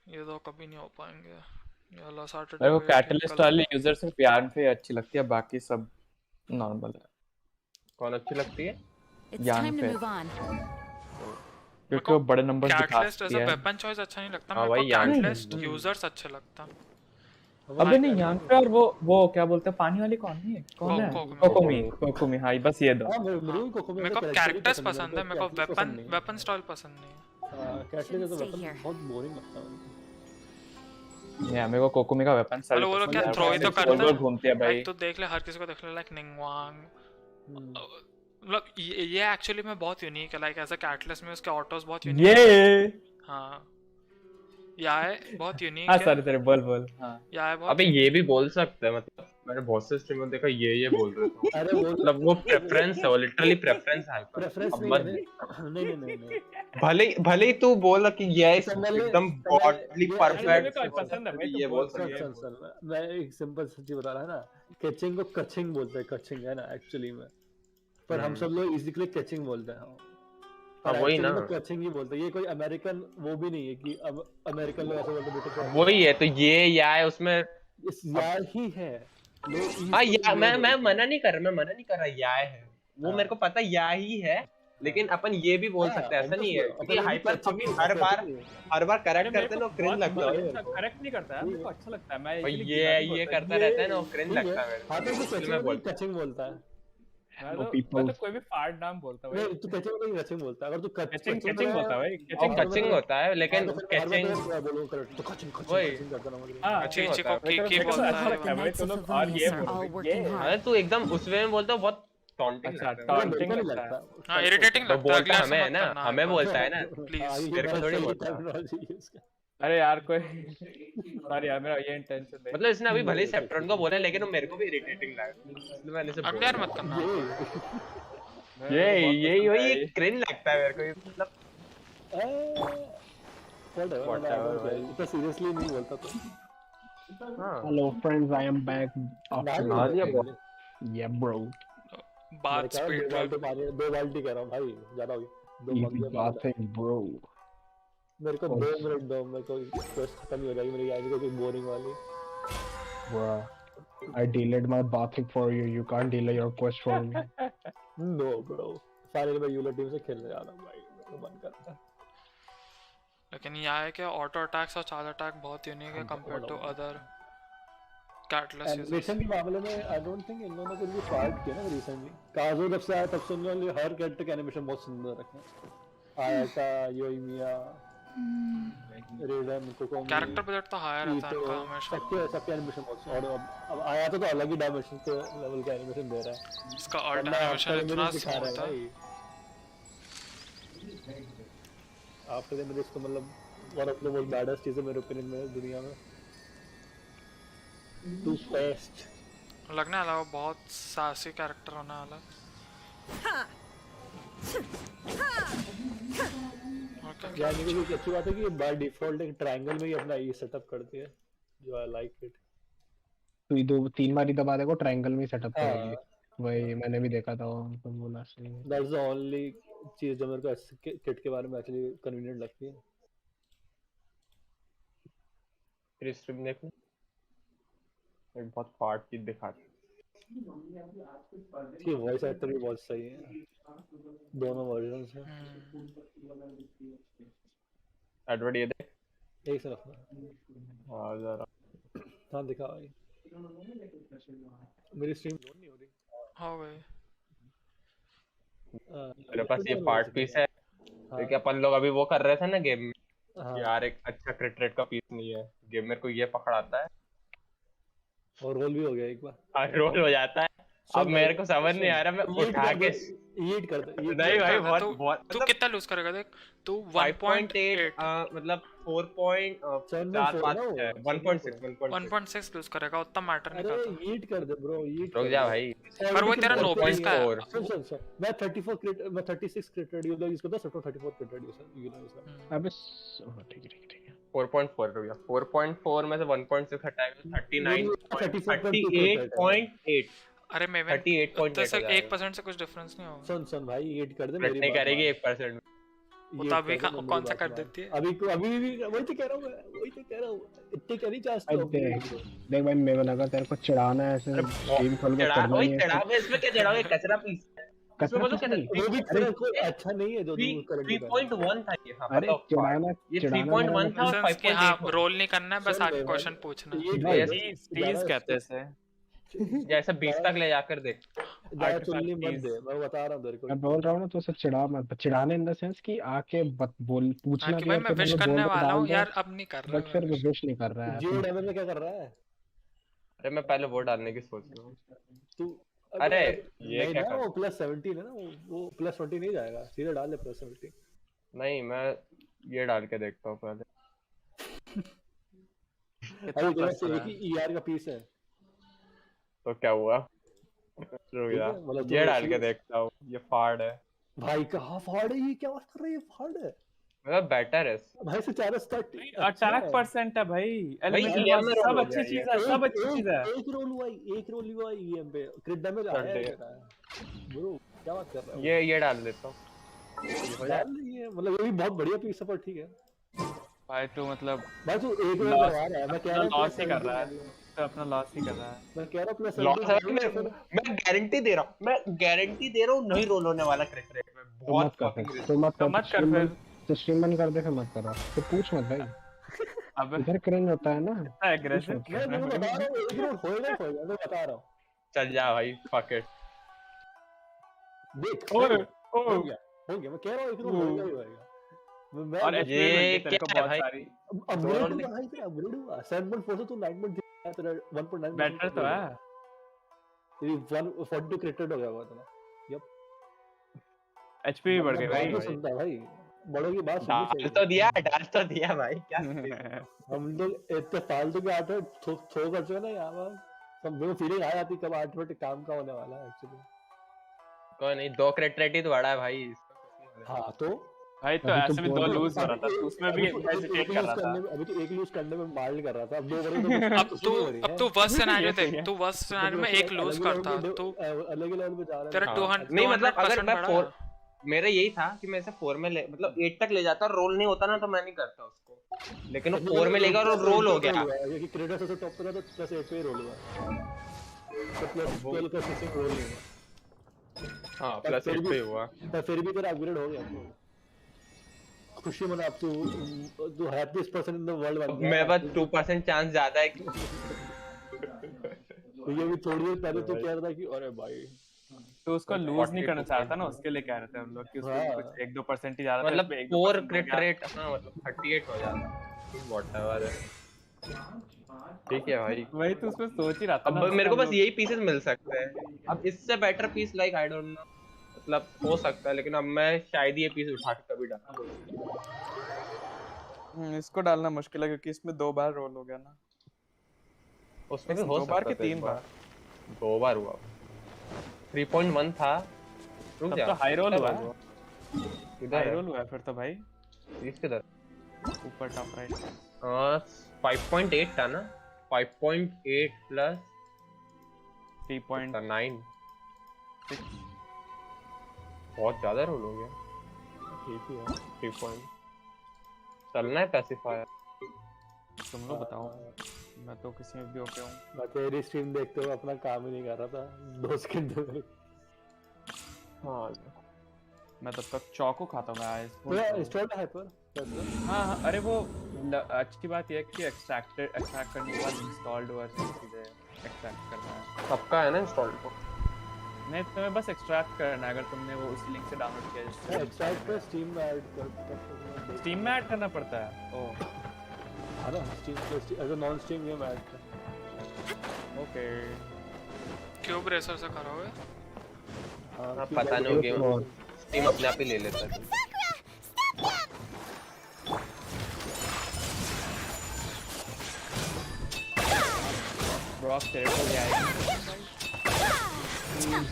[SPEAKER 3] ये तो कभी नहीं हो पाएंगे। ये वाला सैटरडे
[SPEAKER 10] मेरे को कैटलिस्ट वाली यूजर सिर्फ यान पे अच्छी लगती है, बाकी सब नॉर्मल है।
[SPEAKER 2] कौन अच्छी लगती है?
[SPEAKER 10] यान पे क्योंकि वो बड़े नंबर दिखाती है।
[SPEAKER 3] Catalyst as a weapon choice अच्छा नहीं लगता मेरे को, कैटलिस्ट यूजर्स अच्छे लगता।
[SPEAKER 10] अबे नहीं यान पे, और वो क्या बोलते हैं पानी वाली कौन है? कौन है? कोकोमी। हाँ बस ये दो।
[SPEAKER 3] मेरे को कैरेक्टर्स पसंद है, मेरे को वेपन स्टाइल पसंद नहीं है।
[SPEAKER 8] कैटलिस्ट तो वेपन बहुत बोरिंग लगता है।
[SPEAKER 10] या मेरे को कोकोमी का वेपन स्टाइल
[SPEAKER 3] वो लोग क्या थ्रो ही तो करते हैं,
[SPEAKER 10] घूमते हैं भाई।
[SPEAKER 3] तो देख ले हर किसी को देख ले, लाइक निंगवांग, मतलब ये एक्चुअली में बहुत यूनिक है, लाइक एज अ कैटलिस्ट में उसके ऑटोस बहुत यूनिक है। हाँ या है बहुत यूनिक है।
[SPEAKER 10] सॉरी तेरे बोल। हाँ
[SPEAKER 3] या है बहुत।
[SPEAKER 2] अबे ये भी बोल सकते हैं, मतलब मैंने बहुत से स्ट्रीमर देखा ये बोल रहे थे।
[SPEAKER 8] अरे वो
[SPEAKER 2] मतलब वो प्रेफरेंस है, वो लिटरली प्रेफरेंस है।
[SPEAKER 8] प्रेफरेंस
[SPEAKER 2] अब
[SPEAKER 8] नहीं
[SPEAKER 2] मत
[SPEAKER 8] है नहीं
[SPEAKER 2] भले ही तू बोल कि ये
[SPEAKER 8] संभल
[SPEAKER 2] एकदम गॉडली परफेक्ट
[SPEAKER 10] पसंद है भाई,
[SPEAKER 2] ये
[SPEAKER 10] तो
[SPEAKER 2] बोल
[SPEAKER 10] बोल
[SPEAKER 2] सकते
[SPEAKER 8] सुन मैं एक सिंपल सच्ची बता रहा है ना, कैचिंग को कचिंग बोलते हैं, कचिंग है ना एक्चुअली में, पर हम सब लोग इजीली कैचिंग बोलते हैं।
[SPEAKER 2] हाँ
[SPEAKER 8] पर
[SPEAKER 2] वही ना,
[SPEAKER 8] एक्चुअली में कचिंग ही बोलते हैं। ये कोई अमेरिकन वो भी नहीं है कि अब अमेरिकन लोग ऐसे बोलते ब्रिटिश
[SPEAKER 2] वही है। तो ये या है उसमें
[SPEAKER 8] इस यार ही है लोग
[SPEAKER 2] हाँ
[SPEAKER 8] इसको
[SPEAKER 2] या
[SPEAKER 8] ये
[SPEAKER 2] मैं
[SPEAKER 8] बोलते
[SPEAKER 2] मना नहीं कर रहा, मैं मना नहीं कर रहा, या है वो मेरे को पता या ही है, लेकिन अपन ये भी बोल सकते हैं, ऐसा नहीं है क्योंकि हाइपर अभी हर बार करेक्ट करते हैं ना, क्रिंज लगता है मेरे को।
[SPEAKER 10] करेक्ट नहीं करता है, मेरे को अच्छा लगता है, मैं
[SPEAKER 2] और
[SPEAKER 10] इसलिए गिना भी
[SPEAKER 2] ये
[SPEAKER 10] बोलता
[SPEAKER 2] करता रहता है ना, क्रिंज लगता है मेरे
[SPEAKER 8] हाँ तो
[SPEAKER 2] को, इसलिए मैं बोलता
[SPEAKER 8] कचिंग बोलता है।
[SPEAKER 10] मैं तो कोई भी फाड़ नाम बोलता भाई।
[SPEAKER 8] नहीं तू कचिंग नहीं कचिंग बोलता है। अगर तू
[SPEAKER 10] कचिंग बोलता है भाई,
[SPEAKER 2] हूँ। कचिंग होता है लेकिन कैचिंग
[SPEAKER 8] बोलो करेक्ट तो कचिंग
[SPEAKER 2] वही
[SPEAKER 8] करता ना मुझे।
[SPEAKER 10] हाँ
[SPEAKER 3] चीची
[SPEAKER 2] होता
[SPEAKER 3] को
[SPEAKER 2] है।
[SPEAKER 3] की बोलता
[SPEAKER 10] अच्छा
[SPEAKER 3] है
[SPEAKER 10] लगता है भाई, तुम लोग और ये बोलो ये।
[SPEAKER 2] अरे तू एकदम उस वे में बोलता है, बहुत टॉन्टिंग
[SPEAKER 10] अच्छा
[SPEAKER 2] लगता है।
[SPEAKER 10] टॉन्टिंग
[SPEAKER 8] नहीं
[SPEAKER 10] लगता है।
[SPEAKER 8] लगता।
[SPEAKER 3] हाँ इरिटेटिंग
[SPEAKER 2] तो
[SPEAKER 3] लगता है,
[SPEAKER 2] बोलता
[SPEAKER 3] अगले
[SPEAKER 2] हमें है ना, हमें बोलता है ना,
[SPEAKER 3] प्लीज।
[SPEAKER 2] तेरे को थोड़ी बोलता है।
[SPEAKER 10] अरे यार कोई सॉरी यार, मेरा ये इंटेंशन नहीं।
[SPEAKER 2] मतलब इसने अभी भले ही सेप्ट्रॉन को बोला, लेकिन वो मेरे को भी इरिटेटिंग लगा, इसलिए मैंने इसे
[SPEAKER 3] अगले यार मत करना।
[SPEAKER 2] यही वही क्रिंज लगता है मेरे को, ये मतलब
[SPEAKER 8] इतना सीरियसली नहीं बोलता तो।
[SPEAKER 9] Hello friends, I am back after
[SPEAKER 2] हाँ जी,
[SPEAKER 9] yeah bro.
[SPEAKER 3] बात स्पीड ट्रैक।
[SPEAKER 8] 2 बाल्टी कह रहा हूँ भाई, ज्यादा हो गया। 2
[SPEAKER 9] Easy nothing bro.
[SPEAKER 8] मेरे को 2 मिनट दो, मेरे को क्वेस्ट खत्म ही हो जाएगी मेरी, आज कोई बोरिंग वाली।
[SPEAKER 9] Bruh, I delayed my bathing for you. You can't delay your quest for me.
[SPEAKER 8] No bro, finally मैं यूलो टीम से खेलने जा रहा हूँ भाई, मेरे को मन करता है।
[SPEAKER 3] लेकिन यहाँ है कि ऑटो अटैक्स और चार्ज अटैक बहुत यूनिक है compare to other catalyst users.
[SPEAKER 8] Animation के मामले में आई डोंट थिंक इन लोगों ने कुछ भी फाल्ट किया ना रिसेंटली। काजो जब से आया तब से इन लोगों ने हर कैरेक्टर के एनिमेशन बहुत सुंदर रखे हैं। आयाका, योइमिया, रेडन, कोकोमी,
[SPEAKER 3] कैरेक्टर बजट तो हायर रहता है इनका हमेशा।
[SPEAKER 8] सबके एनिमेशन बहुत, और अब आया तो अलग ही डायमेंशन के लेवल का एनिमेशन दे रहा है।
[SPEAKER 3] इसका आर्ट एनिमेशन इतना स्मूथ है।
[SPEAKER 8] आफ्टर द मिनट्स तो मतलब one of the most baddest चीज़ है मेरे ओपिनियन में दुनिया में। टू फास्ट
[SPEAKER 3] लगने वाला वो बहुत साहसी कैरेक्टर होने वाला।
[SPEAKER 8] यार मुझे एक अच्छी बात है कि ये बाय डिफॉल्ट एक ट्रायंगल में ही अपना ये सेटअप करती है, जो आई लाइक इट।
[SPEAKER 9] तो ये 2-3 बार ही दबा देखो, ट्रायंगल में सेटअप करेगी। वही मैंने भी देखा था, उनको बोला सही है।
[SPEAKER 8] दैट्स द ओनली चीज जो मेरे को ऐसे किट के बारे में एक्चुअली कन्वीनियंट लगती है।
[SPEAKER 2] फिर स्ट्रीम देखो, एक बहुत फाड़ चीज दिखाती है।
[SPEAKER 8] इसकी वॉइस एक्टर भी बहुत सही है, दोनों वर्जन्स हैं।
[SPEAKER 2] एडवर्ड ये देख,
[SPEAKER 8] एक से रखना।
[SPEAKER 2] हाँ जरा,
[SPEAKER 8] हाँ दिखा भाई, मेरी स्ट्रीम लोड नहीं हो रही।
[SPEAKER 3] हाँ भाई
[SPEAKER 2] मेरे पास ये पार्ट पीस है, क्योंकि अपन लोग अभी वो कर रहे थे ना गेम में, यार एक अच्छा क्रिट रेट का पीस नहीं है गेम, मेरे को ये पकड़ाता है
[SPEAKER 8] और रोल भी हो गया एक बार,
[SPEAKER 2] रोल हो जाता है। अब मेरे को समझ नहीं आ रहा, मैं उठा के
[SPEAKER 8] ईट करता
[SPEAKER 2] नहीं भाई, बहुत
[SPEAKER 3] तू कितना लूज करेगा देख, तू
[SPEAKER 2] 1.8 मतलब 1.6
[SPEAKER 3] लूज करेगा, उतना मैटर नहीं करता।
[SPEAKER 8] अरे ईट कर दे ब्रो, ईट
[SPEAKER 2] रुक जा भाई,
[SPEAKER 3] पर वो तेरा नोबल्स का है।
[SPEAKER 8] सुन मैं 34 क्रिट, मैं 36 क्रिट रेड यूज इसको तो 34 क्रिट रेड यूज।
[SPEAKER 9] अबे ठीक है
[SPEAKER 2] 4.4 रुक जा, 4.4 में से 1.6 हटाएगा 38.8।
[SPEAKER 3] अरे मैं
[SPEAKER 2] 38.8
[SPEAKER 3] से 1% से कुछ डिफरेंस नहीं होगा।
[SPEAKER 8] सुन भाई ईट कर दे,
[SPEAKER 2] मेरी नहीं करेगी 1%।
[SPEAKER 3] वो तभी कौन सा कर देती है
[SPEAKER 8] अभी भी वही तो कह रहा हूं मैं, वही तो कह रहा हूं, इतने कर ही चाहता हूं।
[SPEAKER 9] देख भाई, मैं लगा तेरे को चिढ़ाना है ऐसे गेम खोल के करना है।
[SPEAKER 2] चढ़ा मैं इसमें क्या चढ़ाऊंगा, कचरा पीस
[SPEAKER 9] कसम
[SPEAKER 2] बोलो
[SPEAKER 9] से
[SPEAKER 2] वो
[SPEAKER 8] भी तेरा कोई अच्छा नहीं है जो तू कर रही है।
[SPEAKER 2] 3.1 था ये। हां
[SPEAKER 9] अरे चिढ़ाना
[SPEAKER 2] ये 3.1 था और 5.8
[SPEAKER 3] हां, रोल नहीं करना है, बस आगे क्वेश्चन पूछना है।
[SPEAKER 10] टीज कहते हैं इसे,
[SPEAKER 2] जैसे 20 तक ले जाकर देख।
[SPEAKER 8] ज्यादा चुल्ली मत दे, मैं बता रहा हूं तेरे को।
[SPEAKER 9] मैं बोल रहा हूँ ना, तो उसे चिढ़ा मत, चिढ़ाने इन द सेंस कि आके बोल पूछना
[SPEAKER 3] कि भाई मैं विश करने वाला हूं यार, अब नहीं कर रहा,
[SPEAKER 9] बट फिर वो विश नहीं कर रहा है।
[SPEAKER 8] जियो डैमेज में क्या कर रहा है?
[SPEAKER 2] अरे मैं पहले वो डालने की सोच रहा हूं।
[SPEAKER 8] तू
[SPEAKER 2] अरे ये क्या
[SPEAKER 8] कर, वो +17 है ना, वो +20 नहीं जाएगा, सीधे डाल दे +17।
[SPEAKER 2] नहीं मैं ये डाल के देखता हूं पहले।
[SPEAKER 8] अरे जैसे एक ही ईआर का पीस है
[SPEAKER 10] तो क्या हुआ? रुक जा, ये डाल के देखता हूँ। ये फाड़ है
[SPEAKER 8] भाई, कहाँ फाड़ है? ये क्या बात कर रही है? फाड़ है
[SPEAKER 10] मतलब बेटर है
[SPEAKER 8] भाई से
[SPEAKER 10] 18% है भाई।
[SPEAKER 2] भाई EM में
[SPEAKER 10] सब
[SPEAKER 2] roll हो
[SPEAKER 10] अच्छी
[SPEAKER 2] गया
[SPEAKER 10] चीज है, सब अच्छी चीज है।
[SPEAKER 8] एक रोल हुआ EM पे क्रिट डैमेज आया है मेरा। ब्रो क्या बात कर रहा है?
[SPEAKER 2] ये डाल देता हूँ।
[SPEAKER 8] डाल ये मतलब ये भी बहुत बढ़िया पीस है, पर ठीक है
[SPEAKER 10] भाई तू मतलब
[SPEAKER 8] भाई तू एक रोल करवा रहा है, मैं कह रहा हूँ
[SPEAKER 10] लॉस ही कर रहा है, तो अपना लॉस ही कर रहा है।
[SPEAKER 8] मैं कह रहा हूँ प्लस
[SPEAKER 2] लॉस है। मैं गारंटी दे रहा हूँ नहीं रोल होने वाला क्रिट रेट में। बहुत fucking risk।
[SPEAKER 9] तो मत कर
[SPEAKER 10] फिर
[SPEAKER 9] तो स्ट्रीम बंद कर दे, फिर मत करो, तो पूछ मत भाई।
[SPEAKER 10] अब
[SPEAKER 9] इधर क्रेन होता है ना,
[SPEAKER 10] एग्रेसिव
[SPEAKER 8] मैं बता रहा हूँ एक रोल होएगा मैं बता रहा हूँ।
[SPEAKER 2] चल जा भाई, fuck it।
[SPEAKER 8] देख
[SPEAKER 10] और
[SPEAKER 8] हो गया मैं कह रहा हूँ एक रोल होएगा ही होएगा।
[SPEAKER 10] और
[SPEAKER 2] ये
[SPEAKER 10] तेरे को
[SPEAKER 2] क्या है
[SPEAKER 10] बहुत
[SPEAKER 2] भाई?
[SPEAKER 10] सारी
[SPEAKER 8] अपग्रेड हुआ 7.4 से तू 9.3 तेरा 1.9
[SPEAKER 10] बेटर तो है।
[SPEAKER 8] तेरी 142 क्रिकेट हो गया होगा तेरा। यप
[SPEAKER 10] एचपी भी बढ़ गई भाई।
[SPEAKER 8] तो सुनता भाई, बड़ों की बात सुननी
[SPEAKER 2] डाल
[SPEAKER 8] चाहिए।
[SPEAKER 2] तो दिया भाई, क्या
[SPEAKER 8] हम लोग इतने फालतू के 8 थो कर चुके ना यहाँ पर। सब मेरे फीलिंग आ जाती कब 8 मिनट काम का होने वाला है एक्चुअली।
[SPEAKER 2] कोई नहीं, 2 क्रिट रेट ही तो बड़ा है भाई।
[SPEAKER 8] हाँ तो
[SPEAKER 10] भाई तो ऐसे में 2 लूज हो रहा था, तो उसमें भी हेजिटेट कर रहा था।
[SPEAKER 8] अभी तो एक लूज करने में माइल्ड कर रहा था, अब 2 करें तो
[SPEAKER 3] अब तू वर्स्ट सिनेरियो देख, तू वर्स्ट सिनेरियो में एक लूज करता तो
[SPEAKER 8] अलग लेवल पे जा रहा है
[SPEAKER 3] तेरा 200
[SPEAKER 2] नहीं मतलब अगर मैं 4 मेरा यही था कि मैं इसे 4 में ले मतलब 8 तक ले जाता, रोल नहीं होता ना तो मैं नहीं करता उसको, लेकिन वो 4 में लेगा और रोल हो गया।
[SPEAKER 8] ये कि क्रेडिट से टॉप पे था तो प्लस 8 पे ही रोल हुआ, तो प्लस 12 का सिक्सिंग रोल नहीं हुआ।
[SPEAKER 2] हाँ प्लस 8 पे हुआ,
[SPEAKER 8] पर फिर भी तेरा अपग्रेड हो गया। खुशी मना, अब तू happiest person in the world बन गया।
[SPEAKER 2] मेरे पास 2% चांस ज्यादा है।
[SPEAKER 8] तो ये भी थोड़ी देर पहले तो कह रहा था कि अरे भाई
[SPEAKER 10] तो उसको लूज नहीं करना चाहता ना, उसके लिए कह रहे थे हम लोग कि उसको कुछ 1-2% ही ज्यादा
[SPEAKER 2] मतलब 4 क्रिट रेट, हाँ मतलब 38 हो जाता व्हाटएवर है। ठीक है भाई,
[SPEAKER 10] वही तो उसमें सोच ही रहा था।
[SPEAKER 2] अब मेरे को बस यही पीसेस मिल सकते हैं। अब इससे better piece like I don't know मतलब हो सकता है, लेकिन अब मैं शायद ये पीस उठा के कभी डालूं।
[SPEAKER 10] इसको डालना मुश्किल है क्योंकि इसमें 2 बार रोल हो गया ना।
[SPEAKER 2] उसमें भी हो
[SPEAKER 10] 2 बार
[SPEAKER 2] सकता
[SPEAKER 10] कि 3 बार?
[SPEAKER 2] 2 बार हुआ। 3.1 था, रुक जा
[SPEAKER 10] तो हाई रोल हुआ।
[SPEAKER 2] किधर
[SPEAKER 10] हाई रोल हुआ फिर तो भाई।
[SPEAKER 2] इस किधर
[SPEAKER 10] ऊपर टॉप राइट।
[SPEAKER 2] 5.8 था ना, 5.8 प्लस
[SPEAKER 10] 3.9
[SPEAKER 2] बहुत ज्यादा रोल हो गया। ठीक ही है 3 पॉइंट चलना है पैसिफायर।
[SPEAKER 10] तुम लोग बताओ, मैं तो किसी में भी ओके हूँ।
[SPEAKER 8] मैं तेरी स्ट्रीम देखते हुए अपना काम ही नहीं कर रहा था 2 सेकंड में।
[SPEAKER 2] हाँ
[SPEAKER 10] मैं तब तक चौको खाता हूँ। मैं
[SPEAKER 8] इंस्टॉल्ड है पर
[SPEAKER 10] हाँ अरे वो अच्छी बात यह है कि एक्सट्रैक्ट करने के बाद इंस्टॉल्ड वर्जन सीधे एक्सट्रैक्ट करना है।
[SPEAKER 2] सबका है ना इंस्टॉल्ड को?
[SPEAKER 10] नहीं, तुम्हें बस एक्सट्रैक्ट करना है अगर तुमने वो उस लिंक से डाउनलोड किया है।
[SPEAKER 8] एक्सट्रैक्ट पे स्टीम में ऐड कर
[SPEAKER 10] स्टीम में ऐड करना पड़ता है। ओह
[SPEAKER 8] हां ना, Steam as a non Steam game add कर।
[SPEAKER 10] ओके
[SPEAKER 3] क्यूब रेसर से करोगे?
[SPEAKER 2] हां पता नहीं गेम स्टीम अपने आप ही ले लेता है।
[SPEAKER 10] ब्रॉक तेरे को क्या है?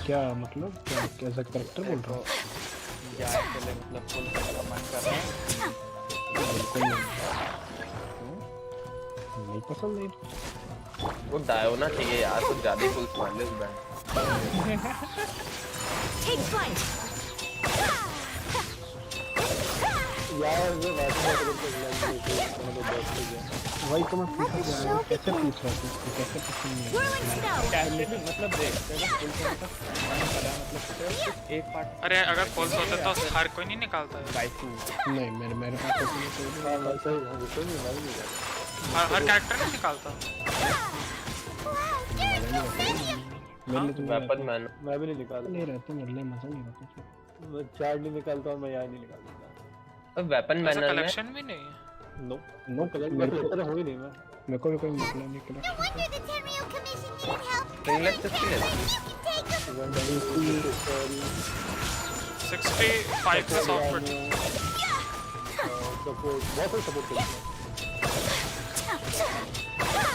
[SPEAKER 9] क्या मतलब कैसा कैरेक्टर बोल रहा हूँ?
[SPEAKER 10] क्या के लिए मतलब फुल का मन कर रहा है?
[SPEAKER 9] बिल्कुल नहीं पसंद नहीं।
[SPEAKER 2] वो डायो ना चाहिए यार, कुछ ज्यादा ही फुल मार ले उस बैंड।
[SPEAKER 5] Take flight.
[SPEAKER 8] यार ये वैसे वही तो मैं पूछ रहा हूँ, कैसे पूछ रहा हूँ कैसे पसंद नहीं है?
[SPEAKER 10] कैसे भी मतलब देख फुल का मतलब मन कर रहा है मतलब एक पार्ट।
[SPEAKER 3] अरे अगर फॉल्स होता तो हर कोई नहीं निकालता है।
[SPEAKER 10] बाय 2
[SPEAKER 9] नहीं मेरे पास तो नहीं
[SPEAKER 3] हर कैरेक्टर नहीं निकालता।
[SPEAKER 2] वेपन मैन
[SPEAKER 8] मैं भी नहीं निकालता।
[SPEAKER 9] नहीं रहते मिलने मजा नहीं आता।
[SPEAKER 8] मैं चार्ट नहीं निकालता हूँ, मैं यहाँ नहीं निकालता।
[SPEAKER 2] वेपन मैन में
[SPEAKER 3] कलेक्शन भी नहीं है।
[SPEAKER 8] नो कलेक्टर हो ही नहीं। मैं
[SPEAKER 9] मेरे को भी कोई मतलब नहीं collection.
[SPEAKER 5] No wonder the Tenryou Commission needed help.
[SPEAKER 2] Ringlet से कितने?
[SPEAKER 5] You can take them.
[SPEAKER 3] 65 से सॉफ्ट
[SPEAKER 8] सपोर्ट बहुत सपोर्ट करते हैं।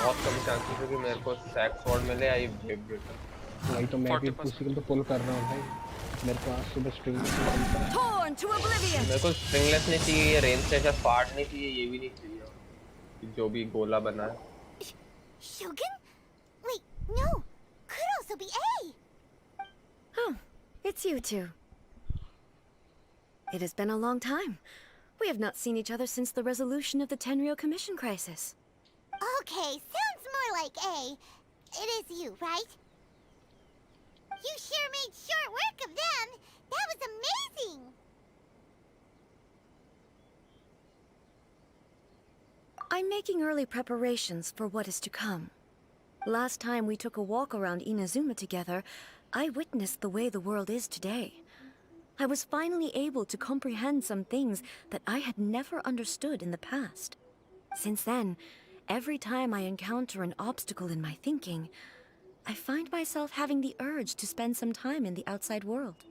[SPEAKER 2] बहुत कम चांसेस है कि मेरे को सैक स्वॉर्ड मिले या ये ब्रेव ब्रिटल।
[SPEAKER 9] भाई तो मैं भी उसी के तो पुल कर रहा हूँ भाई। मेरे को आज सुबह स्ट्रिंगलेस
[SPEAKER 2] मेरे को स्ट्रिंगलेस नहीं चाहिए, ये रेंज से ऐसा फाड़ नहीं चाहिए, ये भी नहीं चाहिए जो भी गोला बना है।
[SPEAKER 5] Shogun? Wait, no. Could also be A.
[SPEAKER 7] Oh, it's you two. It has been a long time. We have not seen each other since the resolution of the Tenryou Commission crisis.
[SPEAKER 5] Okay, sounds more like A. It is you, right? You sure made short work of them. That was amazing.
[SPEAKER 7] I'm making early preparations for what is to come. Last time we took a walk around Inazuma together, I witnessed the way the world is today. I was finally able to comprehend some things that I had never understood in the past. Since then, every time I encounter an obstacle in my thinking, I find myself having the urge to spend some time in the outside world.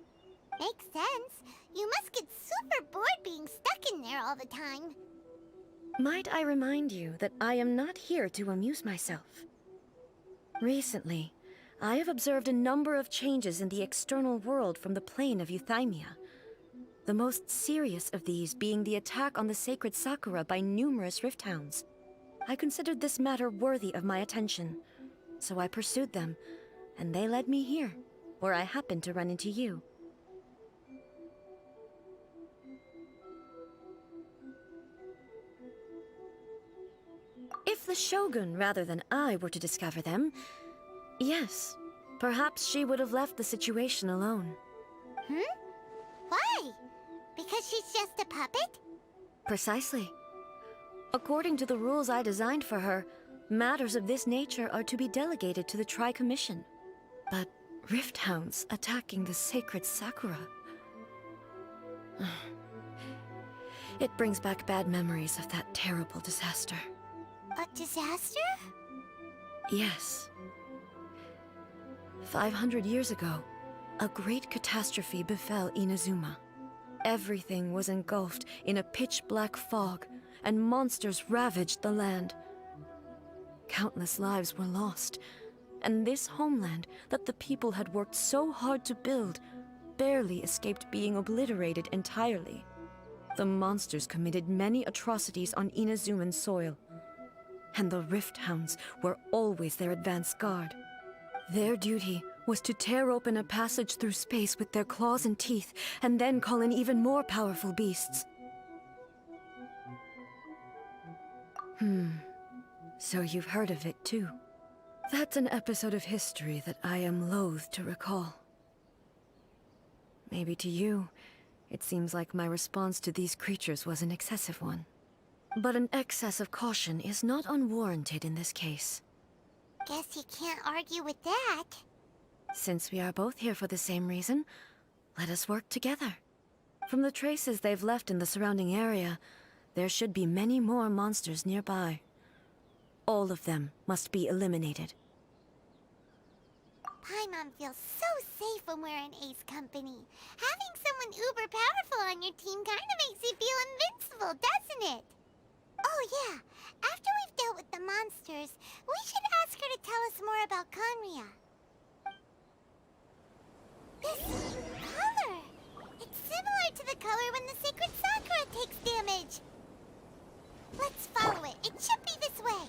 [SPEAKER 5] Makes sense. You must get super bored being stuck in there all the time.
[SPEAKER 7] Might I remind you that I am not here to amuse myself. Recently, I have observed a number of changes in the external world from the plane of Euthymia. The most serious of these being the attack on the sacred Sakura by numerous rift hounds. I considered this matter worthy of my attention, so I pursued them, and they led me here, where I happened to run into you. If the Shogun rather than I were to discover them, yes, perhaps she would have left the situation alone.
[SPEAKER 5] Why? Because she's just a puppet?
[SPEAKER 7] Precisely. According to the rules I designed for her, matters of this nature are to be delegated to the Tri-Commission. But rift hounds attacking the sacred Sakura... It brings back bad memories of that terrible disaster.
[SPEAKER 5] A disaster?
[SPEAKER 7] Yes. 500 years ago, a great catastrophe befell Inazuma. Everything was engulfed in a pitch-black fog, and monsters ravaged the land. Countless lives were lost, and this homeland that the people had worked so hard to build barely escaped being obliterated entirely. The monsters committed many atrocities on Inazuman soil, and the rift hounds were always their advance guard. Their duty was to tear open a passage through space with their claws and teeth, and then call in even more powerful beasts. So you've heard of it too. That's an episode of history that I am loath to recall. Maybe to you, it seems like my response to these creatures was an excessive one. But an excess of caution is not unwarranted in this case.
[SPEAKER 5] Guess you can't argue with that.
[SPEAKER 7] Since we are both here for the same reason, let us work together. From the traces they've left in the surrounding area, there should be many more monsters nearby. All of them must be eliminated.
[SPEAKER 5] Paimon feels so safe when we're in Ace Company. Having someone uber powerful on your team kinda makes you feel invincible, doesn't it? Oh yeah, after we've dealt with the monsters, we should ask her to tell us more about Conria. This color! It's similar to the color when the sacred Sakura takes damage. Let's follow it. It should be this way.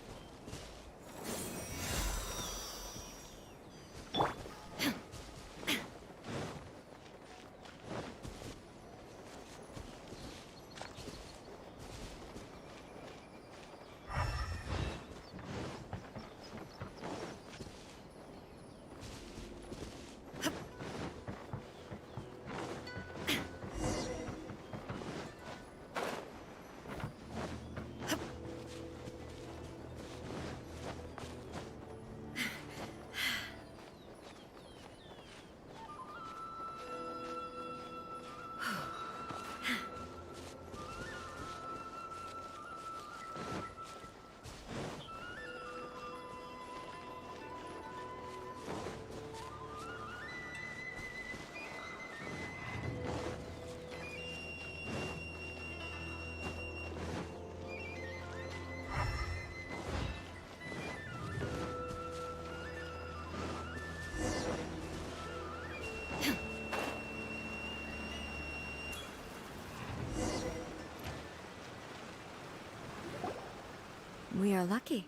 [SPEAKER 7] are lucky.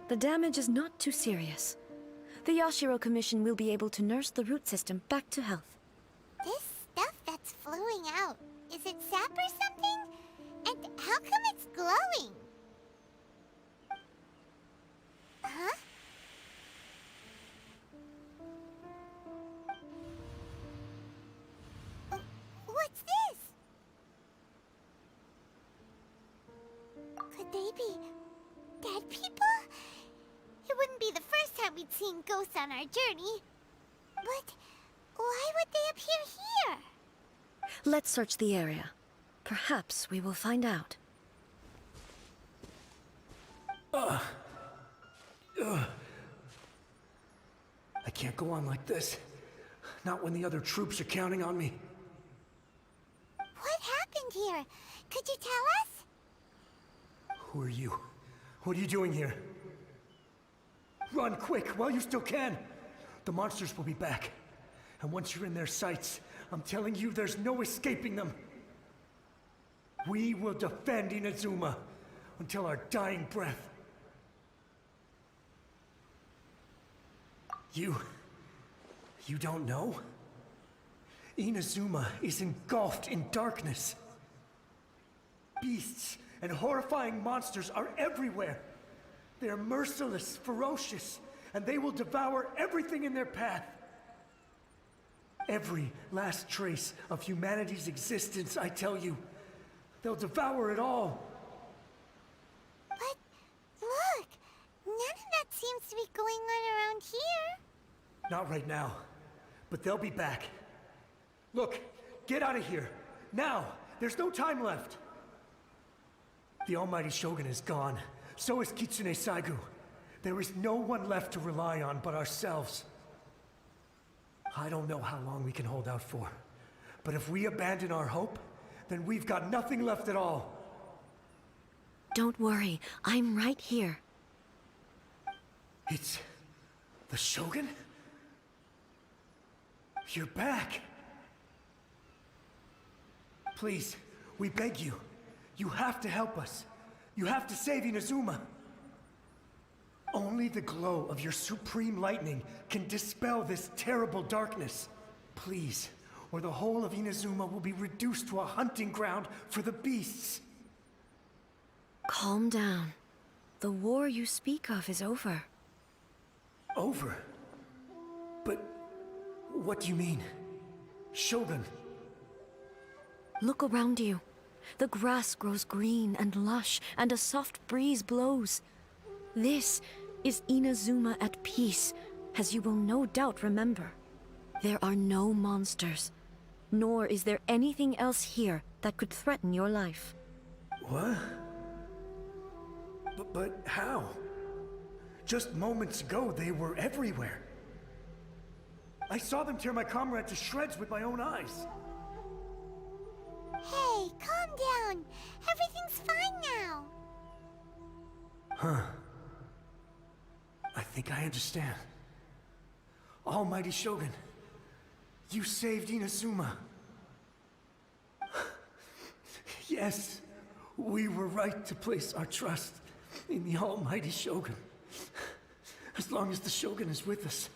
[SPEAKER 7] The damage is not too serious. The Yashiro Commission will be able to nurse the root system back to health.
[SPEAKER 5] This stuff that's flowing out, is it sap or something? And how come it's glowing? Huh? What's this? Could they be dead people? It wouldn't be the first time we'd seen ghosts on our journey. But why would they appear here?
[SPEAKER 7] Let's search the area. Perhaps we will find out.
[SPEAKER 6] I can't go on like this. Not when the other troops are counting on me.
[SPEAKER 5] What happened here? Could you tell us?
[SPEAKER 6] Who are you? What are you doing here? Run quick while you still can. The monsters will be back. And once you're in their sights, I'm telling you, there's no escaping them. We will defend Inazuma until our dying breath. You don't know? Inazuma is engulfed in darkness. Beasts and horrifying monsters are everywhere. They are merciless, ferocious, and they will devour everything in their path. Every last trace of humanity's existence, I tell you. They'll devour it all.
[SPEAKER 5] But look, none of that seems to be going on around here.
[SPEAKER 6] Not right now, but they'll be back. Look, get out of here. Now, there's no time left. The almighty Shogun is gone. So is Kitsune Saigu. There is no one left to rely on but ourselves. I don't know how long we can hold out for. But if we abandon our hope, then we've got nothing left at all.
[SPEAKER 7] Don't worry, I'm right here.
[SPEAKER 6] It's the Shogun? You're back. Please, we beg you. You have to help us. You have to save Inazuma. Only the glow of your supreme lightning can dispel this terrible darkness. Please, or the whole of Inazuma will be reduced to a hunting ground for the beasts.
[SPEAKER 7] Calm down. The war you speak of is over.
[SPEAKER 6] Over? But what do you mean? Shogun?
[SPEAKER 7] Look around you. The grass grows green and lush, and a soft breeze blows. This is Inazuma at peace, as you will no doubt remember. There are no monsters, nor is there anything else here that could threaten your life.
[SPEAKER 6] What? But how? Just moments ago, they were everywhere. I saw them tear my comrade to shreds with my own eyes.
[SPEAKER 5] Hey, calm down. Everything's fine now.
[SPEAKER 6] Huh. I think I understand. Almighty Shogun, you saved Inazuma. Yes, we were right to place our trust in the Almighty Shogun. As long as the Shogun is with us,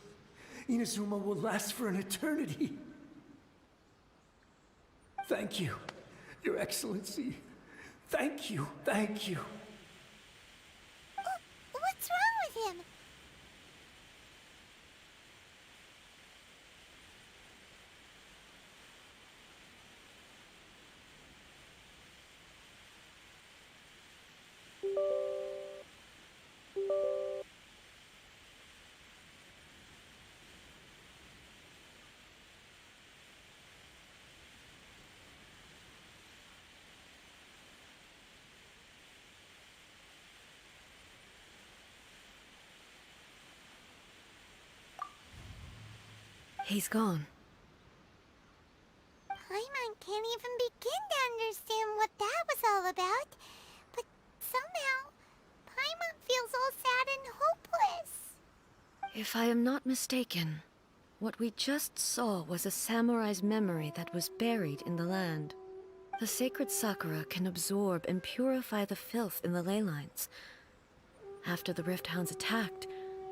[SPEAKER 6] Inazuma will last for an eternity. Thank you, Your Excellency. Thank you, thank you.
[SPEAKER 5] What's wrong with him?
[SPEAKER 7] He's gone.
[SPEAKER 5] Paimon can't even begin to understand what that was all about. But somehow, Paimon feels all sad and hopeless.
[SPEAKER 7] If I am not mistaken, what we just saw was a samurai's memory that was buried in the land. The sacred sakura can absorb and purify the filth in the ley lines. After the Rift Hounds attacked,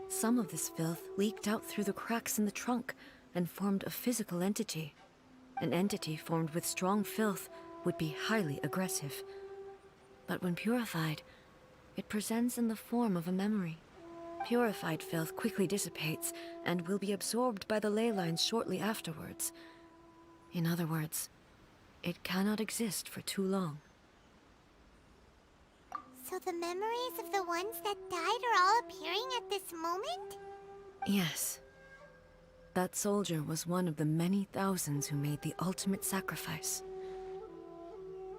[SPEAKER 7] some of this filth leaked out through the cracks in the trunk and formed a physical entity. An entity formed with strong filth would be highly aggressive. But when purified, it presents in the form of a memory. Purified filth quickly dissipates and will be absorbed by the ley lines shortly afterwards. In other words, it cannot exist for too long.
[SPEAKER 5] So the memories of the ones that died are all appearing at this moment?
[SPEAKER 7] Yes. That soldier was one of the many thousands who made the ultimate sacrifice.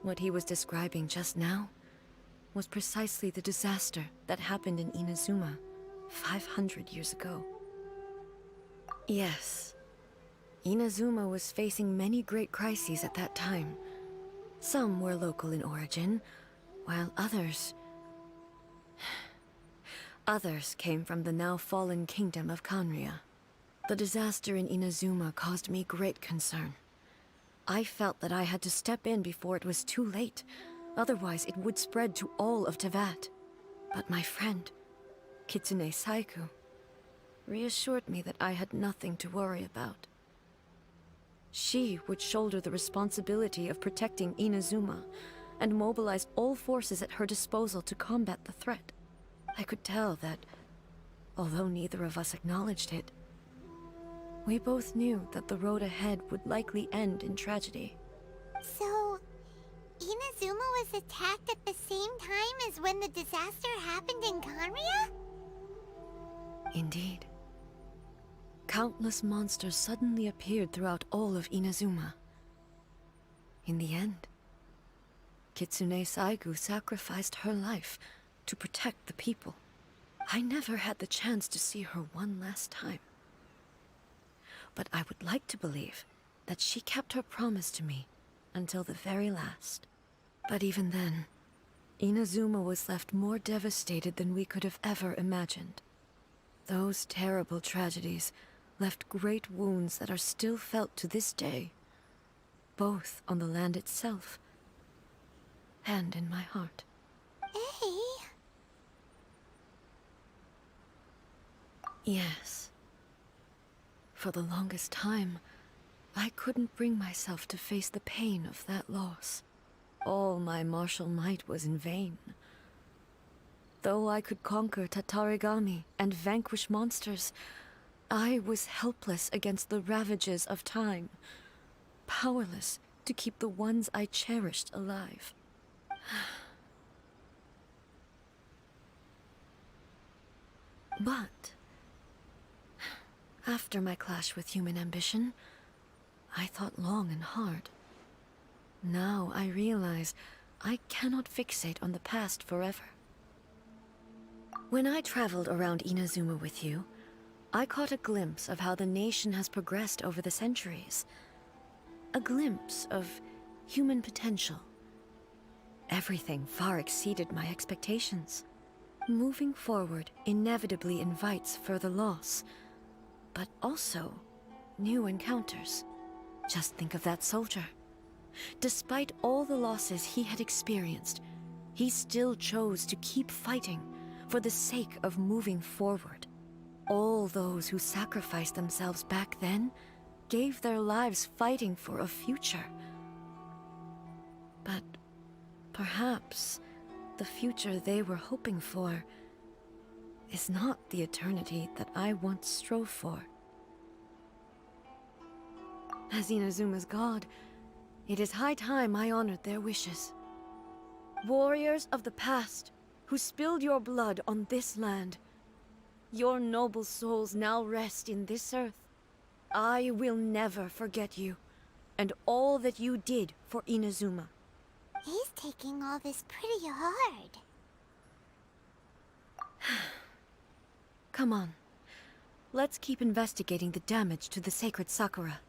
[SPEAKER 7] What he was describing just now was precisely the disaster that happened in Inazuma 500 years ago. Yes. Inazuma was facing many great crises at that time. Some were local in origin, while others came from the now fallen kingdom of Kanria. The disaster in Inazuma caused me great concern. I felt that I had to step in before it was too late, otherwise it would spread to all of Teyvat. But my friend, Kitsune Saiku, reassured me that I had nothing to worry about. She would shoulder the responsibility of protecting Inazuma and mobilized all forces at her disposal to combat the threat. I could tell that, although neither of us acknowledged it, we both knew that the road ahead would likely end in tragedy.
[SPEAKER 5] So, Inazuma was attacked at the same time as when the disaster happened in Kanria?
[SPEAKER 7] Indeed. Countless monsters suddenly appeared throughout all of Inazuma. In the end, Kitsune Saigu sacrificed her life to protect the people. I never had the chance to see her one last time. But I would like to believe that she kept her promise to me until the very last. But even then, Inazuma was left more devastated than we could have ever imagined. Those terrible tragedies left great wounds that are still felt to this day, both on the land itself and in my heart.
[SPEAKER 5] Hey.
[SPEAKER 7] Yes. For the longest time, I couldn't bring myself to face the pain of that loss. All my martial might was in vain. Though I could conquer Tatarigami and vanquish monsters, I was helpless against the ravages of time, powerless to keep the ones I cherished alive. But after my clash with human ambition, I thought long and hard. Now I realize I cannot fixate on the past forever. When I traveled around Inazuma with you, I caught a glimpse of how the nation has progressed over the centuries. A glimpse of human potential. Everything far exceeded my expectations. Moving forward inevitably invites further loss, but also new encounters. Just think of that soldier. Despite all the losses he had experienced, he still chose to keep fighting for the sake of moving forward. All those who sacrificed themselves back then gave their lives fighting for a future. But perhaps the future they were hoping for is not the eternity that I once strove for. As Inazuma's god, it is high time I honored their wishes. Warriors of the past, who spilled your blood on this land, your noble souls now rest in this earth. I will never forget you, and all that you did for Inazuma.
[SPEAKER 5] He's taking all this pretty hard.
[SPEAKER 7] Come on. Let's keep investigating the damage to the sacred Sakura.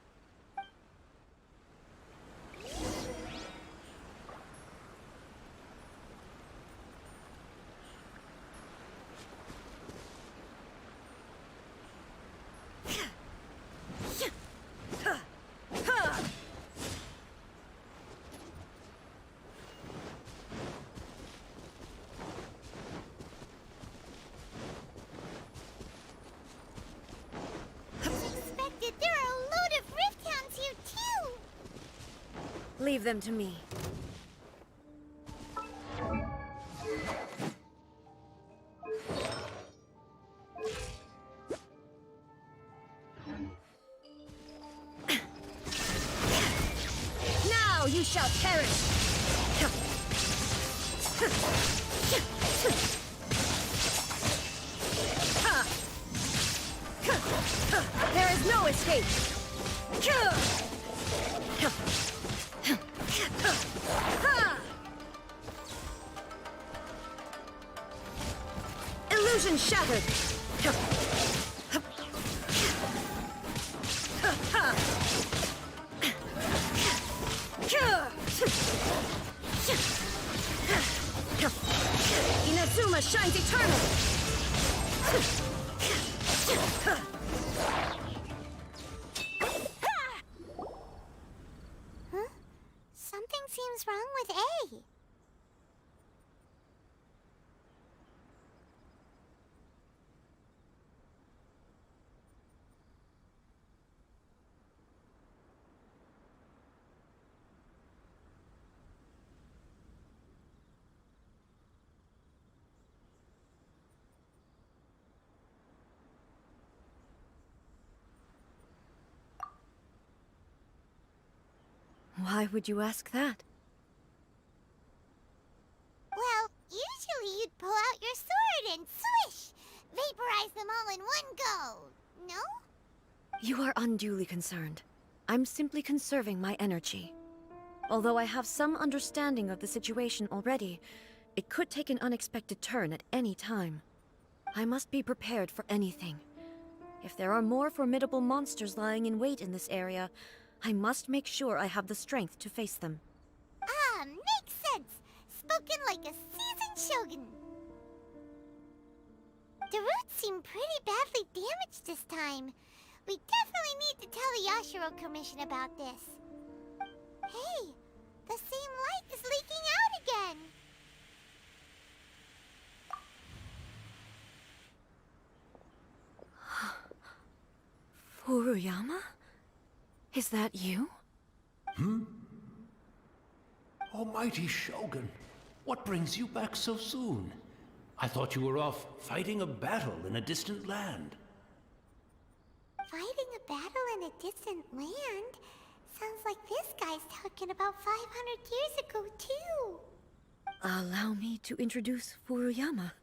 [SPEAKER 7] Leave them to me. Now you shall perish! There is no escape! Illusion shattered! Inazuma shines eternal!
[SPEAKER 5] Huh? Something seems wrong with A.
[SPEAKER 7] Why would you ask that?
[SPEAKER 5] Well, usually you'd pull out your sword and swish! Vaporize them all in one go, no?
[SPEAKER 7] You are unduly concerned. I'm simply conserving my energy. Although I have some understanding of the situation already, it could take an unexpected turn at any time. I must be prepared for anything. If there are more formidable monsters lying in wait in this area, I must make sure I have the strength to face them.
[SPEAKER 5] Ah, makes sense! Spoken like a seasoned shogun. The roots seem pretty badly damaged this time. We definitely need to tell the Yashiro Commission about this. Hey, the same light is leaking out again!
[SPEAKER 7] Furuyama? Is that you?
[SPEAKER 11] Almighty Shogun, what brings you back so soon? I thought you were off fighting a battle in a distant land.
[SPEAKER 5] Fighting a battle in a distant land? Sounds like this guy's talking about 500 years ago, too.
[SPEAKER 7] Allow me to introduce Furuyama.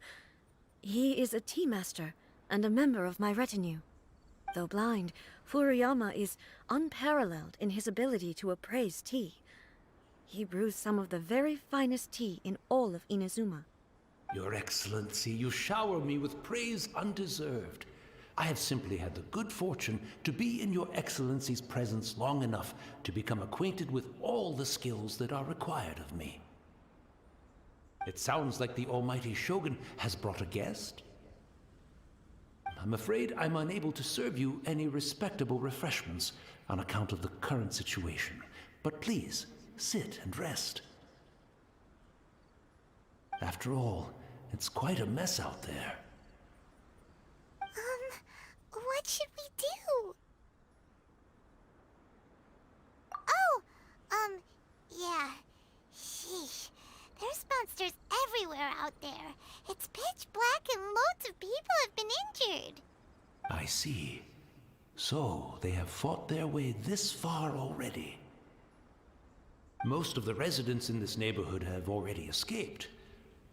[SPEAKER 7] He is a tea master and a member of my retinue. Though blind, Furuyama is unparalleled in his ability to appraise tea. He brews some of the very finest tea in all of Inazuma.
[SPEAKER 11] Your Excellency, you shower me with praise undeserved. I have simply had the good fortune to be in your Excellency's presence long enough to become acquainted with all the skills that are required of me. It sounds like the Almighty Shogun has brought a guest. I'm afraid I'm unable to serve you any respectable refreshments on account of the current situation. But please, sit and rest. After all, it's quite a mess out there.
[SPEAKER 5] What should we do? Oh, yeah. Sheesh. There's monsters everywhere out there. It's pitch black and loads of people have been injured.
[SPEAKER 11] I see. So, they have fought their way this far already. Most of the residents in this neighborhood have already escaped.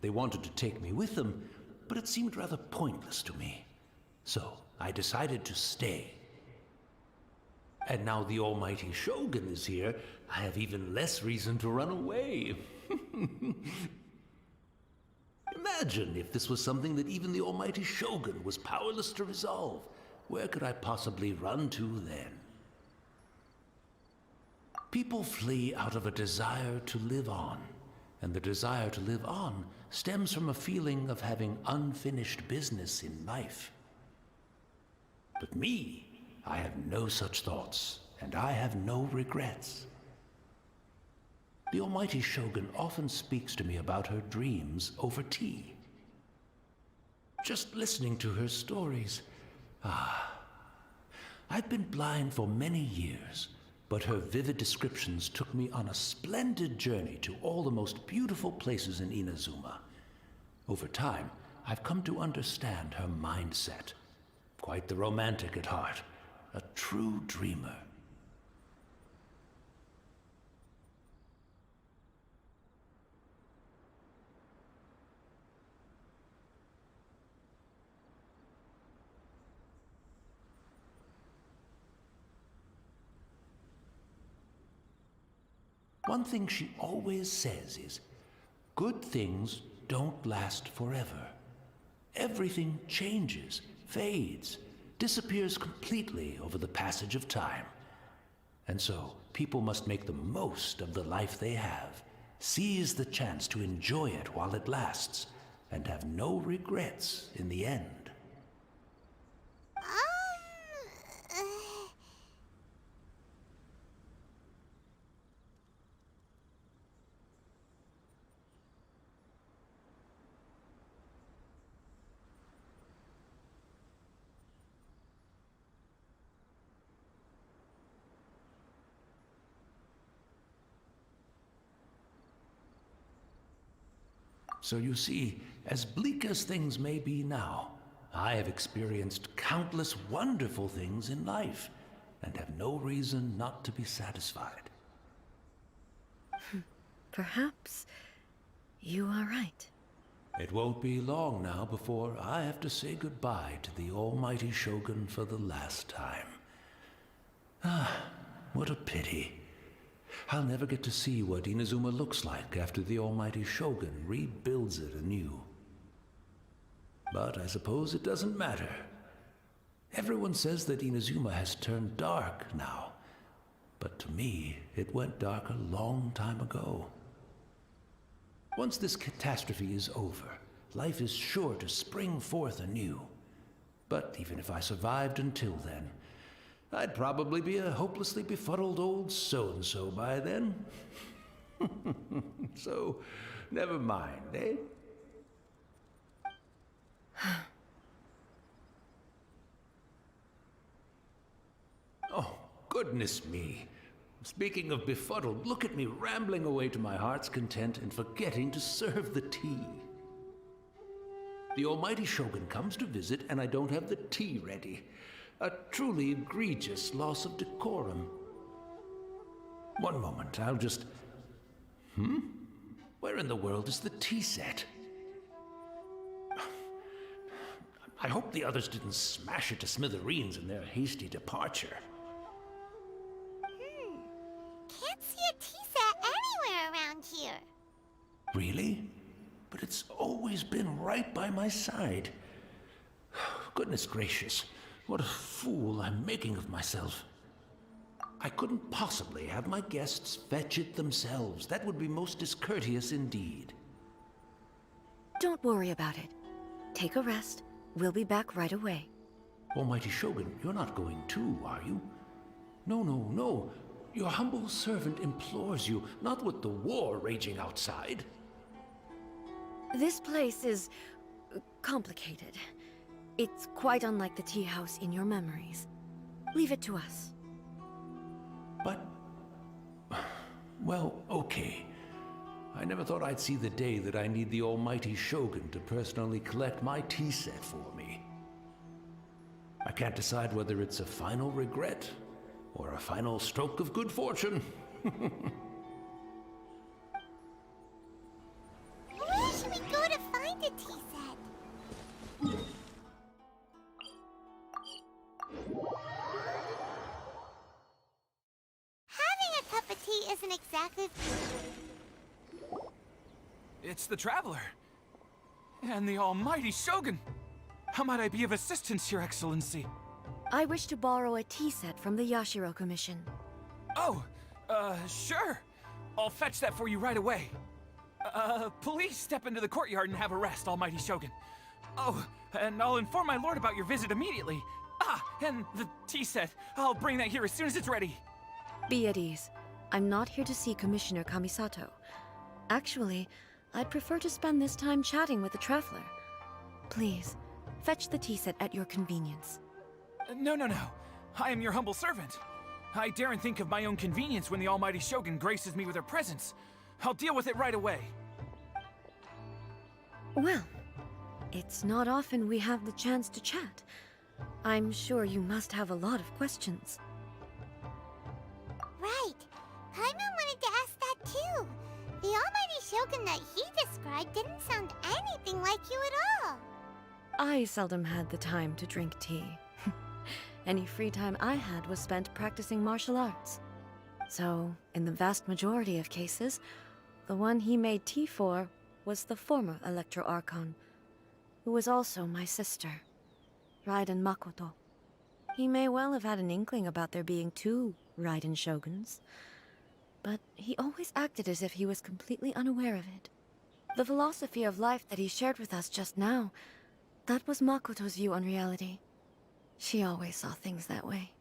[SPEAKER 11] They wanted to take me with them, but it seemed rather pointless to me. So, I decided to stay. And now the Almighty Shogun is here, I have even less reason to run away. Imagine if this was something that even the Almighty Shogun was powerless to resolve. Where could I possibly run to then? People flee out of a desire to live on, and the desire to live on stems from a feeling of having unfinished business in life. But me, I have no such thoughts, and I have no regrets. The Almighty Shogun often speaks to me about her dreams over tea. Just listening to her stories, I've been blind for many years, but her vivid descriptions took me on a splendid journey to all the most beautiful places in Inazuma. Over time, I've come to understand her mindset. Quite the romantic at heart, a true dreamer. One thing she always says is, good things don't last forever. Everything changes, fades, disappears completely over the passage of time. And so, people must make the most of the life they have, seize the chance to enjoy it while it lasts, and have no regrets in the end. So you see, as bleak as things may be now, I have experienced countless wonderful things in life, and have no reason not to be satisfied.
[SPEAKER 7] Perhaps you are right.
[SPEAKER 11] It won't be long now before I have to say goodbye to the almighty Shogun for the last time. Ah, what a pity. I'll never get to see what Inazuma looks like after the almighty Shogun rebuilds it anew. But I suppose it doesn't matter. Everyone says that Inazuma has turned dark now, but to me, it went dark a long time ago. Once this catastrophe is over, life is sure to spring forth anew. But even if I survived until then, I'd probably be a hopelessly befuddled old so-and-so by then. So, never mind, eh? Oh, goodness me. Speaking of befuddled, look at me rambling away to my heart's content and forgetting to serve the tea. The almighty Shogun comes to visit and I don't have the tea ready. A truly egregious loss of decorum. One moment, I'll just... Where in the world is the tea set? I hope the others didn't smash it to smithereens in their hasty departure.
[SPEAKER 5] Can't see a tea set anywhere around here.
[SPEAKER 11] Really? But it's always been right by my side. Goodness gracious. What a fool I'm making of myself. I couldn't possibly have my guests fetch it themselves. That would be most discourteous indeed.
[SPEAKER 7] Don't worry about it. Take a rest. We'll be back right away.
[SPEAKER 11] Almighty Shogun, you're not going too, are you? No, no, no. Your humble servant implores you, not with the war raging outside.
[SPEAKER 7] This place is complicated. It's quite unlike the tea house in your memories. Leave it to us.
[SPEAKER 11] But... well, okay. I never thought I'd see the day that I need the almighty Shogun to personally collect my tea set for me. I can't decide whether it's a final regret or a final stroke of good fortune.
[SPEAKER 5] Where should we go to find a tea set? Having a cup of tea isn't exactly...
[SPEAKER 12] It's the Traveler. And the almighty Shogun. How might I be of assistance, Your Excellency?
[SPEAKER 7] I wish to borrow a tea set from the Yashiro Commission.
[SPEAKER 12] Oh, sure. I'll fetch that for you right away. Please step into the courtyard and have a rest, almighty Shogun. Oh, and I'll inform my lord about your visit immediately. Ah, and the tea set. I'll bring that here as soon as it's ready.
[SPEAKER 7] Be at ease. I'm not here to see Commissioner Kamisato. Actually, I'd prefer to spend this time chatting with the Traveler. Please, fetch the tea set at your convenience.
[SPEAKER 12] No. I am your humble servant. I daren't think of my own convenience when the almighty Shogun graces me with her presence. I'll deal with it right away.
[SPEAKER 7] Well, it's not often we have the chance to chat. I'm sure you must have a lot of questions.
[SPEAKER 5] Right. Paimon wanted to ask that too. The almighty Shogun that he described didn't sound anything like you at all.
[SPEAKER 7] I seldom had the time to drink tea. Any free time I had was spent practicing martial arts. So, in the vast majority of cases, the one he made tea for was the former Electro Archon, who was also my sister, Raiden Makoto. He may well have had an inkling about there being two Raiden Shoguns, but he always acted as if he was completely unaware of it. The philosophy of life that he shared with us just now, that was Makoto's view on reality. She always saw things that way.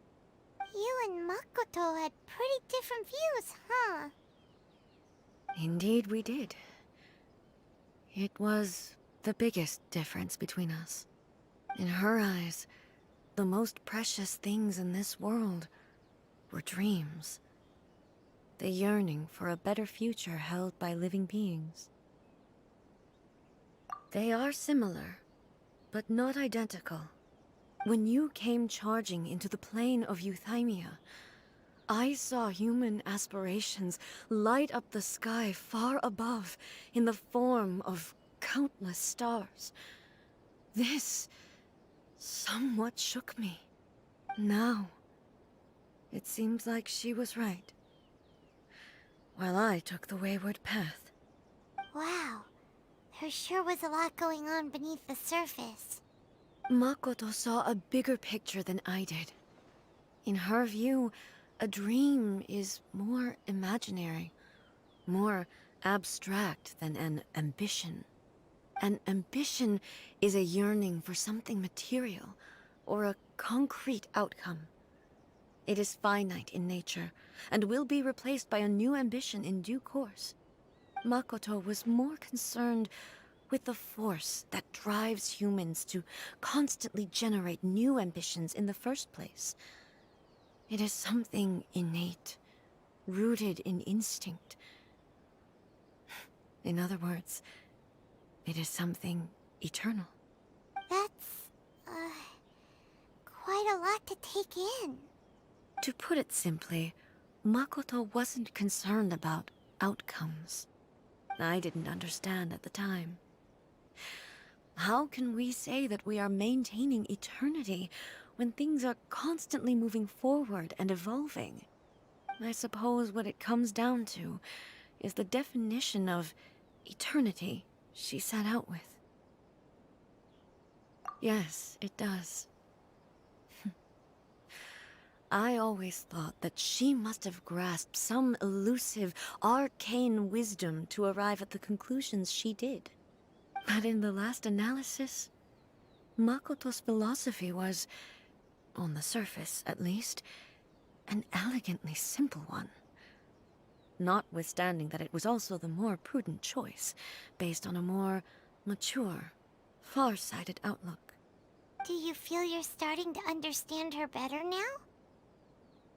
[SPEAKER 5] You and Makoto had pretty different views, huh?
[SPEAKER 7] Indeed we did. It was the biggest difference between us. In her eyes, the most precious things in this world were dreams. The yearning for a better future held by living beings. They are similar, but not identical. When you came charging into the plane of Euthymia, I saw human aspirations light up the sky far above in the form of countless stars. This somewhat shook me. Now, it seems like she was right, while I took the wayward path.
[SPEAKER 5] Wow. There sure was a lot going on beneath the surface.
[SPEAKER 7] Makoto saw a bigger picture than I did. In her view, a dream is more imaginary, more abstract than an ambition. An ambition is a yearning for something material, or a concrete outcome. It is finite in nature, and will be replaced by a new ambition in due course. Makoto was more concerned with the force that drives humans to constantly generate new ambitions in the first place. It is something innate, rooted in instinct. In other words, it is something eternal.
[SPEAKER 5] That's, quite a lot to take in.
[SPEAKER 7] To put it simply, Makoto wasn't concerned about outcomes. I didn't understand at the time. How can we say that we are maintaining eternity when things are constantly moving forward and evolving? I suppose what it comes down to is the definition of eternity she set out with. Yes, it does. I always thought that she must have grasped some elusive, arcane wisdom to arrive at the conclusions she did. But in the last analysis, Makoto's philosophy was, on the surface at least, an elegantly simple one. Notwithstanding that it was also the more prudent choice, based on a more mature, far-sighted outlook.
[SPEAKER 5] Do you feel you're starting to understand her better now?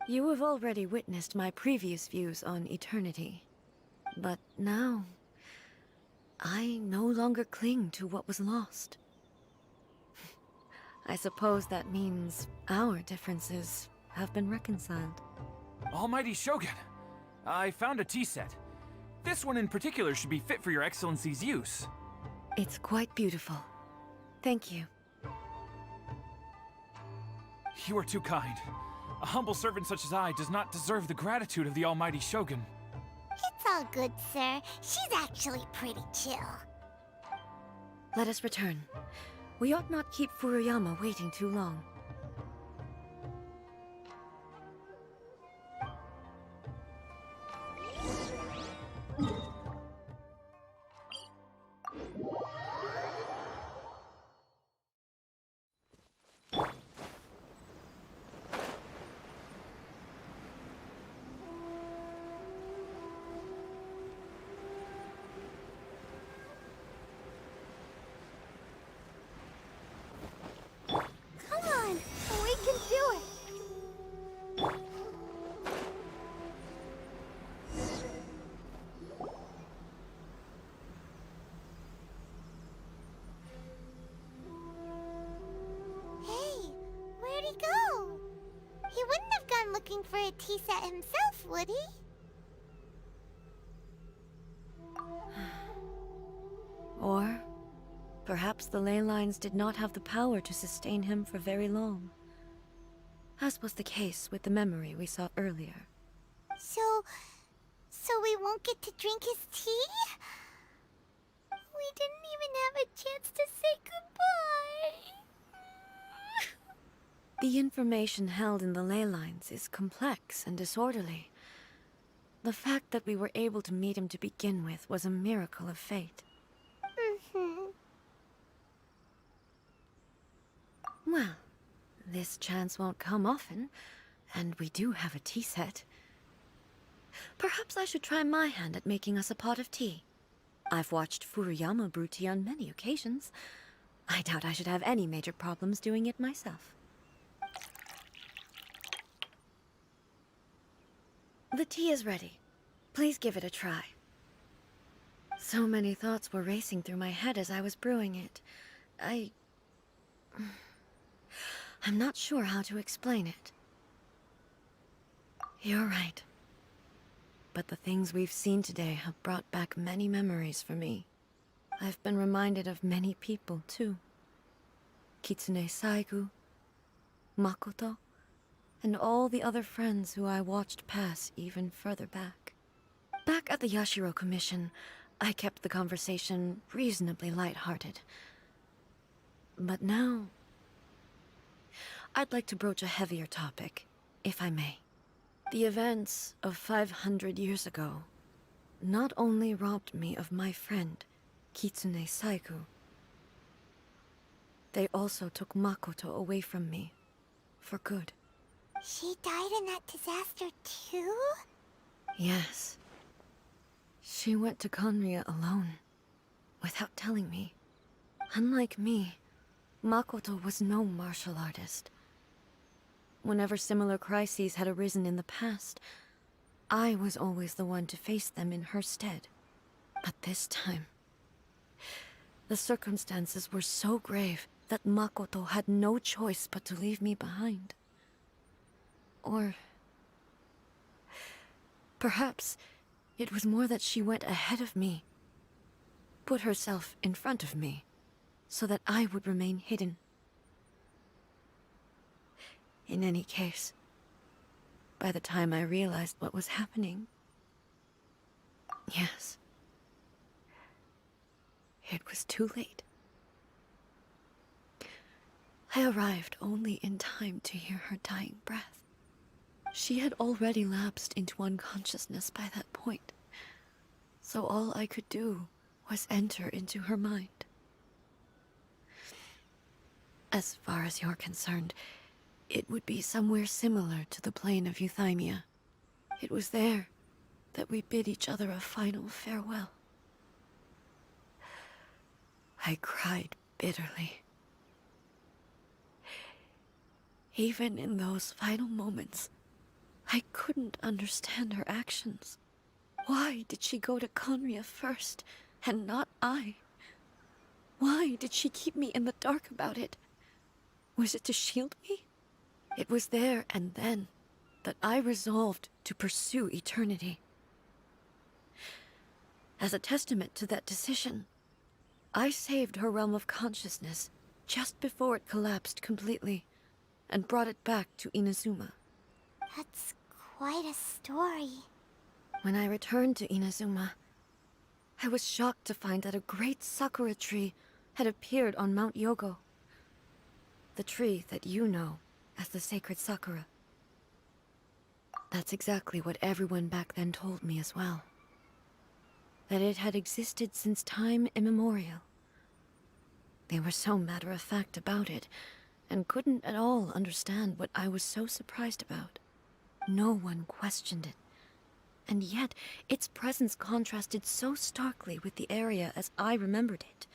[SPEAKER 7] You have already witnessed my previous views on eternity. But now, I no longer cling to what was lost. I suppose that means our differences have been reconciled.
[SPEAKER 12] Almighty Shogun, I found a tea set. This one in particular should be fit for your Excellency's use.
[SPEAKER 7] It's quite beautiful. Thank you.
[SPEAKER 12] You are too kind. A humble servant such as I does not deserve the gratitude of the Almighty Shogun.
[SPEAKER 5] It's all good, sir. She's actually pretty chill.
[SPEAKER 7] Let us return. We ought not keep Furuyama waiting too long.
[SPEAKER 5] Come on, He wouldn't have gone looking for a tea set himself, would he?
[SPEAKER 7] Or perhaps the ley lines did not have the power to sustain him for very long, as was the case with the memory we saw earlier.
[SPEAKER 5] So we won't get to drink his tea? We didn't even have a chance to say goodbye.
[SPEAKER 7] The information held in the ley lines is complex and disorderly. The fact that we were able to meet him to begin with was a miracle of fate. Well, this chance won't come often, and we do have a tea set. Perhaps I should try my hand at making us a pot of tea. I've watched Furuyama brew tea on many occasions. I doubt I should have any major problems doing it myself. The tea is ready. Please give it a try. So many thoughts were racing through my head as I was brewing it. I'm not sure how to explain it. You're right. But the things we've seen today have brought back many memories for me. I've been reminded of many people, too. Kitsune Saigu, Makoto, and all the other friends who I watched pass even further back. Back at the Yashiro Commission, I kept the conversation reasonably lighthearted. But now, I'd like to broach a heavier topic, if I may. The events of 500 years ago not only robbed me of my friend, Kitsune Saigu, they also took Makoto away from me, for good.
[SPEAKER 5] She died in that disaster too?
[SPEAKER 7] Yes. She went to Conria alone, without telling me. Unlike me, Makoto was no martial artist. Whenever similar crises had arisen in the past, I was always the one to face them in her stead. But this time, the circumstances were so grave that Makoto had no choice but to leave me behind. Or perhaps it was more that she went ahead of me, put herself in front of me, so that I would remain hidden. In any case, by the time I realized what was happening, yes, it was too late. I arrived only in time to hear her dying breath. She had already lapsed into unconsciousness by that point, so all I could do was enter into her mind. As far as you're concerned, it would be somewhere similar to the plane of Euthymia. It was there that we bid each other a final farewell. I cried bitterly. Even in those final moments, I couldn't understand her actions. Why did she go to Conria first, and not I? Why did she keep me in the dark about it? Was it to shield me? It was there and then that I resolved to pursue eternity. As a testament to that decision, I saved her realm of consciousness just before it collapsed completely, and brought it back to Inazuma.
[SPEAKER 5] That's quite a story.
[SPEAKER 7] When I returned to Inazuma, I was shocked to find that a great sakura tree had appeared on Mount Yogo. The tree that you know as the sacred sakura. That's exactly what everyone back then told me as well. That it had existed since time immemorial. They were so matter-of-fact about it, and couldn't at all understand what I was so surprised about. No one questioned it, and yet its presence contrasted so starkly with the area as I remembered it.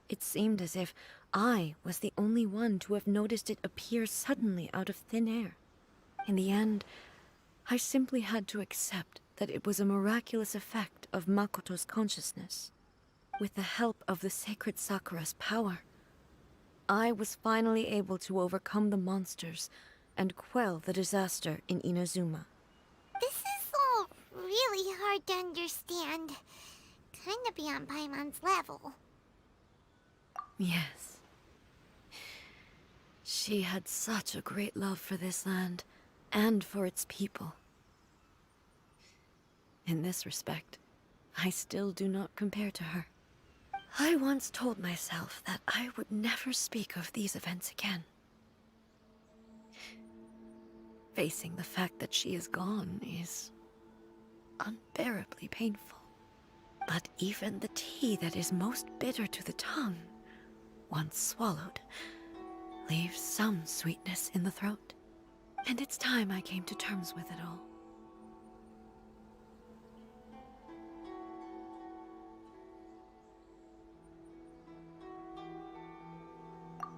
[SPEAKER 7] It seemed as if I was the only one to have noticed it appear suddenly out of thin air. In the end, I simply had to accept that it was a miraculous effect of Makoto's consciousness. With the help of the sacred Sakura's power, I was finally able to overcome the monsters and quell the disaster in Inazuma.
[SPEAKER 5] This is all really hard to understand. Kinda beyond Paimon's level.
[SPEAKER 7] Yes. She had such a great love for this land, and for its people. In this respect, I still do not compare to her. I once told myself that I would never speak of these events again. Facing the fact that she is gone is unbearably painful. But even the tea that is most bitter to the tongue, once swallowed, leaves some sweetness in the throat. And it's time I came to terms with it all.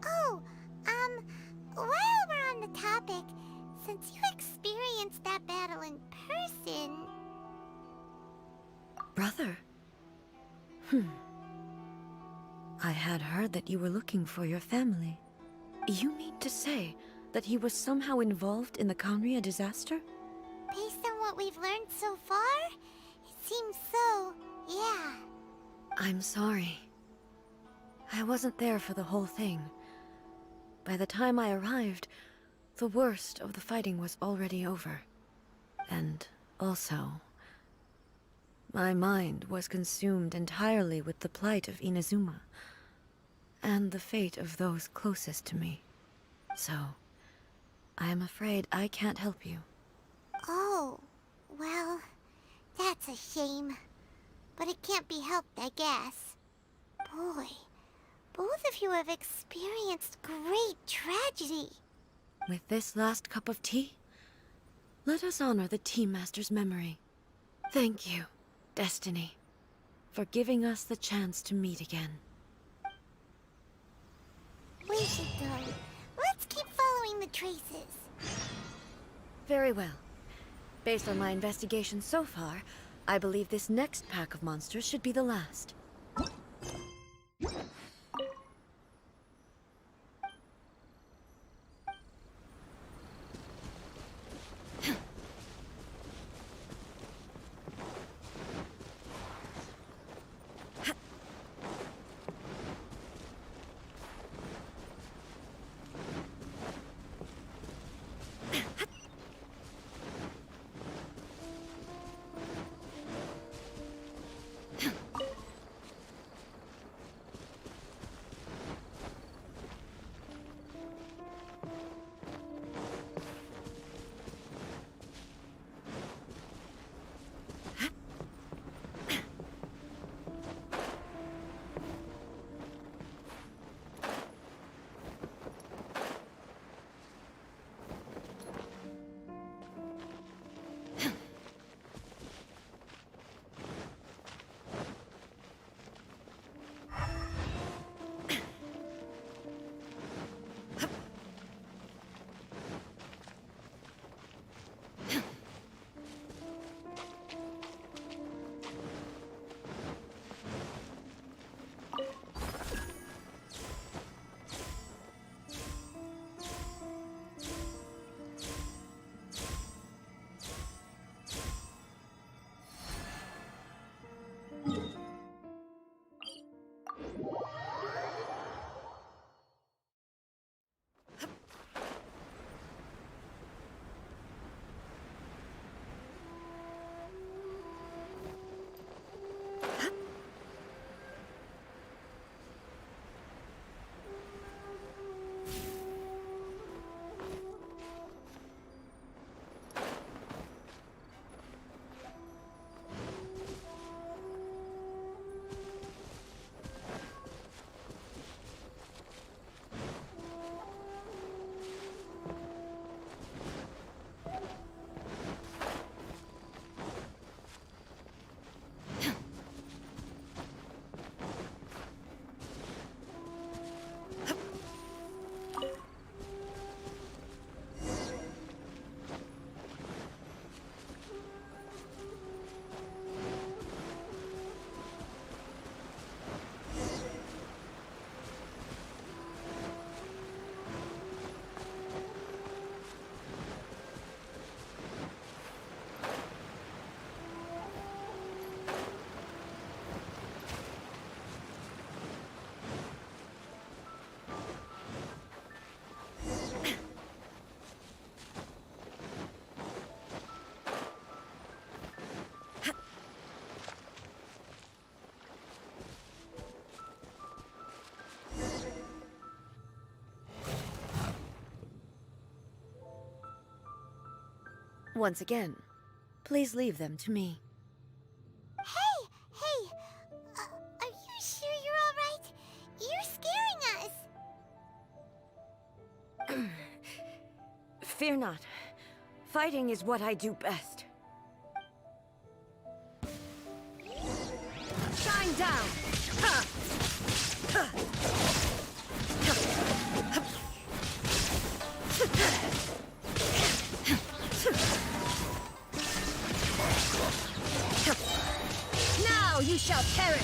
[SPEAKER 5] Oh, while we're on the topic, since you experienced that battle in person...
[SPEAKER 7] Brother? I had heard that you were looking for your family. You mean to say that he was somehow involved in the Kanria disaster?
[SPEAKER 5] Based on what we've learned so far, it seems so, yeah.
[SPEAKER 7] I'm sorry. I wasn't there for the whole thing. By the time I arrived, the worst of the fighting was already over. And also, my mind was consumed entirely with the plight of Inazuma, and the fate of those closest to me. So, I am afraid I can't help you.
[SPEAKER 5] Oh, well, that's a shame. But it can't be helped, I guess. Boy, both of you have experienced great tragedy.
[SPEAKER 7] With this last cup of tea, let us honor the Tea Master's memory. Thank you, Destiny, for giving us the chance to meet again.
[SPEAKER 5] We should go. Let's keep following the traces.
[SPEAKER 7] Very well. Based on my investigation so far, I believe this next pack of monsters should be the last. Once again, please leave them to me.
[SPEAKER 5] Hey! Are you sure you're alright? You're scaring us!
[SPEAKER 7] Fear not. Fighting is what I do best. Shine down! Ha! Ha! Now you shall perish!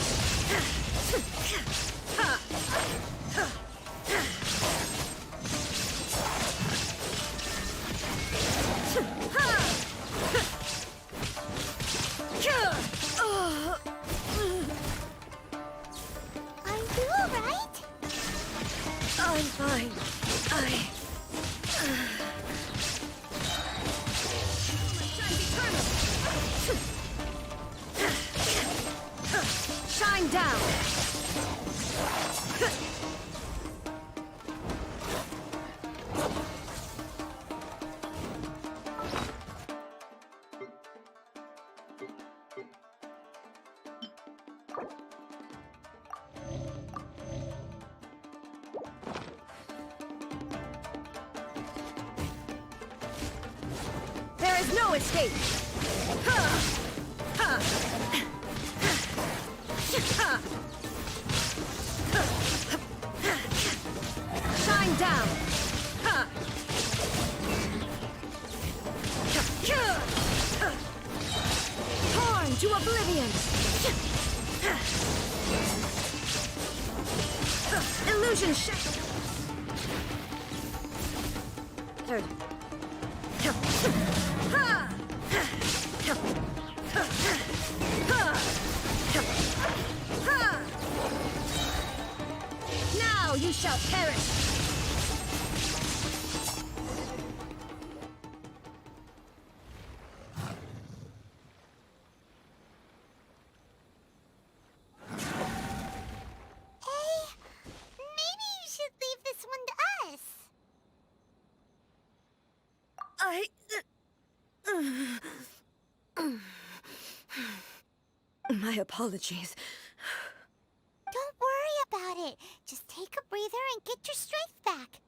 [SPEAKER 5] Are you alright?
[SPEAKER 7] I'm fine. Shine down! There is no escape! Shine down! Torn to oblivion! Illusion shattered! Now you shall perish!
[SPEAKER 5] Maybe you should leave this one to us.
[SPEAKER 7] My apologies.
[SPEAKER 5] Don't worry about it. Just take a breather and get your strength back.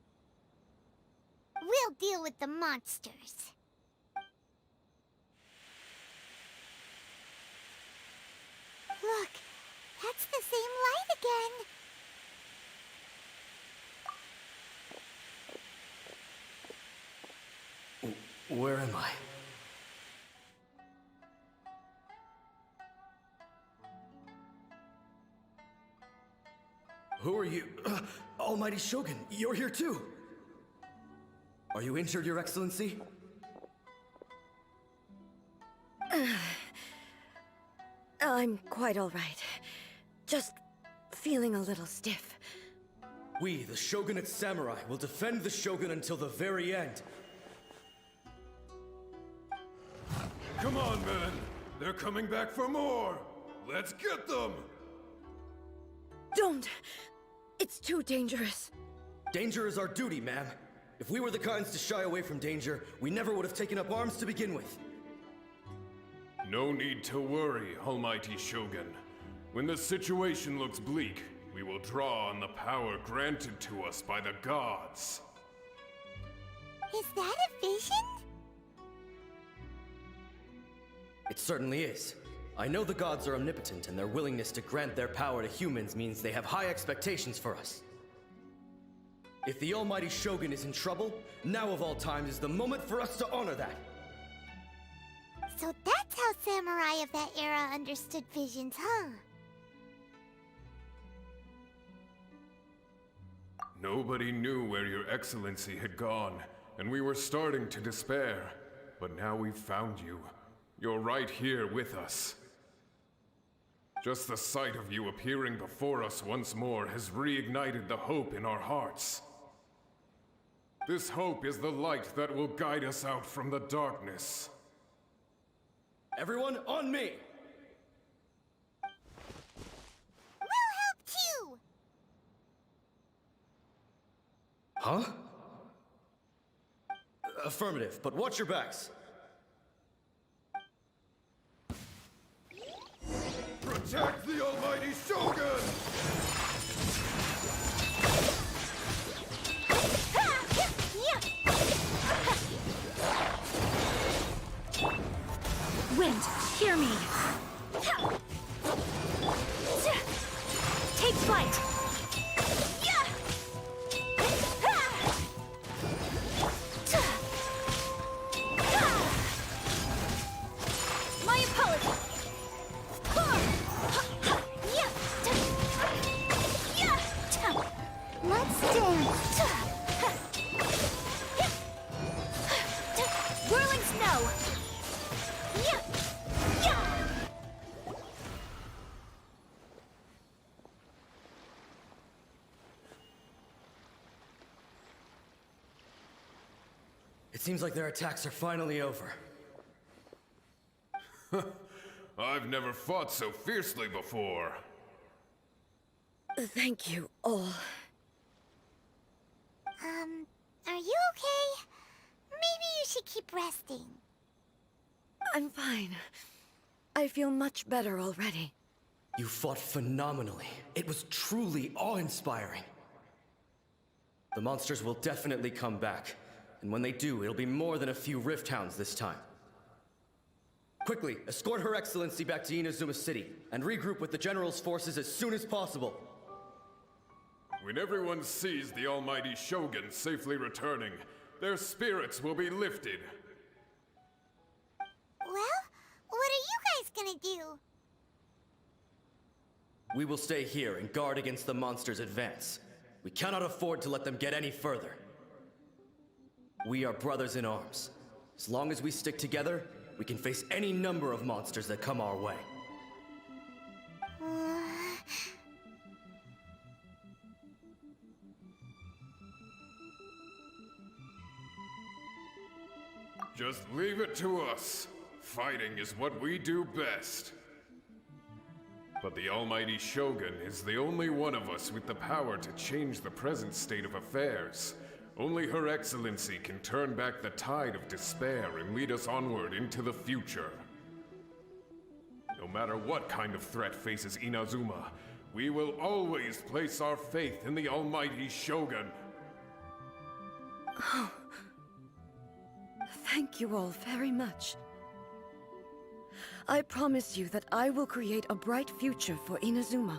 [SPEAKER 5] We'll deal with the monsters. Look, that's the same light again.
[SPEAKER 6] Where am I? Who are you? Almighty Shogun, you're here too! Are you injured, Your Excellency?
[SPEAKER 7] I'm quite all right. Just feeling a little stiff.
[SPEAKER 6] We, the Shogunate Samurai, will defend the Shogun until the very end.
[SPEAKER 13] Come on, men! They're coming back for more! Let's get them!
[SPEAKER 7] Don't! It's too dangerous.
[SPEAKER 6] Danger is our duty, ma'am. If we were the kinds to shy away from danger, we never would have taken up arms to begin with.
[SPEAKER 13] No need to worry, Almighty Shogun. When the situation looks bleak, we will draw on the power granted to us by the gods.
[SPEAKER 5] Is that a vision?
[SPEAKER 6] It certainly is. I know the gods are omnipotent, and their willingness to grant their power to humans means they have high expectations for us. If the Almighty Shogun is in trouble, now of all times is the moment for us to honor that.
[SPEAKER 5] So that's how samurai of that era understood visions, huh?
[SPEAKER 13] Nobody knew where Your Excellency had gone, and we were starting to despair. But now we've found you. You're right here with us. Just the sight of you appearing before us once more has reignited the hope in our hearts. This hope is the light that will guide us out from the darkness.
[SPEAKER 6] Everyone, on me!
[SPEAKER 5] We'll help too!
[SPEAKER 6] Huh? Affirmative, but watch your backs.
[SPEAKER 13] Protect the almighty Shogun!
[SPEAKER 4] Wind, hear me. Take flight. My apologies.
[SPEAKER 5] Let's dance.
[SPEAKER 4] Whirling snow.
[SPEAKER 14] It seems like their attacks are finally over.
[SPEAKER 13] I've never fought so fiercely before.
[SPEAKER 7] Thank you all.
[SPEAKER 5] Are you okay? Maybe you should keep resting.
[SPEAKER 7] I'm fine. I feel much better already.
[SPEAKER 14] You fought phenomenally. It was truly awe-inspiring. The monsters will definitely come back. And when they do, it'll be more than a few Rift Hounds this time. Quickly, escort Her Excellency back to Inazuma City, and regroup with the General's forces as soon as possible.
[SPEAKER 13] When everyone sees the almighty Shogun safely returning, their spirits will be lifted.
[SPEAKER 5] Well, what are you guys gonna do?
[SPEAKER 14] We will stay here and guard against the monsters' advance. We cannot afford to let them get any further. We are brothers in arms. As long as we stick together, we can face any number of monsters that come our way.
[SPEAKER 13] Just leave it to us. Fighting is what we do best. But the almighty Shogun is the only one of us with the power to change the present state of affairs. Only Her Excellency can turn back the tide of despair and lead us onward into the future. No matter what kind of threat faces Inazuma, we will always place our faith in the almighty Shogun.
[SPEAKER 7] Oh. Thank you all very much. I promise you that I will create a bright future for Inazuma.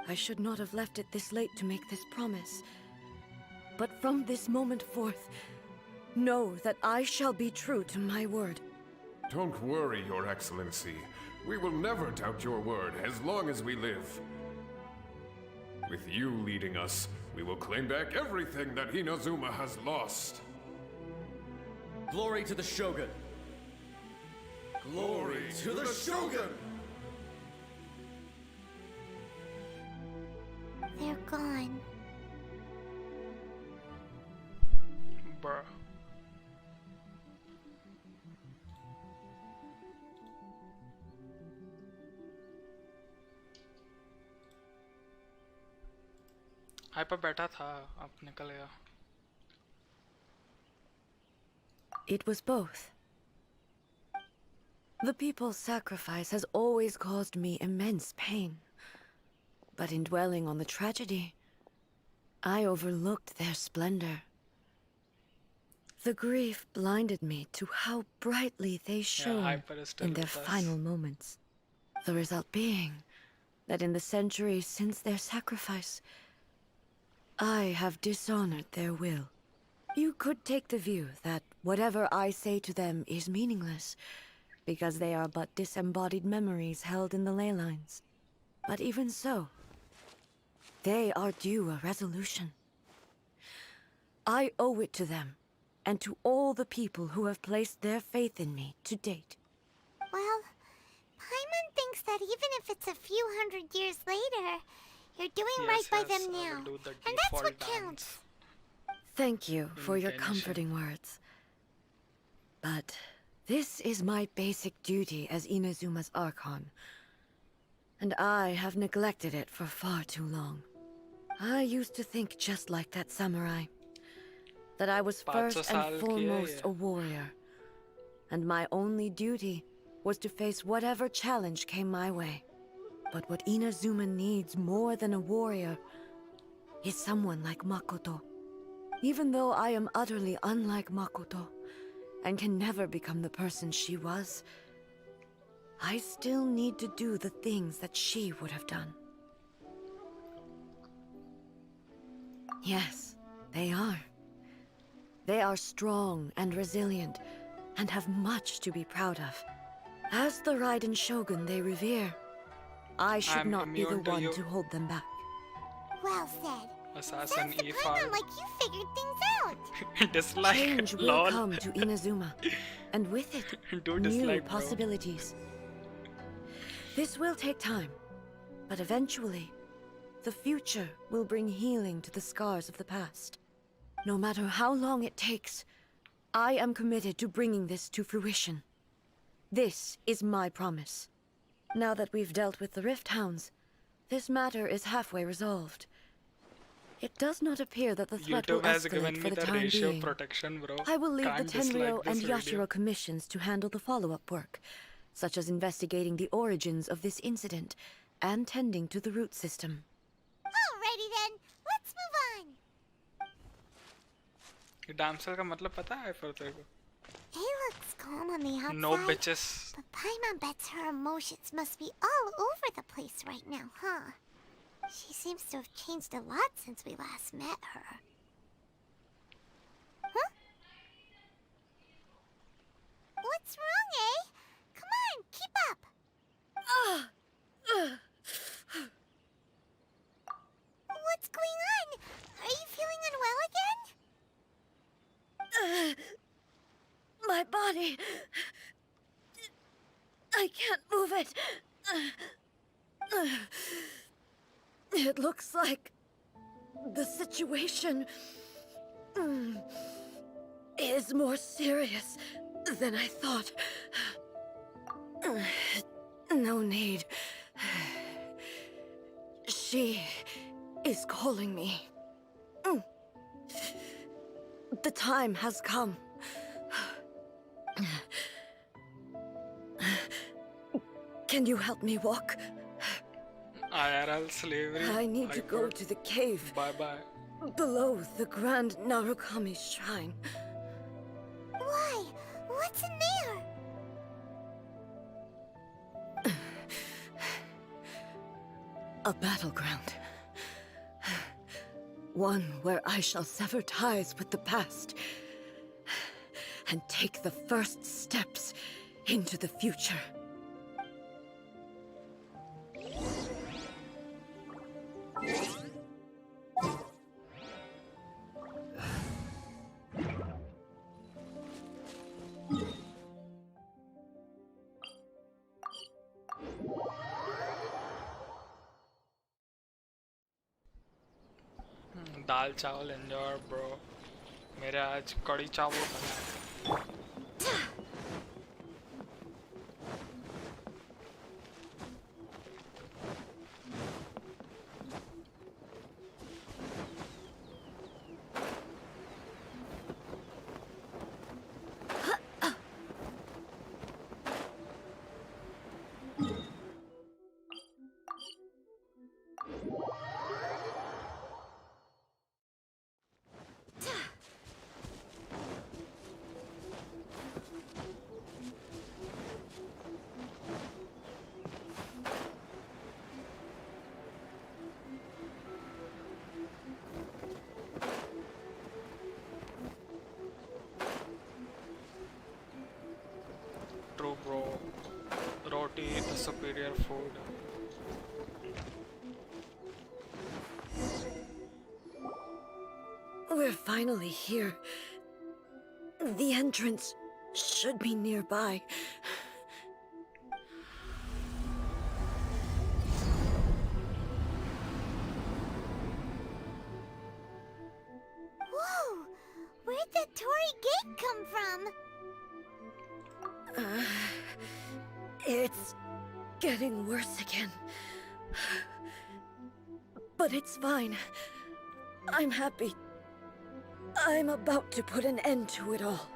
[SPEAKER 7] I should not have left it this late to make this promise. But from this moment forth, know that I shall be true to my word.
[SPEAKER 13] Don't worry, Your Excellency. We will never doubt your word as long as we live. With you leading us, we will claim back everything that Inazuma has lost.
[SPEAKER 14] Glory to the Shogun! Glory to the Shogun!
[SPEAKER 5] They're gone.
[SPEAKER 3] Bruh. Hyper बैठा था अब निकल गया.
[SPEAKER 7] It was both. The people's sacrifice has always caused me immense pain. But in dwelling on the tragedy, I overlooked their splendor. The grief blinded me to how brightly they shone in their final moments. The result being that in the centuries since their sacrifice, I have dishonored their will. You could take the view that whatever I say to them is meaningless, because they are but disembodied memories held in the ley lines. But even so, they are due a resolution. I owe it to them, and to all the people who have placed their faith in me to date.
[SPEAKER 5] Well, Paimon thinks that even if it's a few hundred years later, you're doing right by them now. And that's what counts.
[SPEAKER 7] Thank you for your comforting words. But this is my basic duty as Inazuma's Archon, and I have neglected it for far too long. I used to think just like that samurai, that I was first and foremost a warrior, and my only duty was to face whatever challenge came my way. But what Inazuma needs more than a warrior is someone like Makoto. Even though I am utterly unlike Makoto and can never become the person she was, I still need to do the things that she would have done. Yes, they are. They are strong and resilient and have much to be proud of. As the Raiden Shogun they revere, I should
[SPEAKER 3] I'm
[SPEAKER 7] not be the
[SPEAKER 3] immune to
[SPEAKER 7] one
[SPEAKER 3] you.
[SPEAKER 7] to hold them back.
[SPEAKER 5] Well said.
[SPEAKER 3] Assassin
[SPEAKER 5] Sounds to
[SPEAKER 3] E5.
[SPEAKER 5] Paimon like you figured things out.
[SPEAKER 3] Dislike.
[SPEAKER 7] Change will
[SPEAKER 3] Lol.
[SPEAKER 7] come to Inazuma, and with it,
[SPEAKER 3] Do
[SPEAKER 7] new
[SPEAKER 3] dislike, bro.
[SPEAKER 7] possibilities. This will take time, but eventually, the future will bring healing to the scars of the past. No matter how long it takes, I am committed to bringing this to fruition. This is my promise. Now that we've dealt with the Rift Hounds, this matter is halfway resolved. It does not appear that the threat will
[SPEAKER 3] YouTube has
[SPEAKER 7] escalate
[SPEAKER 3] given
[SPEAKER 7] for
[SPEAKER 3] me
[SPEAKER 7] the
[SPEAKER 3] the
[SPEAKER 7] time
[SPEAKER 3] ratio
[SPEAKER 7] being.
[SPEAKER 3] protection, bro.
[SPEAKER 7] I will leave the
[SPEAKER 3] Can't dislike
[SPEAKER 7] Tenryo and
[SPEAKER 3] this video.
[SPEAKER 7] Yashiro commissions to handle the follow-up work, such as investigating the origins of this incident and tending to the root system.
[SPEAKER 5] Alrighty then, let's move on.
[SPEAKER 3] Damsel का मतलब पता है फिर तेरे को?
[SPEAKER 5] He looks calm on the outside.
[SPEAKER 3] No bitches.
[SPEAKER 5] But Paimon bets her emotions must be all over the place right now, huh? She seems to have changed a lot since we last met her. Huh? What's wrong, eh? Come on, keep up. What's going on? Are you feeling unwell again?
[SPEAKER 7] My body... I can't move it. It looks like the situation is more serious than I thought. No need. She is calling me. The time has come. Can you help me walk?
[SPEAKER 3] IRL slavery.
[SPEAKER 7] I need to go to the cave.
[SPEAKER 3] Bye-bye.
[SPEAKER 7] Below the Grand Narukami Shrine.
[SPEAKER 5] Why? What's in there?
[SPEAKER 7] A battleground. One where I shall sever ties with the past and take the first steps into the future.
[SPEAKER 3] दाल चावल enjoy bro मेरे आज कड़ी चावल बना है True, bro. Roti is the superior food.
[SPEAKER 7] We're finally here. The entrance should be nearby.
[SPEAKER 5] Whoa! Where'd that Torii gate come from?
[SPEAKER 7] It's getting worse again. But it's fine. I'm happy. I'm about to put an end to it all.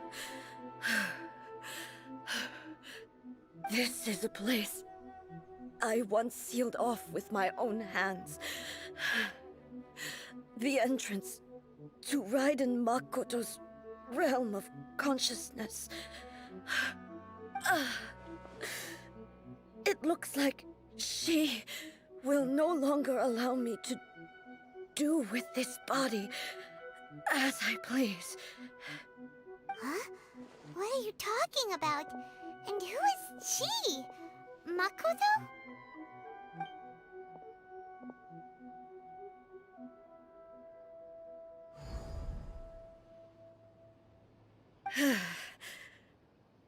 [SPEAKER 7] This is a place I once sealed off with my own hands. The entrance to Raiden Makoto's realm of consciousness. It looks like she will no longer allow me to do with this body as I please.
[SPEAKER 5] Huh? What are you talking about? And who is she? Makoto?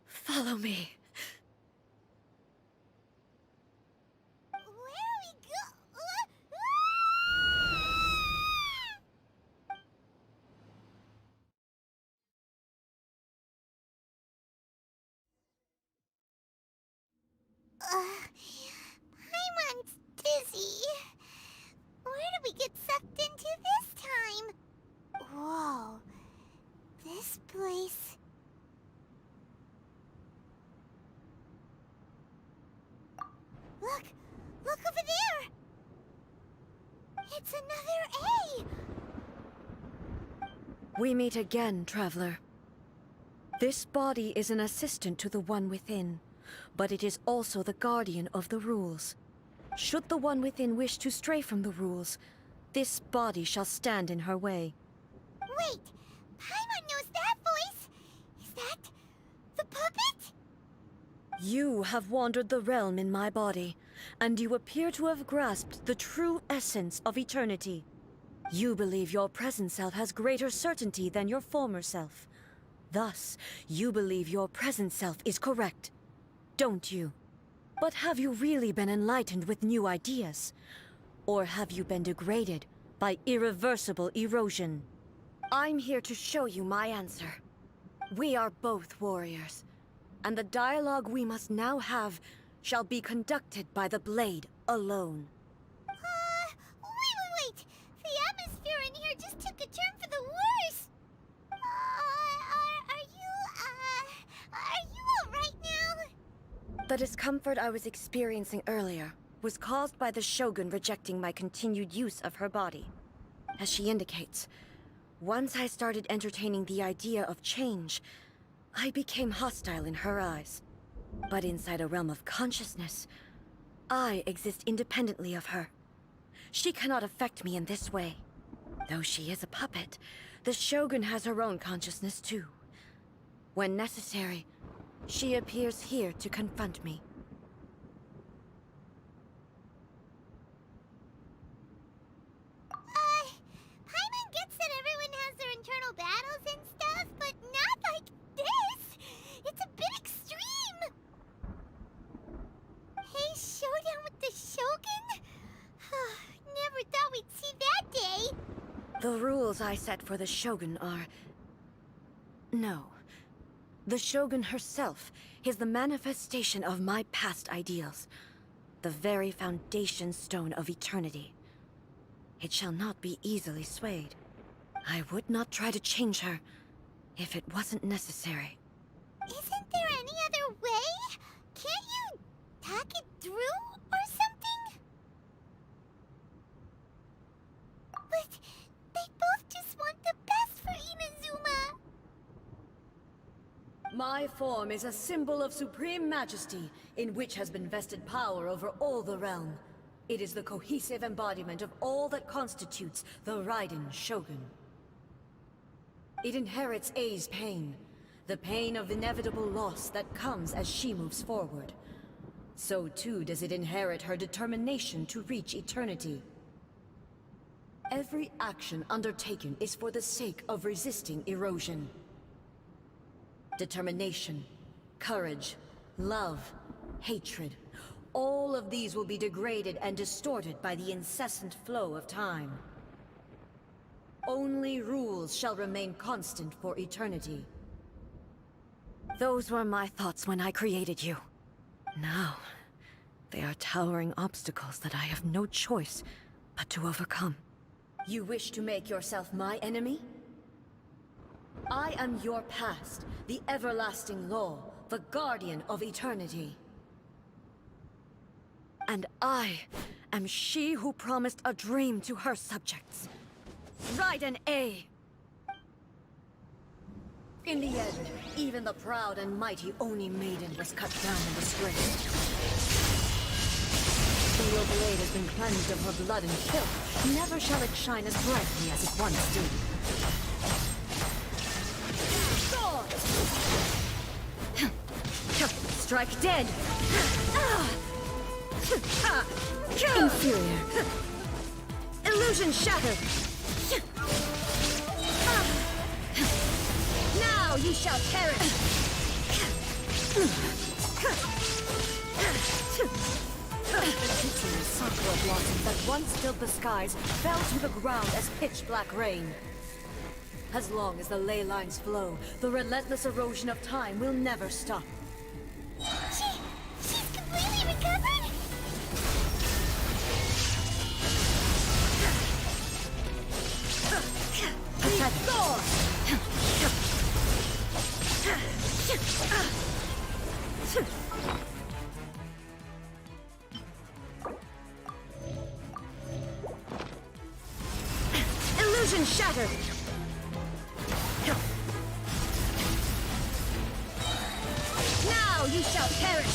[SPEAKER 7] Follow me.
[SPEAKER 5] Where are we go? Paimon's dizzy. Where did we get sucked into this time? Whoa. This place... Look! Look over there! It's another A!
[SPEAKER 7] We meet again, traveler. This body is an assistant to the one within, but it is also the guardian of the rules. Should the one within wish to stray from the rules, this body shall stand in her way.
[SPEAKER 5] Wait! Paimon knows that voice! Is that... the puppet?
[SPEAKER 7] You have wandered the realm in my body, and you appear to have grasped the true essence of eternity. You believe your present self has greater certainty than your former self. Thus, you believe your present self is correct, don't you? But have you really been enlightened with new ideas? Or have you been degraded by irreversible erosion? I'm here to show you my answer. We are both warriors, and the dialogue we must now have shall be conducted by the blade alone.
[SPEAKER 5] Wait! The atmosphere in here just took a turn for the worse! Are you alright now?
[SPEAKER 7] The discomfort I was experiencing earlier was caused by the Shogun rejecting my continued use of her body. As she indicates, once I started entertaining the idea of change, I became hostile in her eyes. But inside a realm of consciousness, I exist independently of her. She cannot affect me in this way. Though she is a puppet, the Shogun has her own consciousness too. When necessary, she appears here to confront me.
[SPEAKER 5] Paimon gets that everyone has their internal battles and stuff, but not like this! It's a bit extreme! Hey, showdown with the Shogun? Never thought we'd see that day!
[SPEAKER 7] The rules I set for the Shogun are... No. The Shogun herself is the manifestation of my past ideals. The very foundation stone of eternity. It shall not be easily swayed. I would not try to change her if it wasn't necessary.
[SPEAKER 5] Isn't there any other way? Can't you talk it through or something? But they both just want the best for Inazuma.
[SPEAKER 7] My form is a symbol of supreme majesty, in which has been vested power over all the realm. It is the cohesive embodiment of all that constitutes the Raiden Shogun. It inherits Ei's pain, the pain of inevitable loss that comes as she moves forward. So too does it inherit her determination to reach eternity. Every action undertaken is for the sake of resisting erosion. Determination, courage, love, hatred, all of these will be degraded and distorted by the incessant flow of time. Only rules shall remain constant for eternity. Those were my thoughts when I created you. Now, they are towering obstacles that I have no choice but to overcome. You wish to make yourself my enemy? I am your past, the everlasting law, the guardian of eternity. And I am she who promised a dream to her subjects. Raiden A. In the end, even the proud and mighty Oni Maiden was cut down and disgraced. Steel blade has been cleansed of her blood and filth. Never shall it shine as brightly as it once did. Strike dead! Inferior. Illusion shattered! Now you shall perish! The sakura blossoms that once filled the skies fell to the ground as pitch-black rain. As long as the ley lines flow, the relentless erosion of time will never stop.
[SPEAKER 5] She's completely recovered?
[SPEAKER 7] Illusion shattered! Now you shall perish!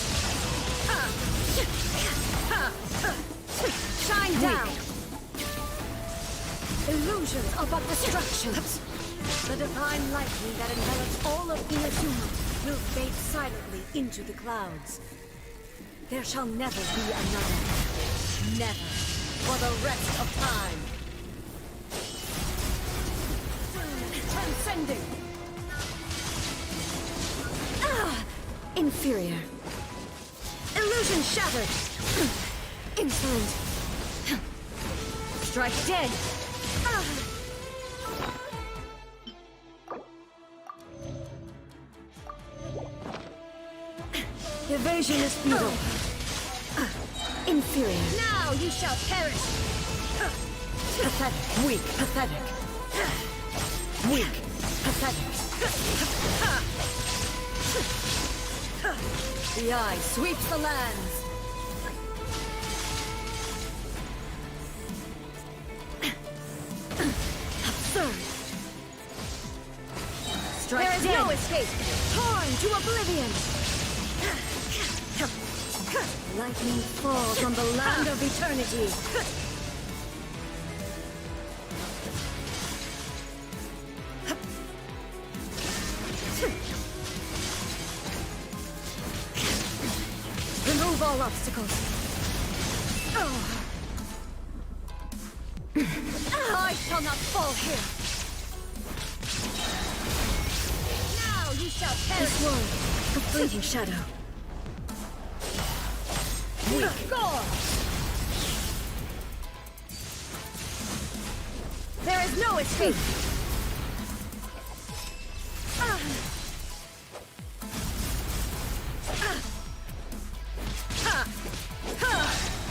[SPEAKER 7] Shine down! Illusions are but distractions. The divine lightning that envelops all of Inazuma will fade silently into the clouds. There shall never be another. Never. For the rest of time. Transcending. Inferior. Illusion shattered. Insolent. Strike dead. Evasion is futile. Inferior. Now you shall perish. Pathetic. Weak. Pathetic. Weak. Pathetic. The eye sweeps the lands. Absurd. Strike there is dead. No escape. Torn to oblivion. Lightning falls on the land of eternity. Remove all obstacles. I shall not fall here. Now you shall perish. This world, a fleeting shadow. Score! There is no escape.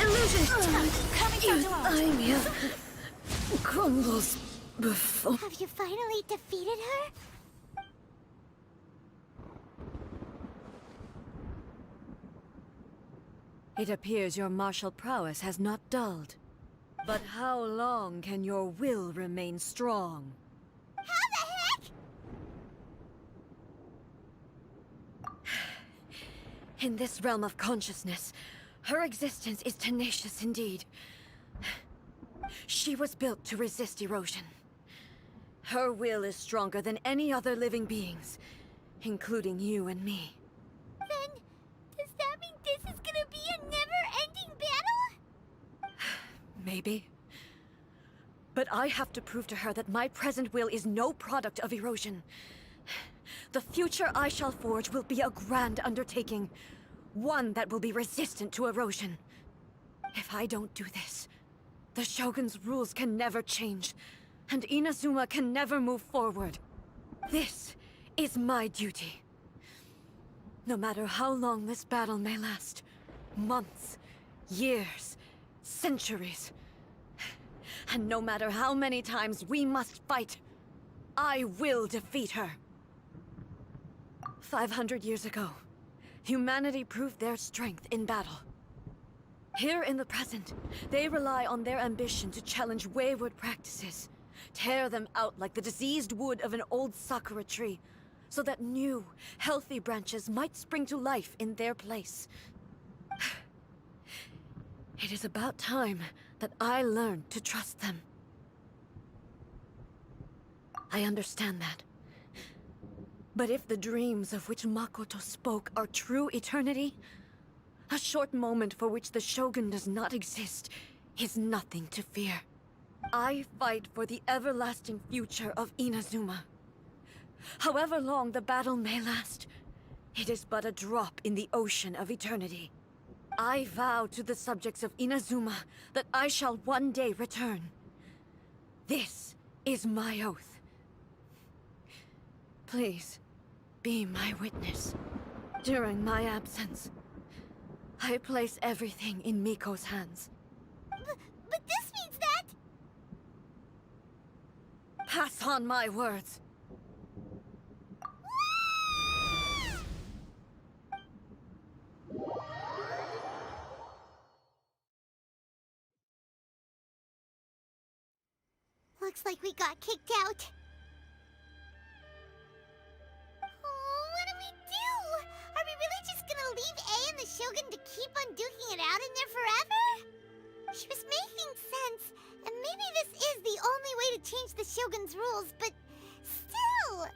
[SPEAKER 7] Illusion coming down to us. Imia crumbles before.
[SPEAKER 5] Have you finally defeated her?
[SPEAKER 7] It appears your martial prowess has not dulled. But how long can your will remain strong?
[SPEAKER 5] How the heck?
[SPEAKER 7] In this realm of consciousness, her existence is tenacious indeed. She was built to resist erosion. Her will is stronger than any other living being's, including you and me.
[SPEAKER 5] Then, does that mean this is gonna be a never-ending battle?
[SPEAKER 7] Maybe. But I have to prove to her that my present will is no product of erosion. The future I shall forge will be a grand undertaking, one that will be resistant to erosion. If I don't do this, the Shogun's rules can never change, and Inazuma can never move forward. This is my duty. No matter how long this battle may last, months, years, centuries, and no matter how many times we must fight, I will defeat her. 500 years ago, humanity proved their strength in battle. Here in the present, they rely on their ambition to challenge wayward practices, tear them out like the diseased wood of an old sakura tree, so that new, healthy branches might spring to life in their place. It is about time that I learned to trust them. I understand that. But if the dreams of which Makoto spoke are true eternity, a short moment for which the Shogun does not exist is nothing to fear. I fight for the everlasting future of Inazuma. However long the battle may last, it is but a drop in the ocean of eternity. I vow to the subjects of Inazuma that I shall one day return. This is my oath. Please, be my witness. During my absence, I place everything in Miko's hands.
[SPEAKER 5] But this means that...
[SPEAKER 7] Pass on my words.
[SPEAKER 5] Looks like we got kicked out. Oh, what do we do? Are we really just gonna leave A and the Shogun to keep on duking it out in there forever? She was making sense, and maybe this is the only way to change the Shogun's rules, but still...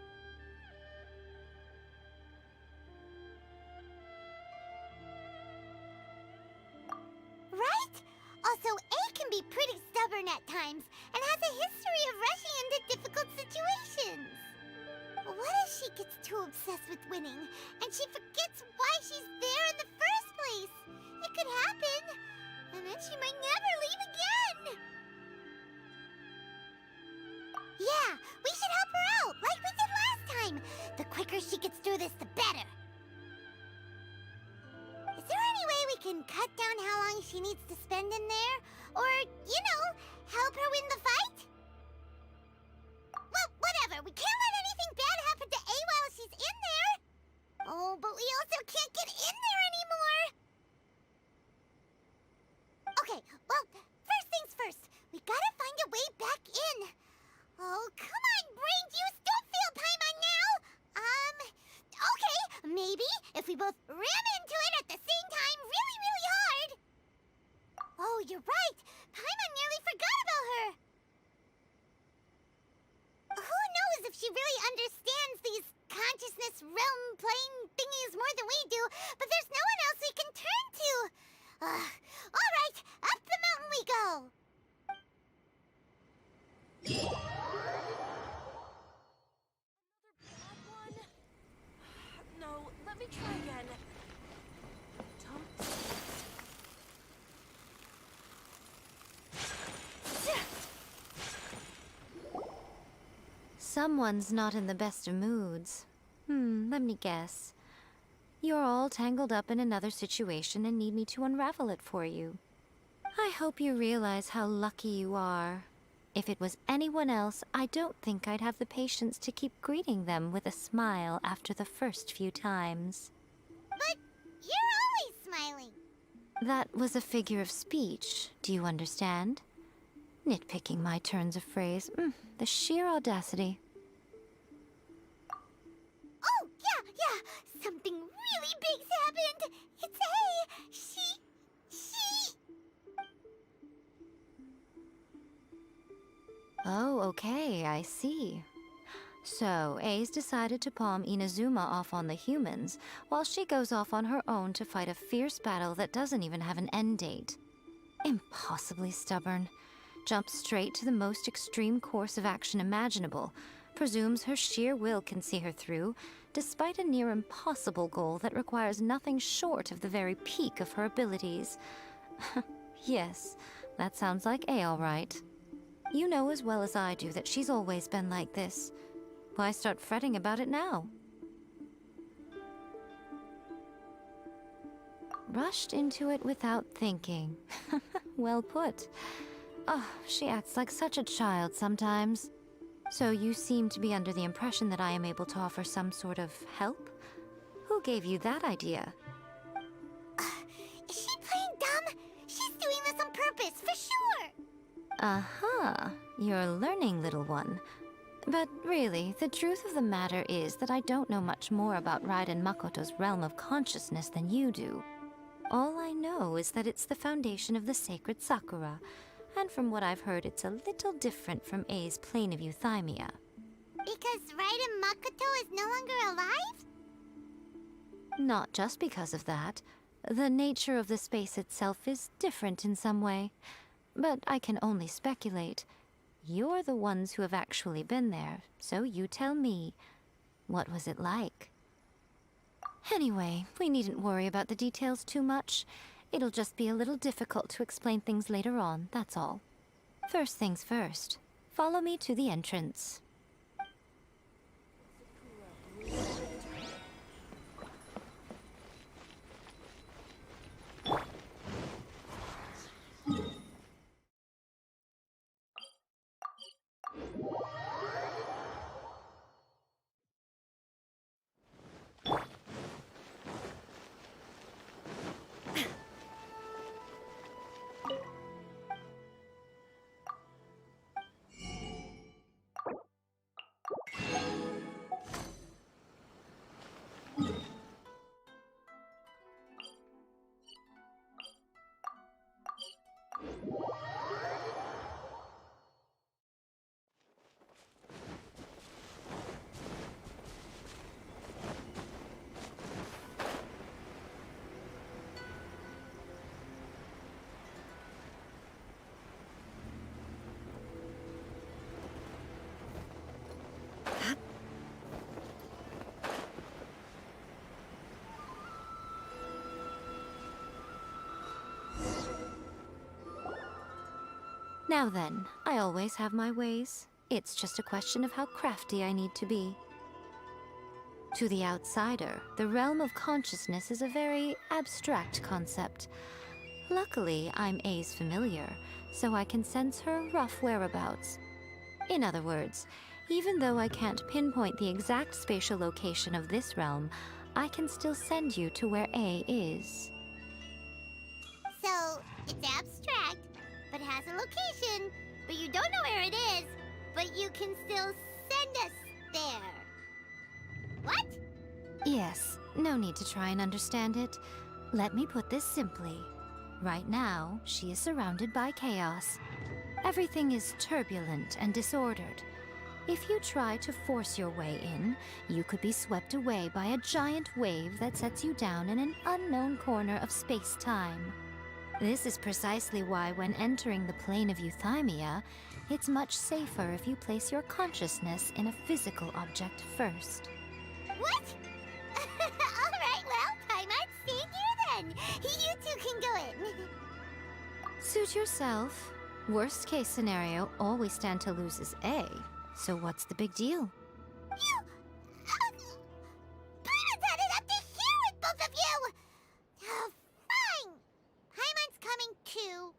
[SPEAKER 5] Right? Also, A can be pretty stubborn at times, and has a history of rushing into difficult situations. What if she gets too obsessed with winning, and she forgets why she's there in the first place? It could happen, and then she might never leave again. Yeah, we should help her out, like we did last time. The quicker she gets through this, the better. Is there any way we can cut down how long she needs to spend in there? Or, you know, help her win the fight? Well, whatever. We can't let anything bad happen to A while she's in there. Oh, but we also can't get in there anymore. Okay, well, first things first. We gotta find a way back in. Oh, come on, brain juice. Don't fail Paimon now. Okay, maybe if we both ram into it at the same time really, really hard. Oh, you're right. Paimon nearly forgot about her. Who knows if she really understands these consciousness realm plane thingies more than we do, but there's no one else we can turn to. All right, up the mountain we go.
[SPEAKER 7] No, let me try again. Don't...
[SPEAKER 15] Someone's not in the best of moods. Let me guess. You're all tangled up in another situation and need me to unravel it for you. I hope you realize how lucky you are. If it was anyone else, I don't think I'd have the patience to keep greeting them with a smile after the first few times.
[SPEAKER 5] But you're always smiling.
[SPEAKER 15] That was a figure of speech, do you understand? Nitpicking my turns of phrase. The sheer audacity.
[SPEAKER 5] Oh, yeah. Something really big's happened. It's A. She...
[SPEAKER 15] Oh, okay, I see. So, A's decided to palm Inazuma off on the humans, while she goes off on her own to fight a fierce battle that doesn't even have an end date. Impossibly stubborn. Jumps straight to the most extreme course of action imaginable, presumes her sheer will can see her through, despite a near impossible goal that requires nothing short of the very peak of her abilities. Yes, that sounds like A all right. You know as well as I do that she's always been like this. Why start fretting about it now? Rushed into it without thinking. Well put. Oh, she acts like such a child sometimes. So you seem to be under the impression that I am able to offer some sort of help? Who gave you that idea?
[SPEAKER 5] Is she playing dumb? She for sure.
[SPEAKER 15] Aha, you're learning, little one. But really, the truth of the matter is that I don't know much more about Raiden Makoto's realm of consciousness than you do. All I know is that it's the foundation of the sacred Sakura, and from what I've heard, it's a little different from A's plane of euthymia.
[SPEAKER 5] Because Raiden Makoto is no longer alive?
[SPEAKER 15] Not just because of that. The nature of the space itself is different in some way. But I can only speculate. You're the ones who have actually been there, so you tell me. What was it like? Anyway, we needn't worry about the details too much. It'll just be a little difficult to explain things later on, that's all. First things first. Follow me to the entrance. Now then, I always have my ways. It's just a question of how crafty I need to be. To the outsider, the realm of consciousness is a very abstract concept. Luckily, I'm A's familiar, so I can sense her rough whereabouts. In other words, even though I can't pinpoint the exact spatial location of this realm, I can still send you to where A is.
[SPEAKER 5] So, it's abstract, but has a location, but you don't know where it is, but you can still send us there. What?
[SPEAKER 15] Yes, no need to try and understand it. Let me put this simply. Right now, she is surrounded by chaos. Everything is turbulent and disordered. If you try to force your way in, you could be swept away by a giant wave that sets you down in an unknown corner of space-time. This is precisely why when entering the plane of euthymia, it's much safer if you place your consciousness in a physical object first.
[SPEAKER 5] What? Alright, well, Paimon, stay here then. You two can go in.
[SPEAKER 15] Suit yourself. Worst case scenario, all we stand to lose is A. So what's the big deal?
[SPEAKER 5] You... Paimon's had it up to here with both of you! Oh, fine! Paimon's coming too.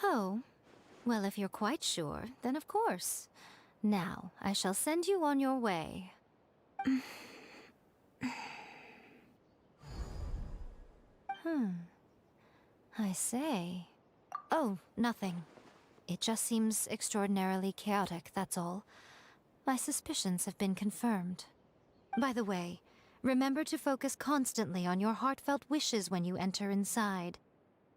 [SPEAKER 15] Oh, well, if you're quite sure, then of course. Now, I shall send you on your way. I say. Oh, nothing. It just seems extraordinarily chaotic, that's all. My suspicions have been confirmed. By the way, remember to focus constantly on your heartfelt wishes when you enter inside.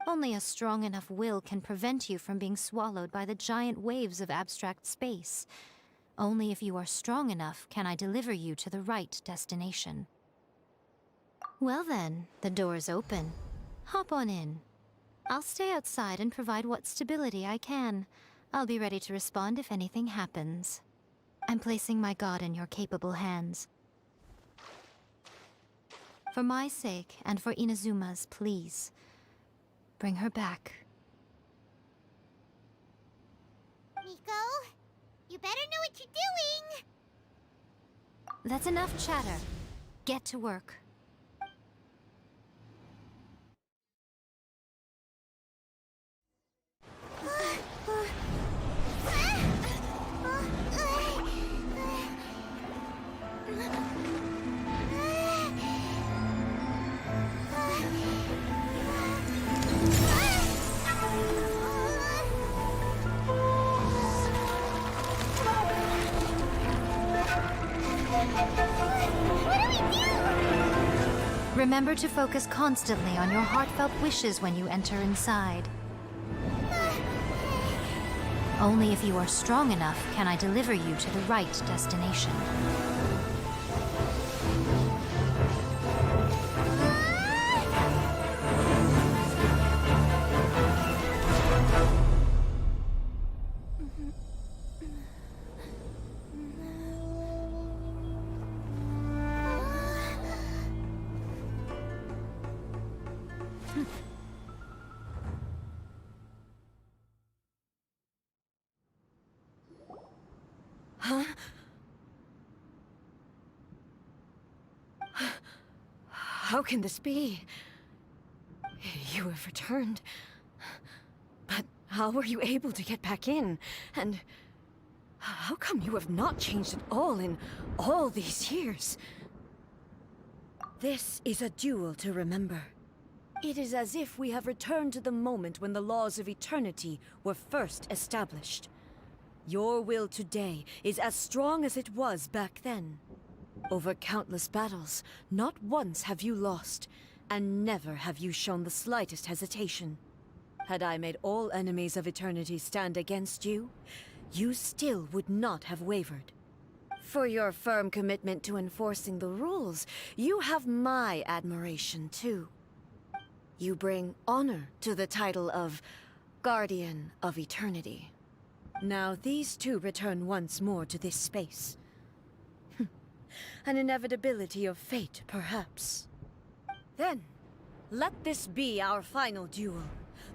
[SPEAKER 15] Only a strong enough will can prevent you from being swallowed by the giant waves of abstract space. Only if you are strong enough can I deliver you to the right destination. Well then, the door is open. Hop on in. I'll stay outside and provide what stability I can. I'll be ready to respond if anything happens. I'm placing my god in your capable hands. For my sake, and for Inazuma's, please. Bring her back.
[SPEAKER 5] Miko, you better know what you're doing!
[SPEAKER 15] That's enough chatter. Get to work. Remember to focus constantly on your heartfelt wishes when you enter inside. Only if you are strong enough can I deliver you to the right destination.
[SPEAKER 7] Huh? How can this be? You have returned. But how were you able to get back in? And how come you have not changed at all in all these years? This is a duel to remember. It is as if we have returned to the moment when the laws of eternity were first established. Your will today is as strong as it was back then. Over countless battles, not once have you lost, and never have you shown the slightest hesitation. Had I made all enemies of eternity stand against you, you still would not have wavered. For your firm commitment to enforcing the rules, you have my admiration too. You bring honor to the title of Guardian of Eternity. Now these two return once more to this space. An inevitability of fate, perhaps. Then, let this be our final duel.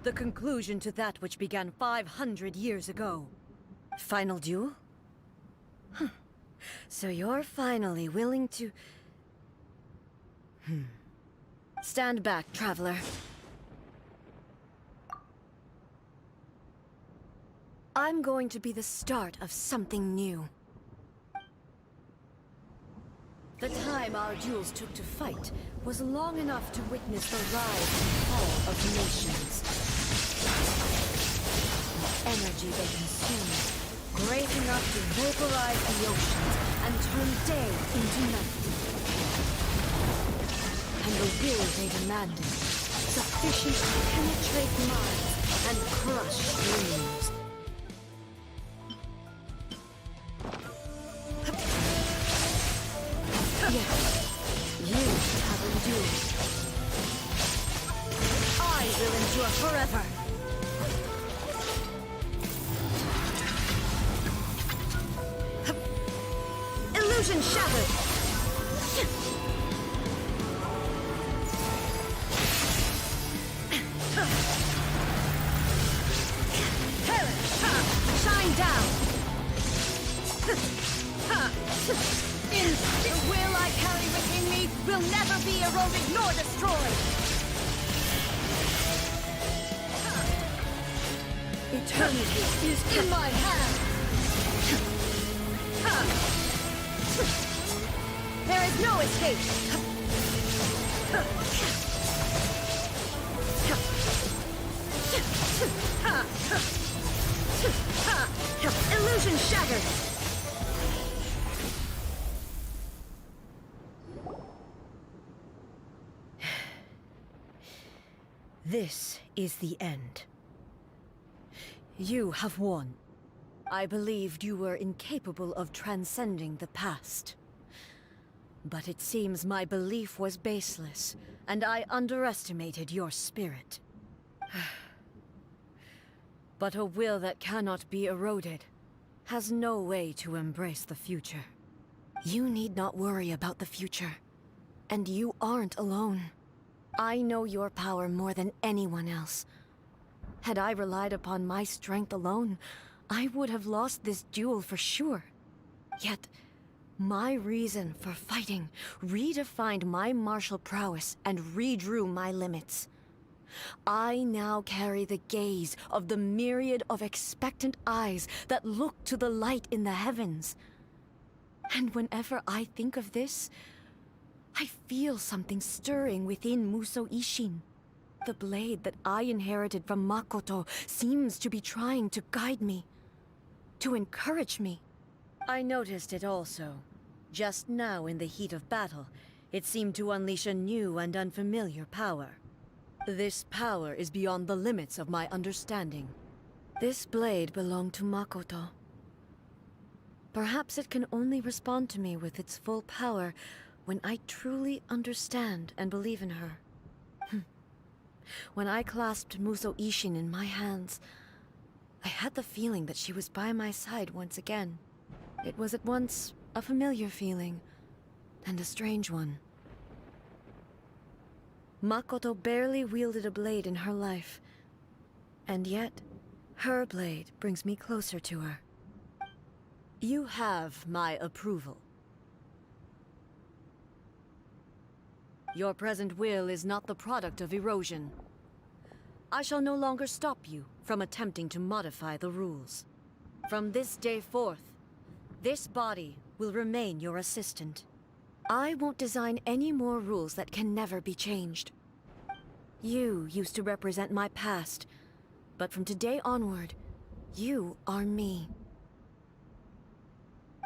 [SPEAKER 7] The conclusion to that which began 500 years ago. Final duel? So you're finally willing to... Stand back, traveler. I'm going to be the start of something new. The time our duels took to fight was long enough to witness the rise and fall of nations. The energy they consumed, great enough to vaporize the oceans and turn day into night. And the will they demanded, sufficient to penetrate minds and crush dreams. Yes, you have endured. I will endure forever. Illusion shattered. Shine down. The will I carry within me will never be eroded nor destroyed. Eternity is in my hand. There is no escape. Illusion shattered. This is the end. You have won. I believed you were incapable of transcending the past. But it seems my belief was baseless, and I underestimated your spirit. But a will that cannot be eroded has no way to embrace the future. You need not worry about the future, and you aren't alone. I know your power more than anyone else. Had I relied upon my strength alone, I would have lost this duel for sure. Yet, my reason for fighting redefined my martial prowess and redrew my limits. I now carry the gaze of the myriad of expectant eyes that look to the light in the heavens. And whenever I think of this, I feel something stirring within Muso Ishin. The blade that I inherited from Makoto seems to be trying to guide me, to encourage me. I noticed it also. Just now in the heat of battle, It seemed to unleash a new and unfamiliar power. This power is beyond the limits of my understanding. This blade belonged to Makoto. Perhaps it can only respond to me with its full power when I truly understand and believe in her. When I clasped Muso Ishin in my hands, I had the feeling that she was by my side once again. It was at once a familiar feeling and a strange one. Makoto barely wielded a blade in her life, and yet her blade brings me closer to her. You have my approval. Your present will is not the product of erosion. I shall no longer stop you from attempting to modify the rules. From this day forth, this body will remain your assistant. I won't design any more rules that can never be changed. You used to represent my past, but from today onward, you are me.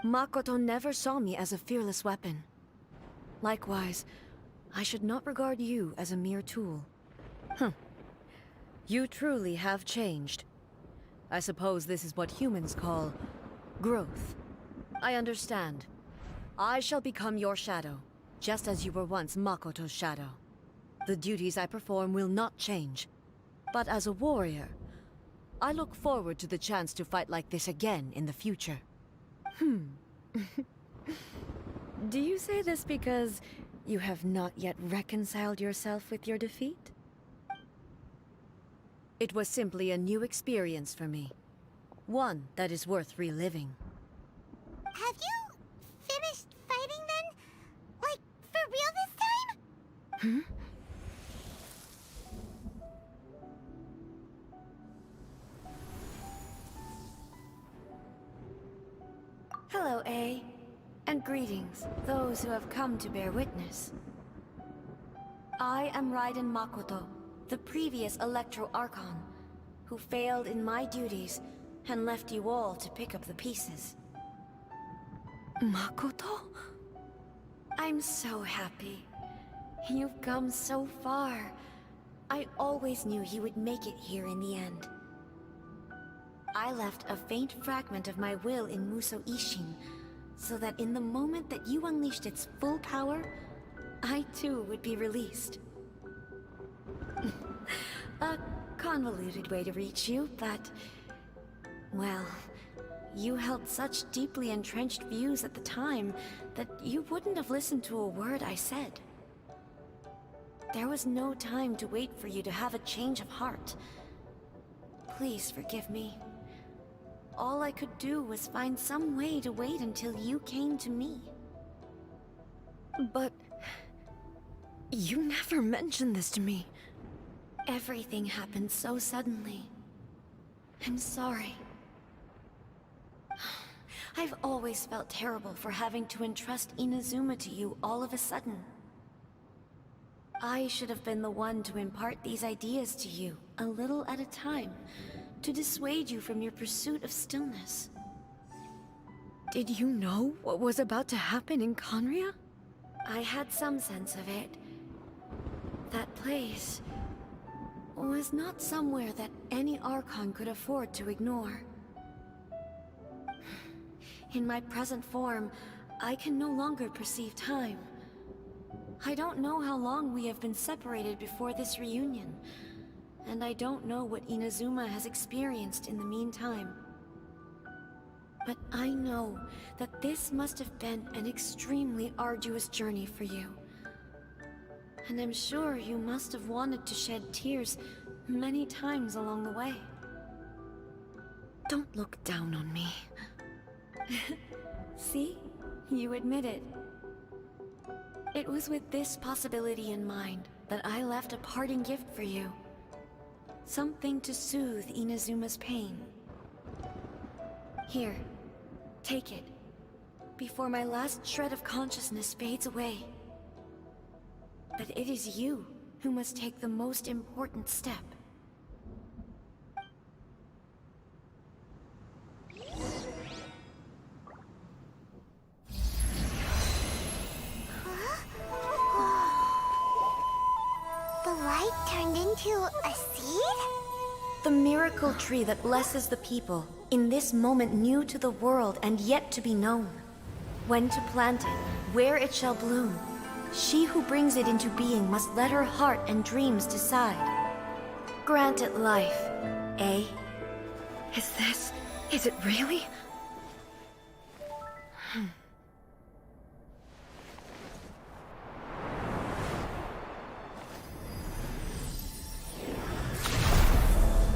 [SPEAKER 7] Makoto never saw me as a fearless weapon. Likewise, I should not regard you as a mere tool. You truly have changed. I suppose this is what humans call growth. I understand. I shall become your shadow, just as you were once Makoto's shadow. The duties I perform will not change. But as a warrior, I look forward to the chance to fight like this again in the future. Do you say this because you have not yet reconciled yourself with your defeat? It was simply a new experience for me. One that is worth reliving.
[SPEAKER 5] Have you finished fighting then? Like, for real this time?
[SPEAKER 7] Hello, A. And greetings, those who have come to bear witness. I am Raiden Makoto, the previous Electro Archon, who failed in my duties and left you all to pick up the pieces. Makoto? I'm so happy. You've come so far. I always knew you would make it here in the end. I left a faint fragment of my will in Muso Ishin, so that in the moment that you unleashed its full power, I too would be released. A convoluted way to reach you, but... well, you held such deeply entrenched views at the time that you wouldn't have listened to a word I said. There was no time to wait for you to have a change of heart. Please forgive me. All I could do was find some way to wait until you came to me. But... you never mentioned this to me. Everything happened so suddenly. I'm sorry. I've always felt terrible for having to entrust Inazuma to you all of a sudden. I should have been the one to impart these ideas to you, a little at a time, to dissuade you from your pursuit of stillness. Did you know what was about to happen in Conria? I had some sense of it. That place was not somewhere that any Archon could afford to ignore. In my present form, I can no longer perceive time. I don't know how long we have been separated before this reunion, and I don't know what Inazuma has experienced in the meantime. But I know that this must have been an extremely arduous journey for you. And I'm sure you must have wanted to shed tears many times along the way. Don't look down on me. See? You admit it. It was with this possibility in mind that I left a parting gift for you. Something to soothe Inazuma's pain. Here, take it, before my last shred of consciousness fades away. But it is you who must take the most important step.
[SPEAKER 5] Huh? light turned into a seed?
[SPEAKER 7] The miracle tree that blesses the people, in this moment new to the world and yet to be known. When to plant it, where it shall bloom. She who brings it into being must let her heart and dreams decide. Grant it life, eh? Is it really?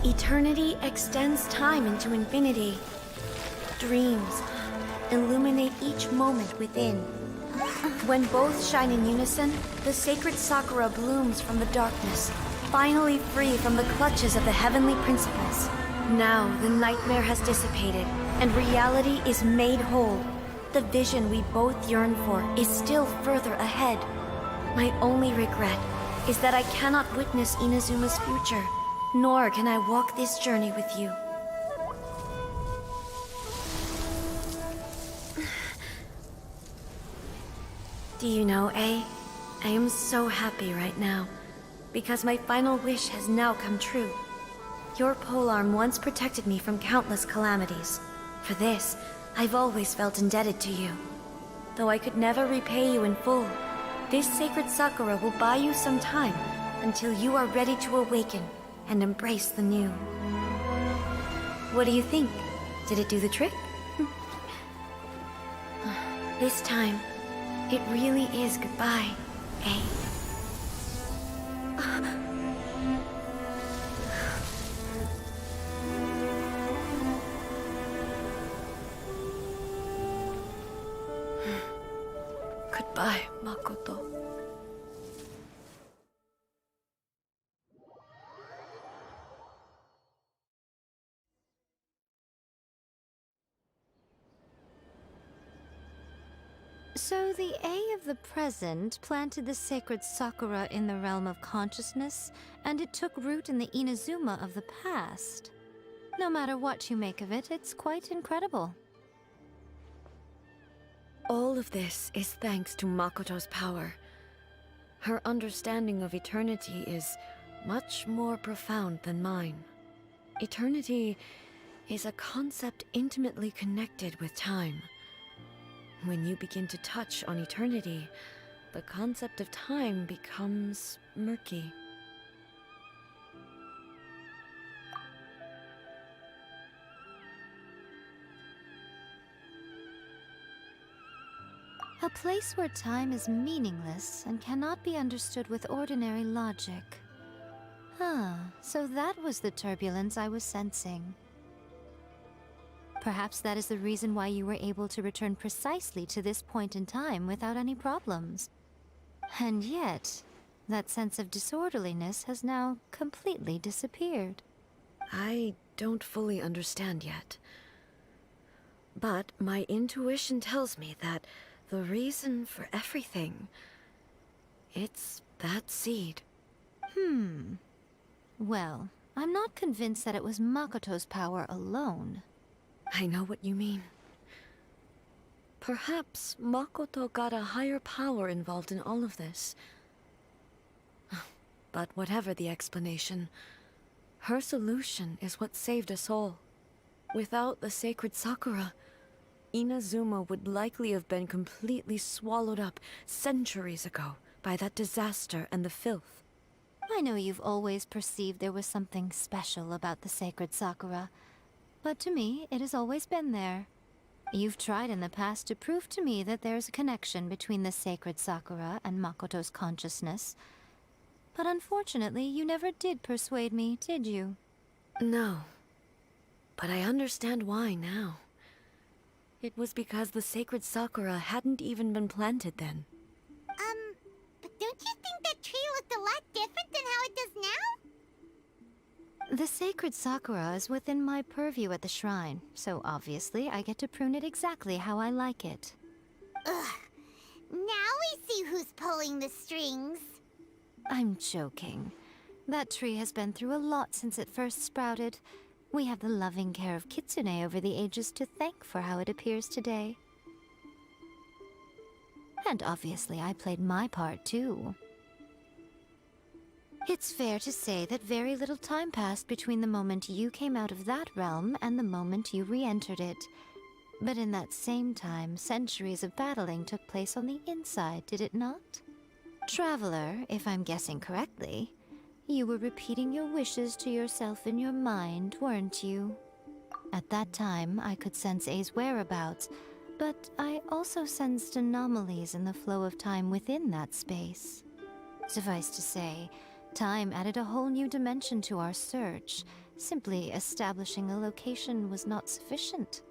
[SPEAKER 7] Eternity extends time into infinity. Dreams illuminate each moment within. When both shine in unison, the sacred Sakura blooms from the darkness, finally free from the clutches of the heavenly principles. Now the nightmare has dissipated, and reality is made whole. The vision we both yearn for is still further ahead. My only regret is that I cannot witness Inazuma's future, nor can I walk this journey with you. Do you know, I am so happy right now, because my final wish has now come true. Your polearm once protected me from countless calamities. For this, I've always felt indebted to you. Though I could never repay you in full, this sacred Sakura will buy you some time until you are ready to awaken and embrace the new. What do you think? Did it do the trick? This time, it really is goodbye, eh? Goodbye, Makoto.
[SPEAKER 15] So the A of the present planted the sacred Sakura in the realm of consciousness, and it took root in the Inazuma of the past. No matter what you make of it, it's quite incredible.
[SPEAKER 7] All of this is thanks to Makoto's power. Her understanding of eternity is much more profound than mine. Eternity is a concept intimately connected with time. When you begin to touch on eternity, the concept of time becomes murky.
[SPEAKER 15] A place where time is meaningless and cannot be understood with ordinary logic. So that was the turbulence I was sensing. Perhaps that is the reason why you were able to return precisely to this point in time without any problems. And yet, that sense of disorderliness has now completely disappeared.
[SPEAKER 7] I don't fully understand yet. But my intuition tells me that the reason for everything, it's that seed.
[SPEAKER 15] Well, I'm not convinced that it was Makoto's power alone.
[SPEAKER 7] I know what you mean. Perhaps Makoto got a higher power involved in all of this. But whatever the explanation, her solution is what saved us all. Without the sacred Sakura, Inazuma would likely have been completely swallowed up centuries ago by that disaster and the filth.
[SPEAKER 15] I know you've always perceived there was something special about the sacred Sakura, but to me, it has always been there. You've tried in the past to prove to me that there's a connection between the sacred Sakura and Makoto's consciousness, but unfortunately, you never did persuade me, did you?
[SPEAKER 7] No, but I understand why now. It was because the sacred Sakura hadn't even been planted then.
[SPEAKER 5] But don't you think that tree looked a lot different than how it does now?
[SPEAKER 15] The sacred Sakura is within my purview at the shrine, so obviously I get to prune it exactly how I like it.
[SPEAKER 5] Ugh. Now we see who's pulling the strings.
[SPEAKER 15] I'm joking. That tree has been through a lot since it first sprouted. We have the loving care of Kitsune over the ages to thank for how it appears today. And obviously I played my part too. It's fair to say that very little time passed between the moment you came out of that realm and the moment you re-entered it. But in that same time, centuries of battling took place on the inside, did it not? Traveler, if I'm guessing correctly, you were repeating your wishes to yourself in your mind, weren't you? At that time, I could sense A's whereabouts, but I also sensed anomalies in the flow of time within that space. Suffice to say, time added a whole new dimension to our search. Simply establishing a location was not sufficient.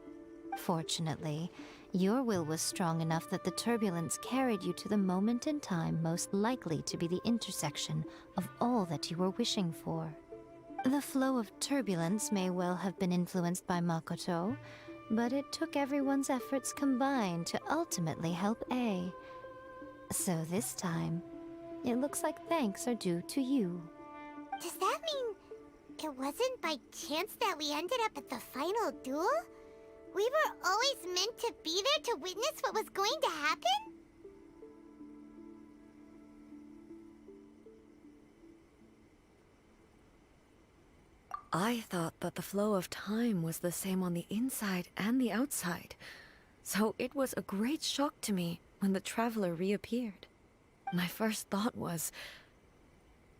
[SPEAKER 15] Fortunately, your will was strong enough that the turbulence carried you to the moment in time most likely to be the intersection of all that you were wishing for. The flow of turbulence may well have been influenced by Makoto, but it took everyone's efforts combined to ultimately help A. So this time, it looks like thanks are due to you.
[SPEAKER 5] Does that mean it wasn't by chance that we ended up at the final duel? We were always meant to be there to witness what was going to happen?
[SPEAKER 7] I thought that the flow of time was the same on the inside and the outside, so it was a great shock to me when the traveler reappeared. My first thought was,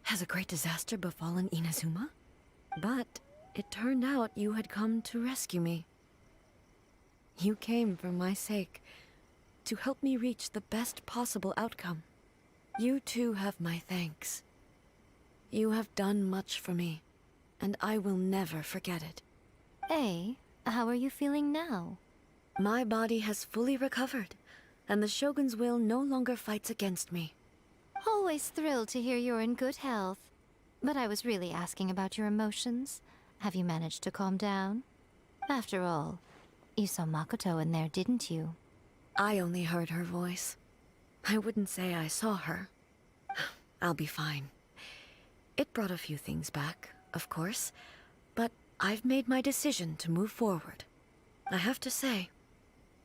[SPEAKER 7] has a great disaster befallen Inazuma? But it turned out you had come to rescue me. You came for my sake, to help me reach the best possible outcome. You too have my thanks. You have done much for me, and I will never forget it.
[SPEAKER 15] A, how are you feeling now?
[SPEAKER 7] My body has fully recovered, and the Shogun's will no longer fights against me.
[SPEAKER 15] Always thrilled to hear you're in good health. But I was really asking about your emotions. Have you managed to calm down? After all, you saw Makoto in there, didn't you?
[SPEAKER 7] I only heard her voice. I wouldn't say I saw her. I'll be fine. It brought a few things back, of course, but I've made my decision to move forward. I have to say,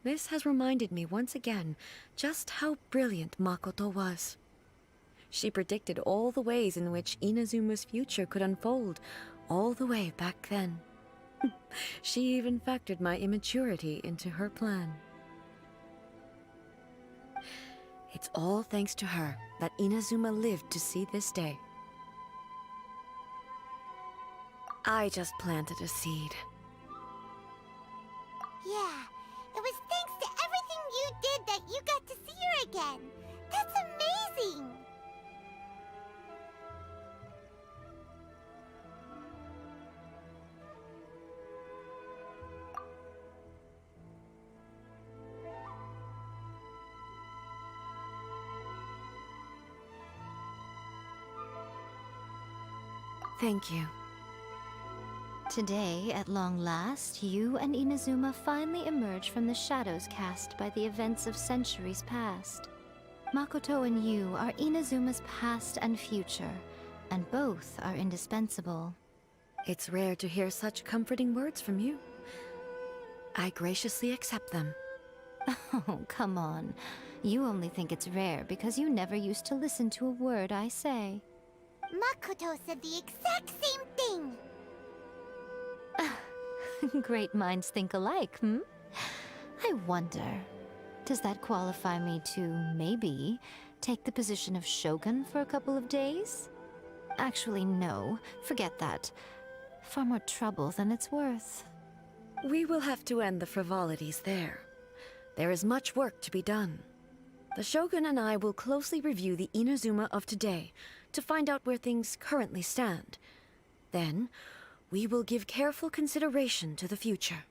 [SPEAKER 7] this has reminded me once again just how brilliant Makoto was. She predicted all the ways in which Inazuma's future could unfold, all the way back then. She even factored my immaturity into her plan. It's all thanks to her that Inazuma lived to see this day. I just planted a seed.
[SPEAKER 5] Yeah, it was thanks to everything you did that you got to see her again. That's amazing!
[SPEAKER 7] Thank you.
[SPEAKER 15] Today, at long last, you and Inazuma finally emerge from the shadows cast by the events of centuries past. Makoto and you are Inazuma's past and future, and both are indispensable.
[SPEAKER 7] It's rare to hear such comforting words from you. I graciously accept them.
[SPEAKER 15] Oh, come on. You only think it's rare because you never used to listen to a word I say.
[SPEAKER 5] Makoto said the exact same thing!
[SPEAKER 15] Great minds think alike, hmm? I wonder, does that qualify me to, maybe, take the position of Shogun for a couple of days? Actually, no. Forget that. Far more trouble than it's worth.
[SPEAKER 7] We will have to end the frivolities there. There is much work to be done. The Shogun and I will closely review the Inazuma of today to find out where things currently stand. Then, we will give careful consideration to the future.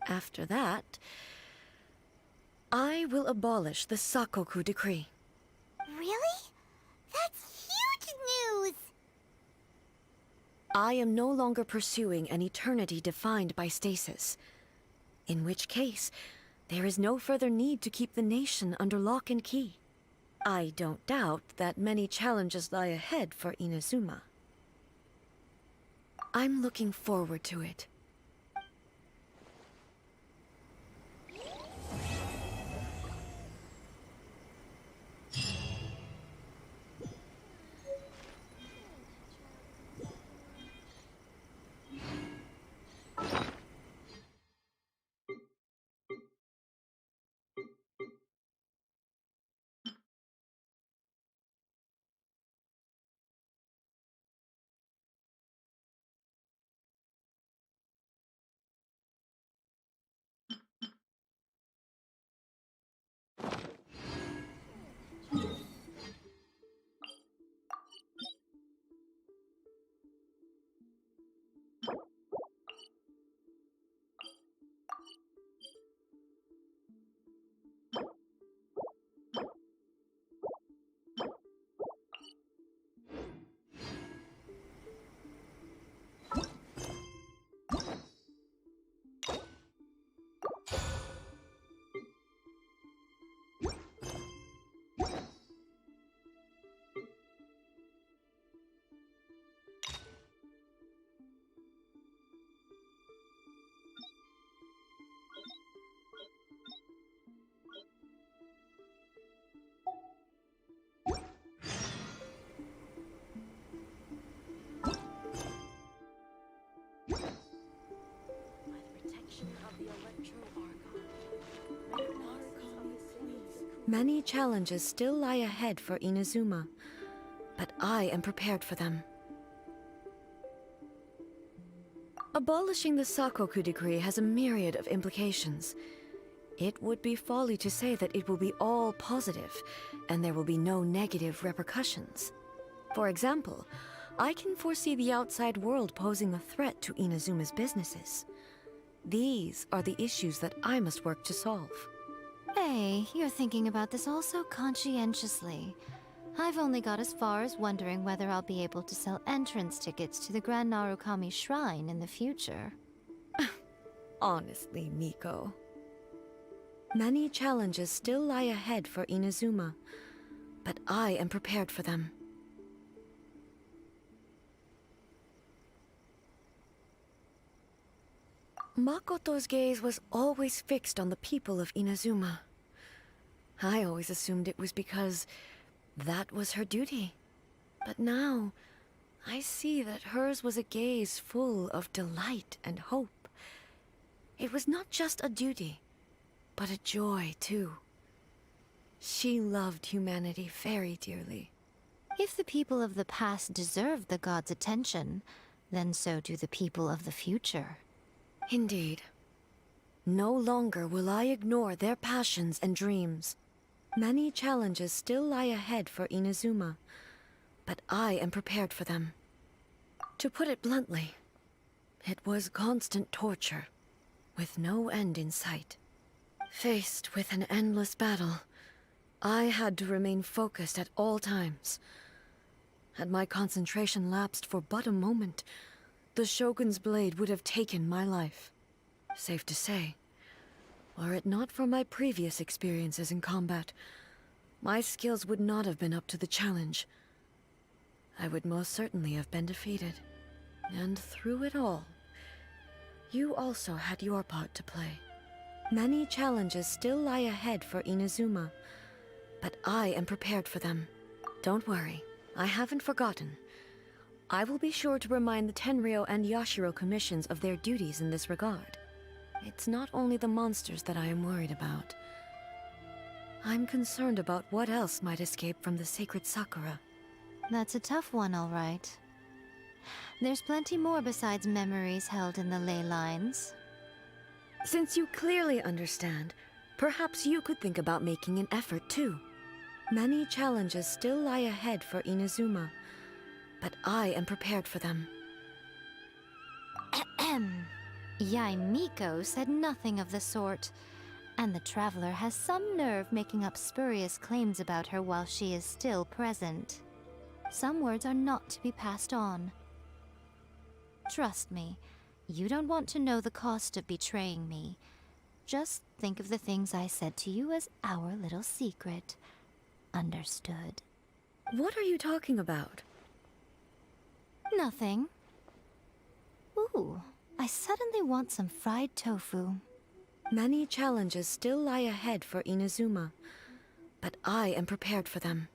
[SPEAKER 7] After that, I will abolish the Sakoku decree.
[SPEAKER 5] Really? That's huge news!
[SPEAKER 7] I am no longer pursuing an eternity defined by stasis. In which case, there is no further need to keep the nation under lock and key. I don't doubt that many challenges lie ahead for Inazuma. I'm looking forward to it. Many challenges still lie ahead for Inazuma, but I am prepared for them. Abolishing the Sakoku decree has a myriad of implications. It would be folly to say that it will be all positive, and there will be no negative repercussions. For example, I can foresee the outside world posing a threat to Inazuma's businesses. These are the issues that I must work to solve.
[SPEAKER 15] Hey, you're thinking about this all so conscientiously. I've only got as far as wondering whether I'll be able to sell entrance tickets to the Grand Narukami Shrine in the future.
[SPEAKER 7] Honestly, Miko. Many challenges still lie ahead for Inazuma, but I am prepared for them. Makoto's gaze was always fixed on the people of Inazuma. I always assumed it was because that was her duty. But now, I see that hers was a gaze full of delight and hope. It was not just a duty, but a joy, too. She loved humanity very dearly.
[SPEAKER 15] If the people of the past deserve the god's attention, then so do the people of the future.
[SPEAKER 7] Indeed. No longer will I ignore their passions and dreams. Many challenges still lie ahead for Inazuma, but I am prepared for them. To put it bluntly, it was constant torture, with no end in sight. Faced with an endless battle, I had to remain focused at all times. Had my concentration lapsed for but a moment, the Shogun's blade would have taken my life. Safe to say, were it not for my previous experiences in combat, my skills would not have been up to the challenge. I would most certainly have been defeated. And through it all, you also had your part to play. Many challenges still lie ahead for Inazuma, but I am prepared for them. Don't worry, I haven't forgotten. I will be sure to remind the Tenryo and Yashiro commissions of their duties in this regard. It's not only the monsters that I am worried about. I'm concerned about what else might escape from the sacred Sakura.
[SPEAKER 15] That's a tough one, all right. There's plenty more besides memories held in the ley lines.
[SPEAKER 7] Since you clearly understand, perhaps you could think about making an effort too. Many challenges still lie ahead for Inazuma, but I am prepared for them.
[SPEAKER 15] Yai Miko said nothing of the sort, and the traveler has some nerve making up spurious claims about her while she is still present. Some words are not to be passed on. Trust me, you don't want to know the cost of betraying me. Just think of the things I said to you as our little secret. Understood?
[SPEAKER 7] What are you talking about?
[SPEAKER 15] Nothing. Ooh, I suddenly want some fried tofu.
[SPEAKER 7] Many challenges still lie ahead for Inazuma, but I am prepared for them.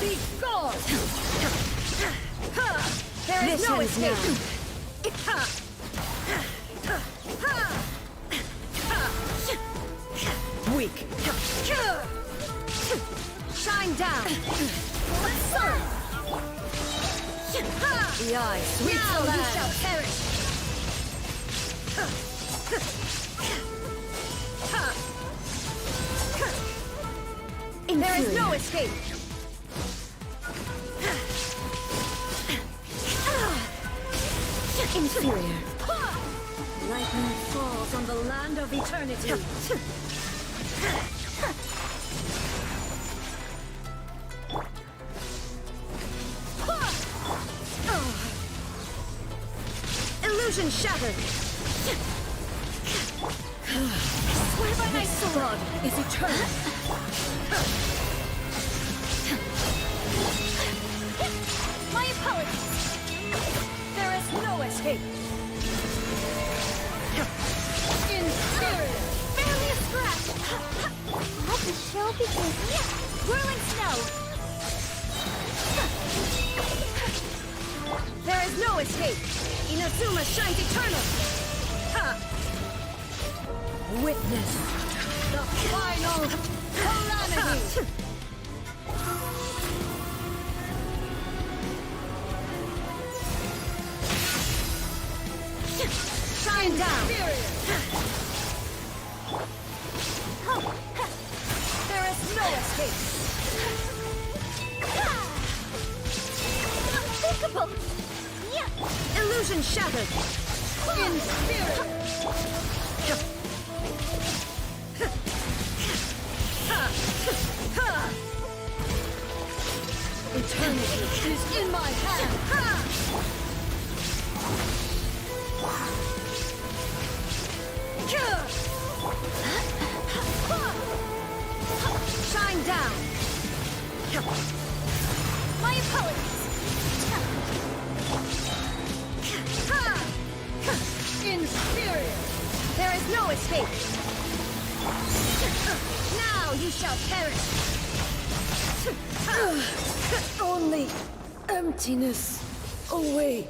[SPEAKER 5] Be gone! There is no escape!
[SPEAKER 7] Weak.
[SPEAKER 5] Shine down!
[SPEAKER 7] The eye sweeps
[SPEAKER 5] now
[SPEAKER 7] the land.
[SPEAKER 5] you shall perish! There is no escape!
[SPEAKER 7] Inferior. Lightning falls on the land of eternity. Illusion shattered. Swear by my sword is eternal.
[SPEAKER 4] My apologies.
[SPEAKER 7] There is no escape. Inferior.
[SPEAKER 4] Barely a scratch. Let the show begin. Whirling snow.
[SPEAKER 7] There is no escape. Inazuma shines eternal. Ha! Witness the final calamity. Shine down. There is no escape.
[SPEAKER 4] Unthinkable.
[SPEAKER 7] Illusion shattered. Inferior. Eternity is in my hand. Shine down.
[SPEAKER 4] My apologies.
[SPEAKER 7] Inferior. There is no escape. Now you shall perish. Only emptiness away.